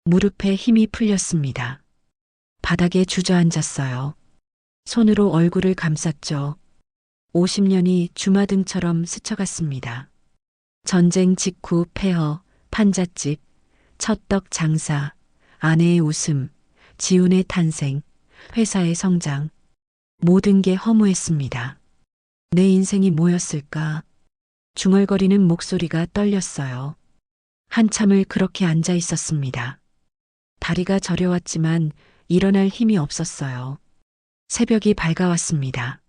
무릎에 힘이 풀렸습니다. 바닥에 주저앉았어요. 손으로 얼굴을 감쌌죠. 50년이 주마등처럼 스쳐갔습니다. 전쟁 직후 폐허, 판잣집, 첫떡 장사, 아내의 웃음, 지훈의 탄생, 회사의 성장. 모든 게 허무했습니다. 내 인생이 뭐였을까? 중얼거리는 목소리가 떨렸어요. 한참을 그렇게 앉아 있었습니다. 다리가 저려왔지만 일어날 힘이 없었어요. 새벽이 밝아왔습니다.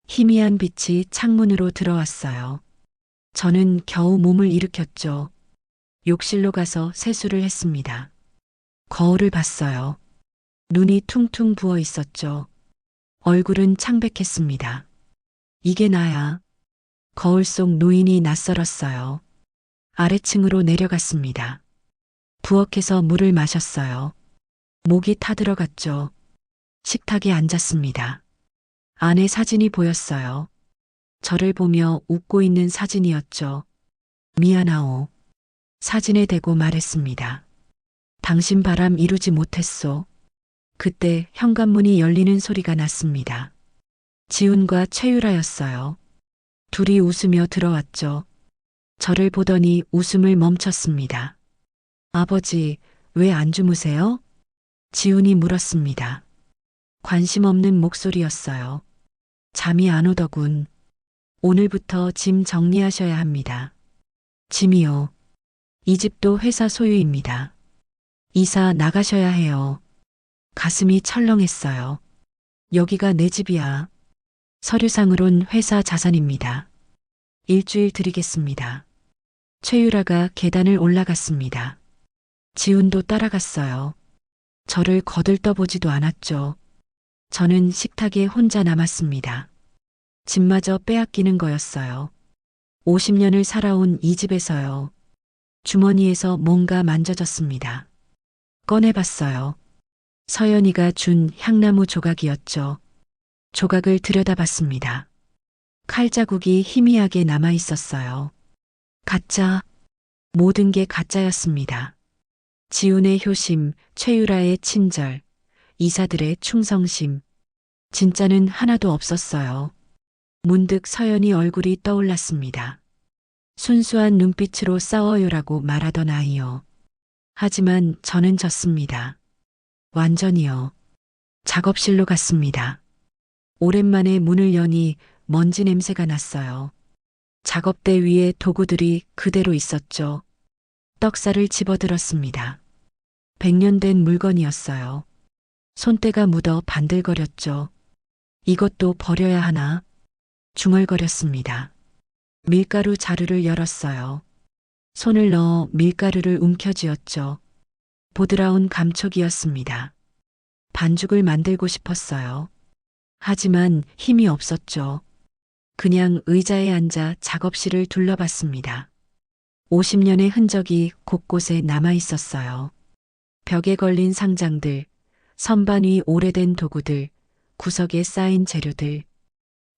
희미한 빛이 창문으로 들어왔어요. 저는 겨우 몸을 일으켰죠. 욕실로 가서 세수를 했습니다. 거울을 봤어요. 눈이 퉁퉁 부어 있었죠. 얼굴은 창백했습니다. 이게 나야. 거울 속 노인이 낯설었어요. 아래층으로 내려갔습니다. 부엌에서 물을 마셨어요. 목이 타들어갔죠. 식탁에 앉았습니다. 아내 사진이 보였어요. 저를 보며 웃고 있는 사진이었죠. 미안하오. 사진에 대고 말했습니다. 당신 바람 이루지 못했소. 그때 현관문이 열리는 소리가 났습니다. 지훈과 최유라였어요. 둘이 웃으며 들어왔죠. 저를 보더니 웃음을 멈췄습니다. 아버지, 왜 안 주무세요? 지훈이 물었습니다. 관심 없는 목소리였어요. 잠이 안 오더군. 오늘부터 짐 정리하셔야 합니다. 짐이요. 이 집도 회사 소유입니다. 이사 나가셔야 해요. 가슴이 철렁했어요. 여기가 내 집이야. 서류상으론 회사 자산입니다. 일주일 드리겠습니다. 최유라가 계단을 올라갔습니다. 지훈도 따라갔어요. 저를 거들떠보지도 않았죠. 저는 식탁에 혼자 남았습니다. 집마저 빼앗기는 거였어요. 50년을 살아온 이 집에서요. 주머니에서 뭔가 만져졌습니다. 꺼내봤어요. 서연이가 준 향나무 조각이었죠. 조각을 들여다봤습니다. 칼자국이 희미하게 남아 있었어요. 가짜. 모든 게 가짜였습니다. 지훈의 효심, 최유라의 친절, 이사들의 충성심. 진짜는 하나도 없었어요. 문득 서연이 얼굴이 떠올랐습니다. 순수한 눈빛으로 싸워요라고 말하던 아이요. 하지만 저는 졌습니다. 완전히요. 작업실로 갔습니다. 오랜만에 문을 여니 먼지 냄새가 났어요. 작업대 위에 도구들이 그대로 있었죠. 떡살을 집어들었습니다. 100년 된 물건이었어요. 손때가 묻어 반들거렸죠. 이것도 버려야 하나? 중얼거렸습니다. 밀가루 자루를 열었어요. 손을 넣어 밀가루를 움켜쥐었죠. 보드라운 감촉이었습니다. 반죽을 만들고 싶었어요. 하지만 힘이 없었죠. 그냥 의자에 앉아 작업실을 둘러봤습니다. 50년의 흔적이 곳곳에 남아 있었어요. 벽에 걸린 상장들, 선반 위 오래된 도구들, 구석에 쌓인 재료들.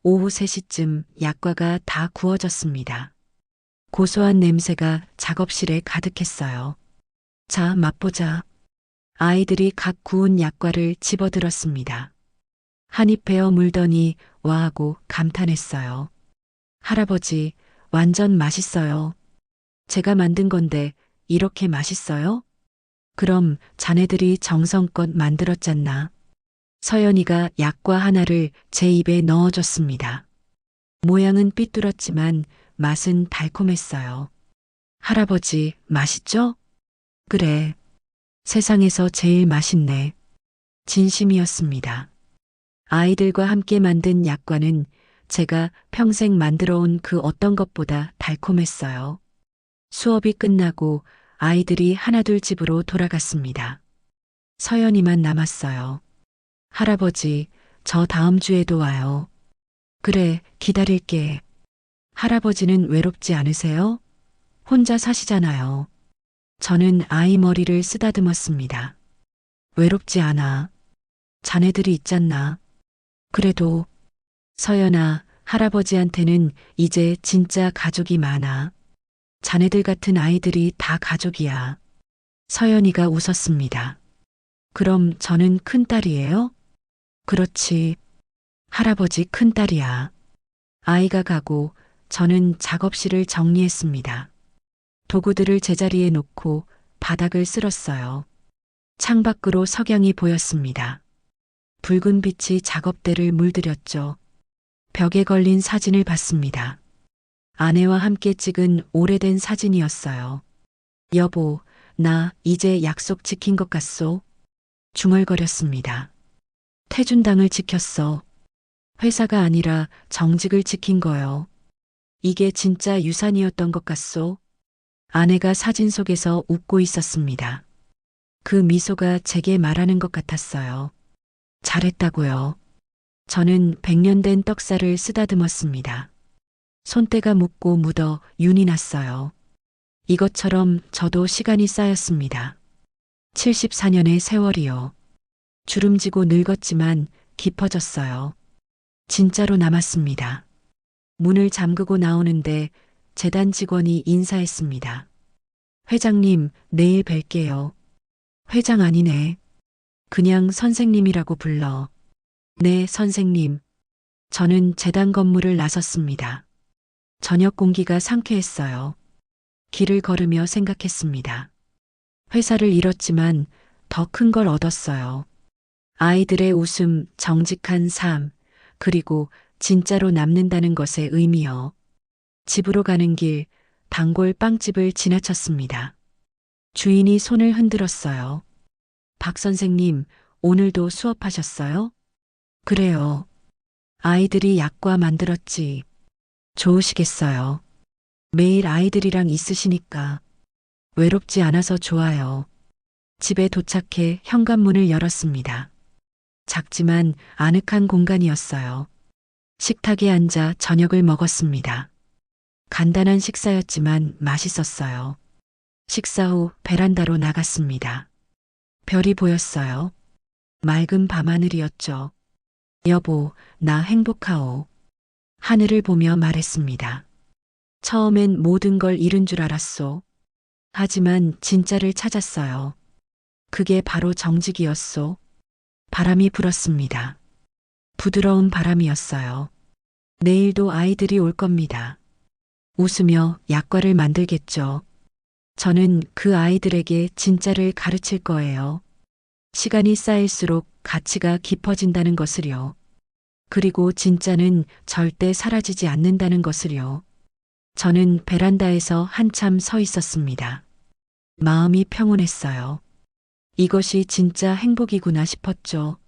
오후 3시쯤 약과가 다 구워졌습니다. 고소한 냄새가 작업실에 가득했어요. 자, 맛보자. 아이들이 각 구운 약과를 집어들었습니다. 한입 베어 물더니 와하고 감탄했어요. 할아버지, 완전 맛있어요. 제가 만든 건데 이렇게 맛있어요? 그럼 자네들이 정성껏 만들었잖나. 서연이가 약과 하나를 제 입에 넣어줬습니다. 모양은 삐뚤었지만 맛은 달콤했어요. 할아버지, 맛있죠? 그래. 세상에서 제일 맛있네. 진심이었습니다. 아이들과 함께 만든 약과는 제가 평생 만들어 온 그 어떤 것보다 달콤했어요. 수업이 끝나고 아이들이 하나둘 집으로 돌아갔습니다. 서연이만 남았어요. 할아버지, 저 다음 주에도 와요. 그래, 기다릴게. 할아버지는 외롭지 않으세요? 혼자 사시잖아요. 저는 아이 머리를 쓰다듬었습니다. 외롭지 않아. 자네들이 있잖나. 그래도 서연아, 할아버지한테는 이제 진짜 가족이 많아. 자네들 같은 아이들이 다 가족이야. 서연이가 웃었습니다. 그럼 저는 큰딸이에요? 그렇지. 할아버지 큰딸이야. 아이가 가고 저는 작업실을 정리했습니다. 도구들을 제자리에 놓고 바닥을 쓸었어요. 창밖으로 석양이 보였습니다. 붉은 빛이 작업대를 물들였죠. 벽에 걸린 사진을 봤습니다. 아내와 함께 찍은 오래된 사진이었어요. 여보, 나 이제 약속 지킨 것 같소? 중얼거렸습니다. 태준당을 지켰어. 회사가 아니라 정직을 지킨 거요. 이게 진짜 유산이었던 것 같소? 아내가 사진 속에서 웃고 있었습니다. 그 미소가 제게 말하는 것 같았어요. 잘했다고요. 저는 100년 된 떡살을 쓰다듬었습니다. 손때가 묻고 묻어 윤이 났어요. 이것처럼 저도 시간이 쌓였습니다. 74년의 세월이요. 주름지고 늙었지만 깊어졌어요. 진짜로 남았습니다. 문을 잠그고 나오는데 재단 직원이 인사했습니다. 회장님, 내일 뵐게요. 회장 아니네. 그냥 선생님이라고 불러. 네, 선생님. 저는 재단 건물을 나섰습니다. 저녁 공기가 상쾌했어요. 길을 걸으며 생각했습니다. 회사를 잃었지만 더 큰 걸 얻었어요. 아이들의 웃음, 정직한 삶, 그리고 진짜로 남는다는 것의 의미요. 집으로 가는 길, 단골 빵집을 지나쳤습니다. 주인이 손을 흔들었어요. 박 선생님, 오늘도 수업하셨어요? 그래요. 아이들이 약과 만들었지. 좋으시겠어요. 매일 아이들이랑 있으시니까. 외롭지 않아서 좋아요. 집에 도착해 현관문을 열었습니다. 작지만 아늑한 공간이었어요. 식탁에 앉아 저녁을 먹었습니다. 간단한 식사였지만 맛있었어요. 식사 후 베란다로 나갔습니다. 별이 보였어요. 맑은 밤하늘이었죠. 여보, 나 행복하오. 하늘을 보며 말했습니다. 처음엔 모든 걸 잃은 줄 알았소. 하지만 진짜를 찾았어요. 그게 바로 정직이었소. 바람이 불었습니다. 부드러운 바람이었어요. 내일도 아이들이 올 겁니다. 웃으며 약과를 만들겠죠. 저는 그 아이들에게 진짜를 가르칠 거예요. 시간이 쌓일수록 가치가 깊어진다는 것을요. 그리고 진짜는 절대 사라지지 않는다는 것을요. 저는 베란다에서 한참 서 있었습니다. 마음이 평온했어요. 이것이 진짜 행복이구나 싶었죠.